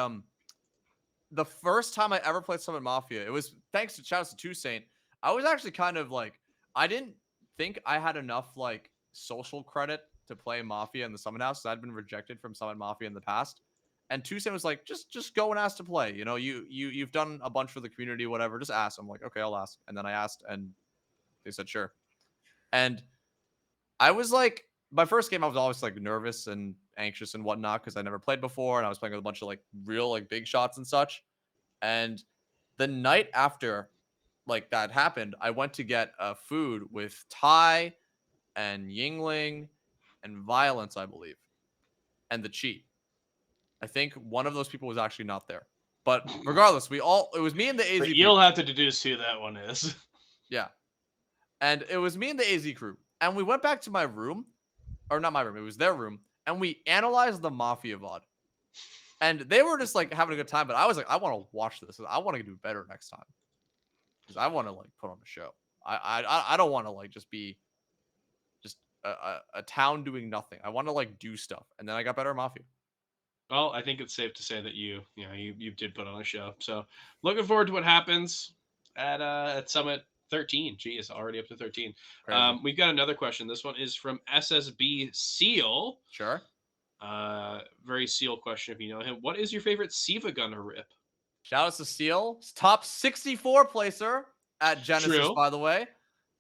the first time I ever played Summit Mafia, it was thanks to shouts to Zain. I was actually kind of like, I didn't think I had enough like social credit to play Mafia in the Summit House. I'd been rejected from Summit Mafia in the past. And Zain was like, just go and ask to play. You know, you've done a bunch for the community, whatever. Just ask. I'm like, okay, I'll ask. And then I asked, and they said sure. And I was like, my first game, I was always like nervous and anxious and whatnot because I never played before, and I was playing with a bunch of like real like big shots and such. And the night after like that happened, I went to get food with Ty and Yingling and Violence, I believe, and the cheat. I think one of those people was actually not there. But regardless, it was me and the AZ crew. You'll have to deduce who that one is. Yeah. And it was me and the AZ crew. And we went back to my room. Or not my room. It was their room. And we analyzed the Mafia VOD. And they were just like having a good time. But I was like, I want to watch this. I want to do better next time. Because I want to like put on a show. I don't want to like just be just a town doing nothing. I want to like do stuff. And then I got better at Mafia. Well, I think it's safe to say that you did put on a show. So looking forward to what happens at Summit 13. Geez, already up to 13. We've got another question. This one is from SSB Seal. Sure. Very Seal question if you know him. What is your favorite Siva gun to rip? Shout out to Seal. Top 64 placer at Genesis, by the way.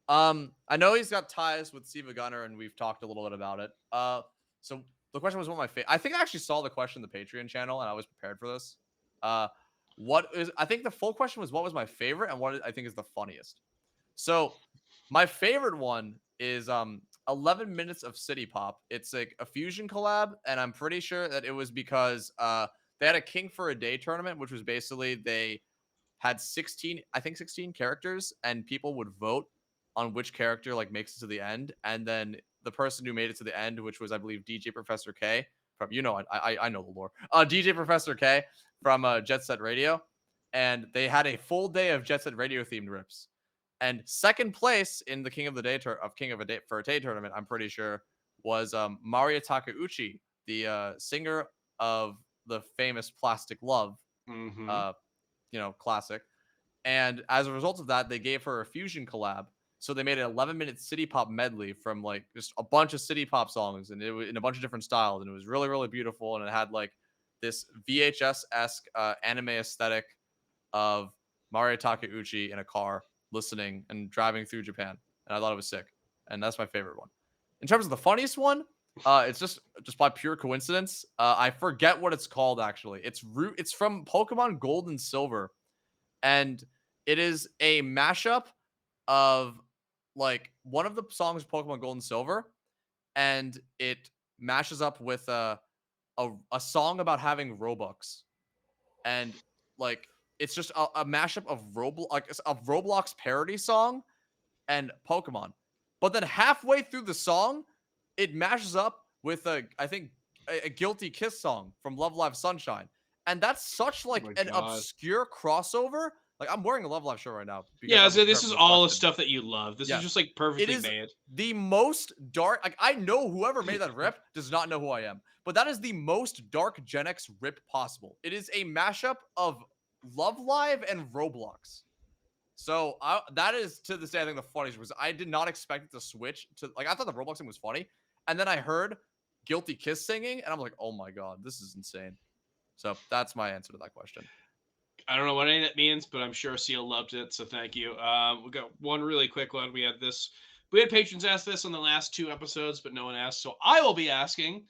I know he's got ties with Siva Gunner, and we've talked a little bit about it. So the question was what my favorite. I think I actually saw the question in the Patreon channel, and I was prepared for this. I think the full question was what was my favorite and what I think is the funniest. So my favorite one is 11 minutes of City Pop. It's like a fusion collab, and I'm pretty sure that it was because they had a King for a Day tournament, which was basically they had 16 characters, and people would vote on which character like makes it to the end, and then the person who made it to the end, which was I believe DJ Professor K from I know the lore. DJ Professor K from Jet Set Radio, and they had a full day of Jet Set Radio themed rips. And second place in the King of the Day King of a Day for a Day tournament, I'm pretty sure, was Maria Takeuchi, the singer of the famous Plastic Love, Mm-hmm. Classic. And as a result of that, they gave her a fusion collab. So they made an 11-minute City Pop medley from like just a bunch of City Pop songs, and it was in a bunch of different styles, and it was really, really beautiful. And it had like this VHS-esque anime aesthetic of Mario Takeuchi in a car listening and driving through Japan, and I thought it was sick. And that's my favorite one. In terms of the funniest one, it's just by pure coincidence. I forget what it's called actually. It's from Pokemon Gold and Silver, and it is a mashup of like one of the songs Pokemon Gold and Silver, and it mashes up with a song about having Robux, and like it's just a mashup of Roblox parody song and Pokemon. But then halfway through the song, it mashes up with I think a Guilty Kiss song from Love Live Sunshine. And that's such like my an God. obscure crossover. Like I'm wearing a Love Live shirt right now. because Yeah, I'm so this prepared is for all the question. stuff that you love. This Yeah. is just like It perfectly is made. the most dark. Like I know whoever made that rip does not know who I am, but that is the most DarkGenex rip possible. It is a mashup of Love Live and Roblox. So that is to this day I think the funniest was I did not expect it to switch to like I thought the Roblox thing was funny, and then I heard Guilty Kiss singing, and I'm like, oh my god, this is insane. So that's my answer to that question. I don't know what any of that means, but I'm sure Seal loved it, so thank you. We got one really quick one. We had patrons ask this on the last 2 episodes, but no one asked, so I will be asking,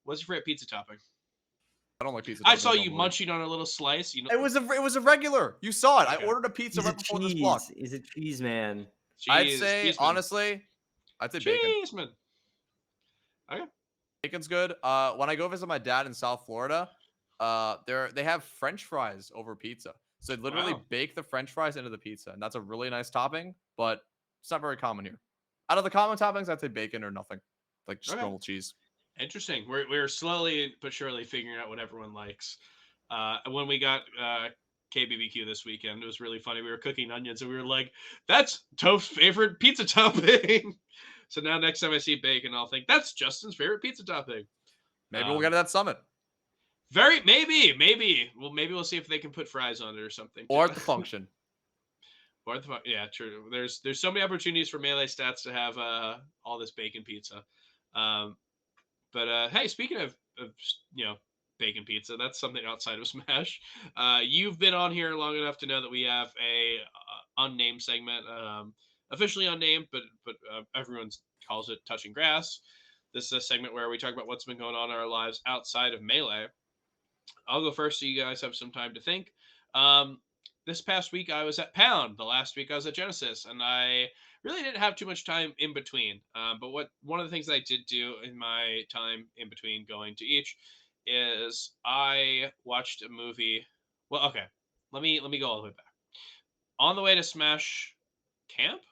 what's your favorite pizza topping? I don't like pizza. I saw you normally. munching on a little slice. You know, It was a regular. You saw it. Okay. I ordered a pizza He's right a before this block. cheese. He's a cheese man. I'd say cheese man. honestly, I'd say bacon. Cheese man. Okay. Bacon's good. When I go visit my dad in South Florida, they have French fries over pizza. So they literally Wow. bake the French fries into the pizza, and that's a really nice topping, but it's not very common here. Out of the common toppings, I'd say bacon or nothing, like just Okay. normal cheese. Interesting. We're slowly but surely figuring out what everyone likes. When we got KBBQ this weekend, it was really funny. We were cooking onions, and we were like, "That's Toph's favorite pizza topping." So now next time I see bacon, I'll think that's Justin's favorite pizza topping. Maybe we'll get to that summit Maybe we'll see if they can put fries on it or something. or at the function. Yeah, true. There's so many opportunities for Melee Stats to have all this bacon pizza. But hey, speaking of bacon pizza, that's something outside of Smash. You've been on here long enough to know that we have a unnamed segment, officially unnamed, but everyone calls it Touching Grass. This is a segment where we talk about what's been going on in our lives outside of Melee. I'll go first so you guys have some time to think. This past week I was at Pound. The last week I was at Genesis, and I really didn't have too much time in between. But one of the things that I did do in my time in between going to each is I watched a movie. Well, okay, let me go all the way back. On the way to Smash Camp,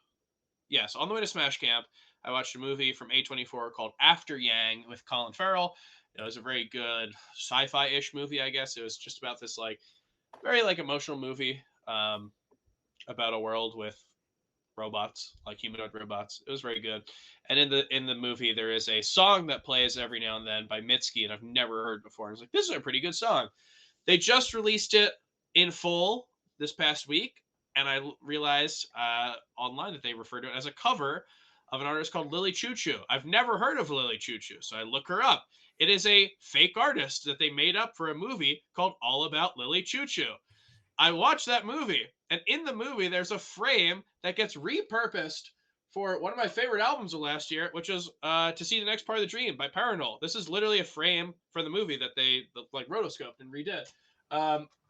yes, on the way to Smash Camp, I watched a movie from A24 called After Yang with Colin Farrell. It was a very good sci-fi-ish movie, I guess. It was just about this very emotional movie about a world with robots, like humanoid robots. It was very good. And in the movie, there is a song that plays every now and then by Mitski, and I've never heard before. I was like, this is a pretty good song. They just released it in full this past week, and I realized online that they refer to it as a cover of an artist called Lily Choo Choo. I've never heard of Lily Choo Choo, so I look her up. It is a fake artist that they made up for a movie called All About Lily Choo Choo. I watched that movie, and in the movie, there's a frame that gets repurposed for one of my favorite albums of last year, which is To See the Next Part of the Dream by Paranol. This is literally a frame for the movie that they like rotoscoped and redid.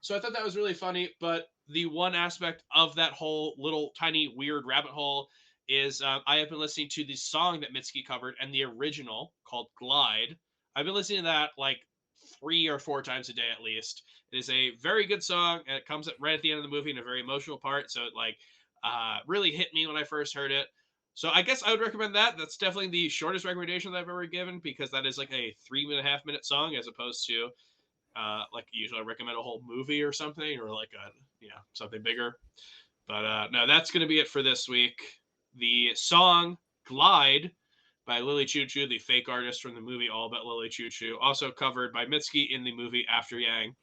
So I thought that was really funny. But the one aspect of that whole little tiny weird rabbit hole is I have been listening to the song that Mitski covered and the original called Glide. I've been listening to that like 3 or 4 times a day at least. It is a very good song, and it comes right at the end of the movie in a very emotional part. So it like really hit me when I first heard it. So I guess I would recommend that. That's definitely the shortest recommendation that I've ever given because that is like a 3.5 minute song as opposed to like usually I recommend a whole movie or something or like a something bigger. But no, that's gonna be it for this week. The song "Glide" by Lily Choo Choo, the fake artist from the movie All About Lily Choo Choo, also covered by Mitski in the movie After Yang.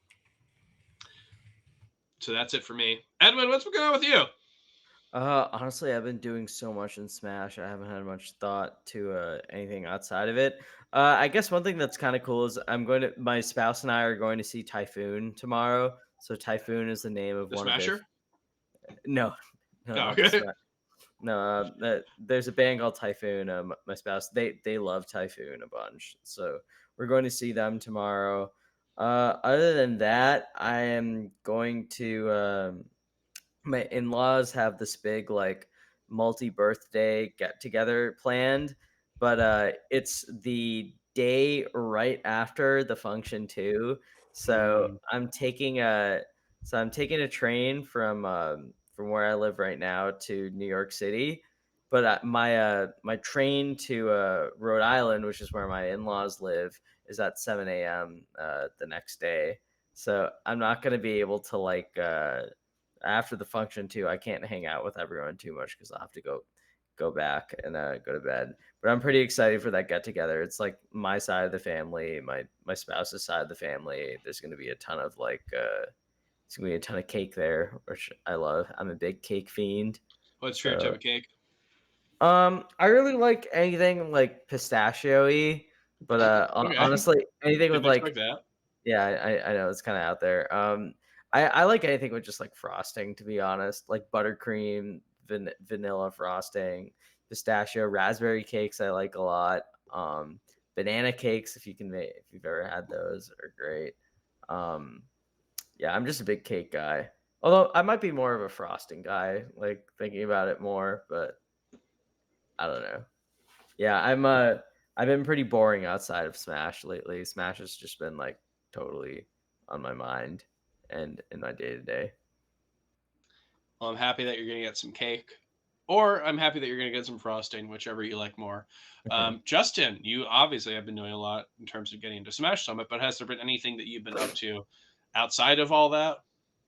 So that's it for me. Edwin, what's been going on with you? Honestly, I've been doing so much in Smash. I haven't had much thought to anything outside of it. I guess one thing that's kind of cool is my spouse and I are going to see Typhoon tomorrow. So Typhoon is the name of The one of their. Smasher? No, no, Oh, not the okay. Smash. No, there's a band called Typhoon. My spouse, they love Typhoon a bunch, so we're going to see them tomorrow. Other than that, I am going to. My in-laws have this big like multi-birthday get together planned, but it's the day right after the function too. So Mm. I'm taking a train from where I live right now to New York City, but my train to Rhode Island, which is where my in-laws live, is at 7 a.m. The next day. So I'm not gonna be able to after the function too. I can't hang out with everyone too much because I'll have to go back and go to bed. But I'm pretty excited for that get together. It's like my side of the family, my spouse's side of the family. There's gonna be a ton of it's gonna be a ton of cake there, which I love. I'm a big cake fiend. What's your favorite type So of cake? I really like anything like pistachio-y, but Okay. honestly, anything with Didn't like expect that. yeah, I know it's kind of out there. I like anything with just like frosting, to be honest, like buttercream, vanilla frosting, pistachio, raspberry cakes. I like a lot. Banana cakes, if you can make, if you've ever had those, are great. Um, yeah, I'm just a big cake guy. Although I might be more of a frosting guy, like thinking about it more, but I don't know. Yeah, I've been pretty boring outside of Smash lately. Smash has just been like totally on my mind and in my day to day. Well, I'm happy that you're going to get some cake, or I'm happy that you're going to get some frosting, whichever you like more. Justin, you obviously have been doing a lot in terms of getting into Smash Summit, but has there been anything that you've been up to outside of all that?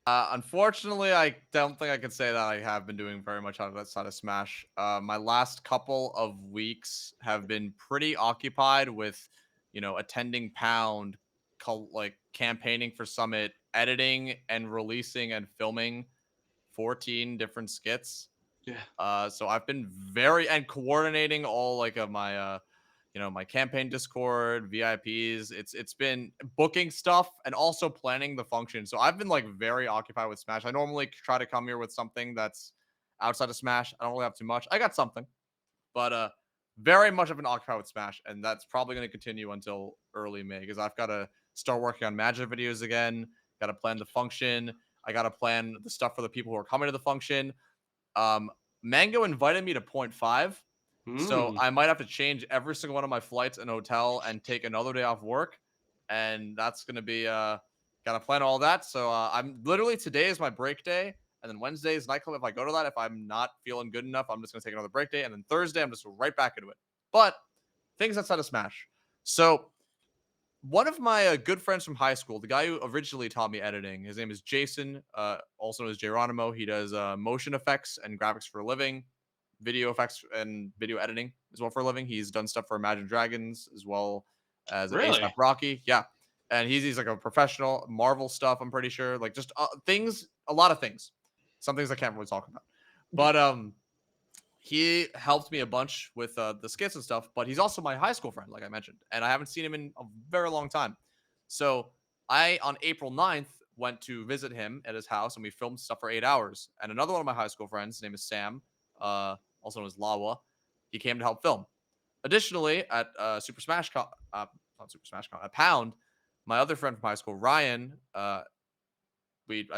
Unfortunately, I don't think I can say that I have been doing very much outside of Smash. My last couple of weeks have been pretty occupied with, attending Pound, like campaigning for Summit, editing and releasing and filming 14 different skits. Yeah. So I've been very and coordinating all like of my my campaign Discord, VIPs. It's been booking stuff and also planning the function. So I've been like very occupied with Smash. I normally try to come here with something that's outside of Smash. I don't really have too much. I got something, but very much I've been occupied with Smash, and that's probably going to continue until early May because I've got to start working on Magic videos again. Got to plan the function. I got to plan the stuff for the people who are coming to the function. Mango invited me to Point 5, so Mm. I might have to change every single one of my flights and hotel and take another day off work, and that's gonna be gotta plan all that. So I'm literally today is my break day, and then Wednesday is nightclub. If I go to that, if I'm not feeling good enough, I'm just gonna take another break day, and then Thursday I'm just right back into it. But things outside of Smash. So one of my good friends from high school, the guy who originally taught me editing, his name is Jason, also known as Geronimo. He does motion effects and graphics for a living, video effects and video editing as well for a living. He's done stuff for Imagine Dragons as well as ASAP Really? Rocky. Yeah. And he's like a professional Marvel stuff, I'm pretty sure. Like just things, a lot of things. Some things I can't really talk about. But he helped me a bunch with the skits and stuff, but he's also my high school friend, like I mentioned, and I haven't seen him in a very long time. So I, on April 9th, went to visit him at his house, and we filmed stuff for 8 hours. And another one of my high school friends, his name is Sam, also known as Lawa. He came to help film. Additionally, at Super Smash Con, not Super Smash Con, at Pound, my other friend from high school, Ryan, I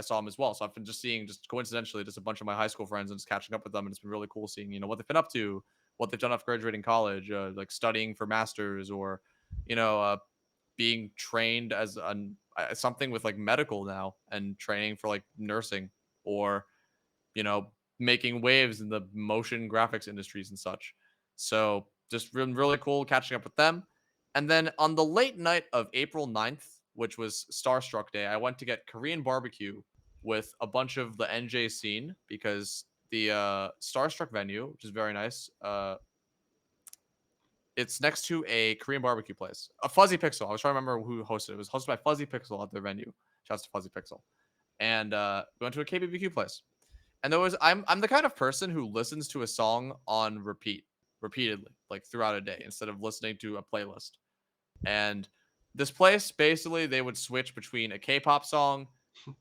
saw him as well. So I've been just seeing, just coincidentally, just a bunch of my high school friends and just catching up with them, and it's been really cool seeing, what they've been up to, what they've done after graduating college, like studying for masters, or being trained as something with like medical now, and training for like nursing, or you know making waves in the motion graphics industries and such. So just really cool catching up with them. And then on the late night of April 9th, which was Starstruck Day, I went to get Korean barbecue with a bunch of the NJ scene, because the Starstruck venue, which is very nice, it's next to a Korean barbecue place, a Fuzzy Pixel. I was trying to remember who hosted it. It was hosted by Fuzzy Pixel at their venue. Shouts to Fuzzy Pixel. And we went to a KBBQ place. And I'm the kind of person who listens to a song on repeatedly, like throughout a day, instead of listening to a playlist. And this place, basically, they would switch between a K-pop song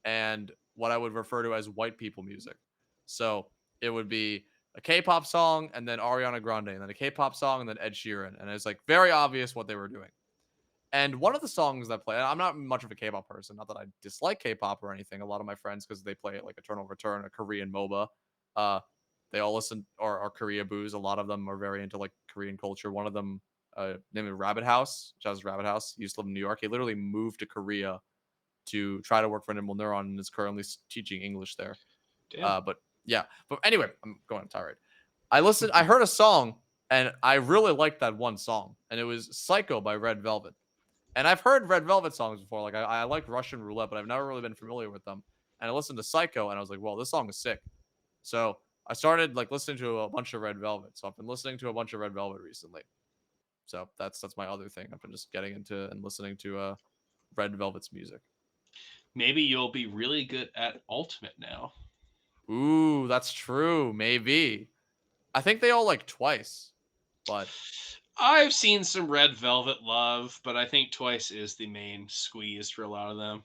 and what I would refer to as white people music. So it would be a K-pop song and then Ariana Grande, and then a K-pop song and then Ed Sheeran, and it's like very obvious what they were doing. And one of the songs that play, I'm not much of a K-pop person, not that I dislike K-pop or anything. A lot of my friends, because they play like Eternal Return, a Korean MOBA, they all listen or are Korea boos. A lot of them are very into like Korean culture. One of them, named Rabbit House, shout out to Rabbit House. He used to live in New York. He literally moved to Korea to try to work for Nimble Neuron, and is currently teaching English there. Damn. But yeah. But anyway, I'm going on a tirade. I heard a song, and I really liked that one song, and it was Psycho by Red Velvet. And I've heard Red Velvet songs before. Like I like Russian Roulette, but I've never really been familiar with them. And I listened to Psycho, and I was like, well, this song is sick. So I started like listening to a bunch of Red Velvet. So I've been listening to a bunch of Red Velvet recently. So that's my other thing. I've been just getting into and listening to Red Velvet's music. Maybe you'll be really good at Ultimate now. Ooh, that's true. Maybe. I think they all like Twice, but I've seen some Red Velvet love, but I think Twice is the main squeeze for a lot of them.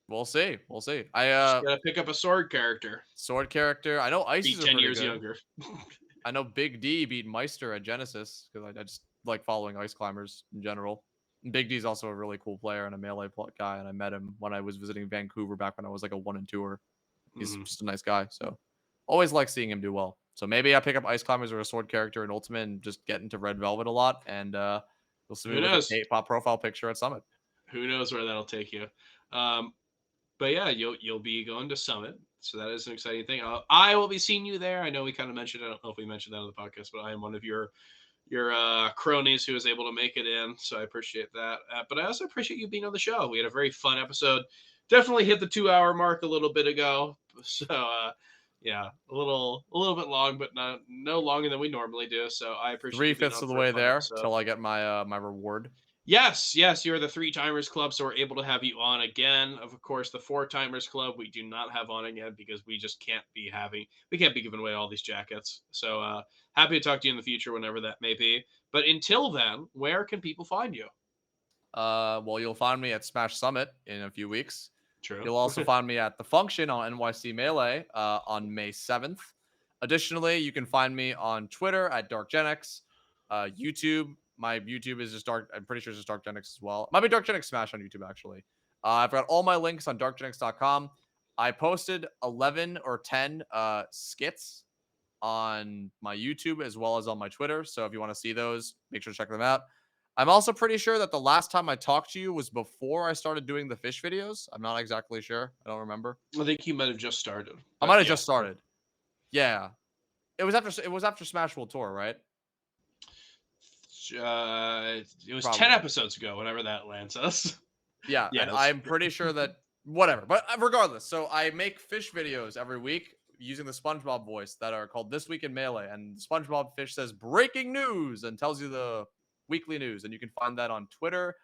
we'll see. We'll see. Just gotta pick up a sword character. Sword character. I know Be Ices are 10 pretty years good. younger. I know Big D beat Meister at Genesis, because I just like following ice climbers in general. And Big D is also a really cool player and a melee guy, and I met him when I was visiting Vancouver back when I was like a 1 and 2er. He's just a nice guy, so always like seeing him do well. So maybe I pick up ice climbers or a sword character in Ultimate and just get into Red Velvet a lot, and you'll see me Who with knows? a K-pop profile picture at Summit. Who knows where that'll take you? But yeah, you'll be going to Summit, so that is an exciting thing. I will be seeing you there. I know we kind of mentioned. I don't know if we mentioned that on the podcast, but I am one of your cronies who was able to make it in, so I appreciate that. But I also appreciate you being on the show. We had a very fun episode. Definitely hit the 2-hour mark a little bit ago. So yeah, a little bit long, but no longer than we normally do. So I appreciate you being 3/5 on of the for a way fun there episode. till I get my my reward. Yes, you're the 3-timers club, so we're able to have you on again. Of course, the 4-timers club we do not have on again because we just can't be giving away all these jackets. So happy to talk to you in the future whenever that may be. But until then, where can people find you? Well, you'll find me at Smash Summit in a few weeks. True. You'll also find me at The Function on NYC Melee on May 7th. Additionally, you can find me on Twitter at DarkGenex. YouTube, my YouTube is just Dark. I'm pretty sure it's just DarkGenex as well. It might be DarkGenex Smash on YouTube, actually. I've got all my links on darkgenex.com. I posted 11 or 10 skits on my YouTube as well as on my Twitter. So if you want to see those, make sure to check them out. I'm also pretty sure that the last time I talked to you was before I started doing the fish videos. I'm not exactly sure. I don't remember. I think you might have just started. I might have just started. Yeah. It was after Smash World Tour, right? It was Probably. 10 episodes ago, whenever that lands us. Yeah, Yeah, and I'm pretty sure that whatever. But regardless, so I make fish videos every week using the SpongeBob voice that are called This Week in Melee, and SpongeBob Fish says breaking news and tells you the weekly news, and you can find that on Twitter,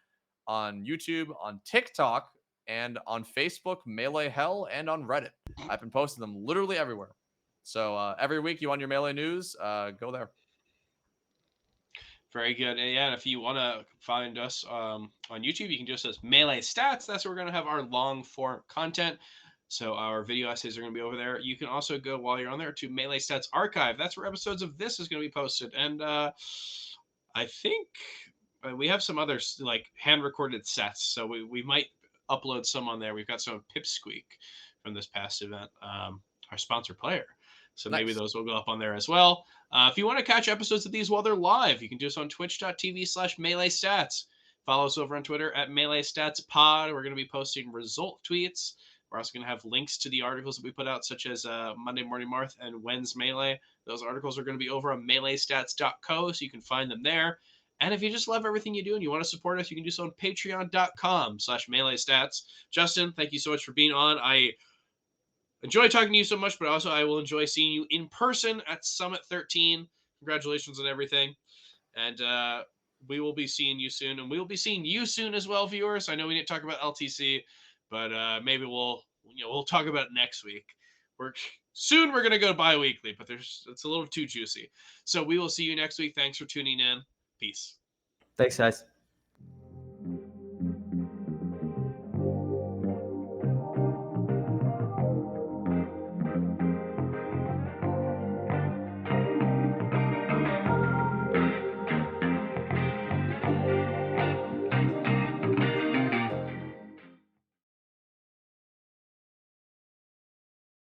on YouTube, on TikTok, and on Facebook, Melee Hell, and on Reddit. I've been posting them literally everywhere. So every week you want your Melee news, go there. Very good. And yeah, if you want to find us on YouTube, you can just search Melee Stats. That's where we're going to have our long form content. So our video essays are going to be over there. You can also go while you're on there to Melee Stats Archive. That's where episodes of this is going to be posted. And I think we have some other like hand recorded sets, so we might upload some on there. We've got some of Pipsqueak from this past event, our sponsor player. So maybe Nice. those will go up on there as well. If you want to catch episodes of these while they're live, you can do so on twitch.tv/Melee Stats. Follow us over on Twitter at Melee Stats Pod. We're going to be posting result tweets. We're also going to have links to the articles that we put out, such as Monday Morning Marth and When's Melee. Those articles are going to be over on meleestats.co, so you can find them there. And if you just love everything you do and you want to support us, you can do so on patreon.com/meleestats. Justin, thank you so much for being on. I enjoy talking to you so much, but also I will enjoy seeing you in person at Summit 13. Congratulations on everything. And we will be seeing you soon. And we will be seeing you soon as well, viewers. I know we didn't talk about LTC, but maybe we'll talk about it next week. We're going to go bi-weekly, but it's a little too juicy. So we will see you next week. Thanks for tuning in. Peace. Thanks, guys.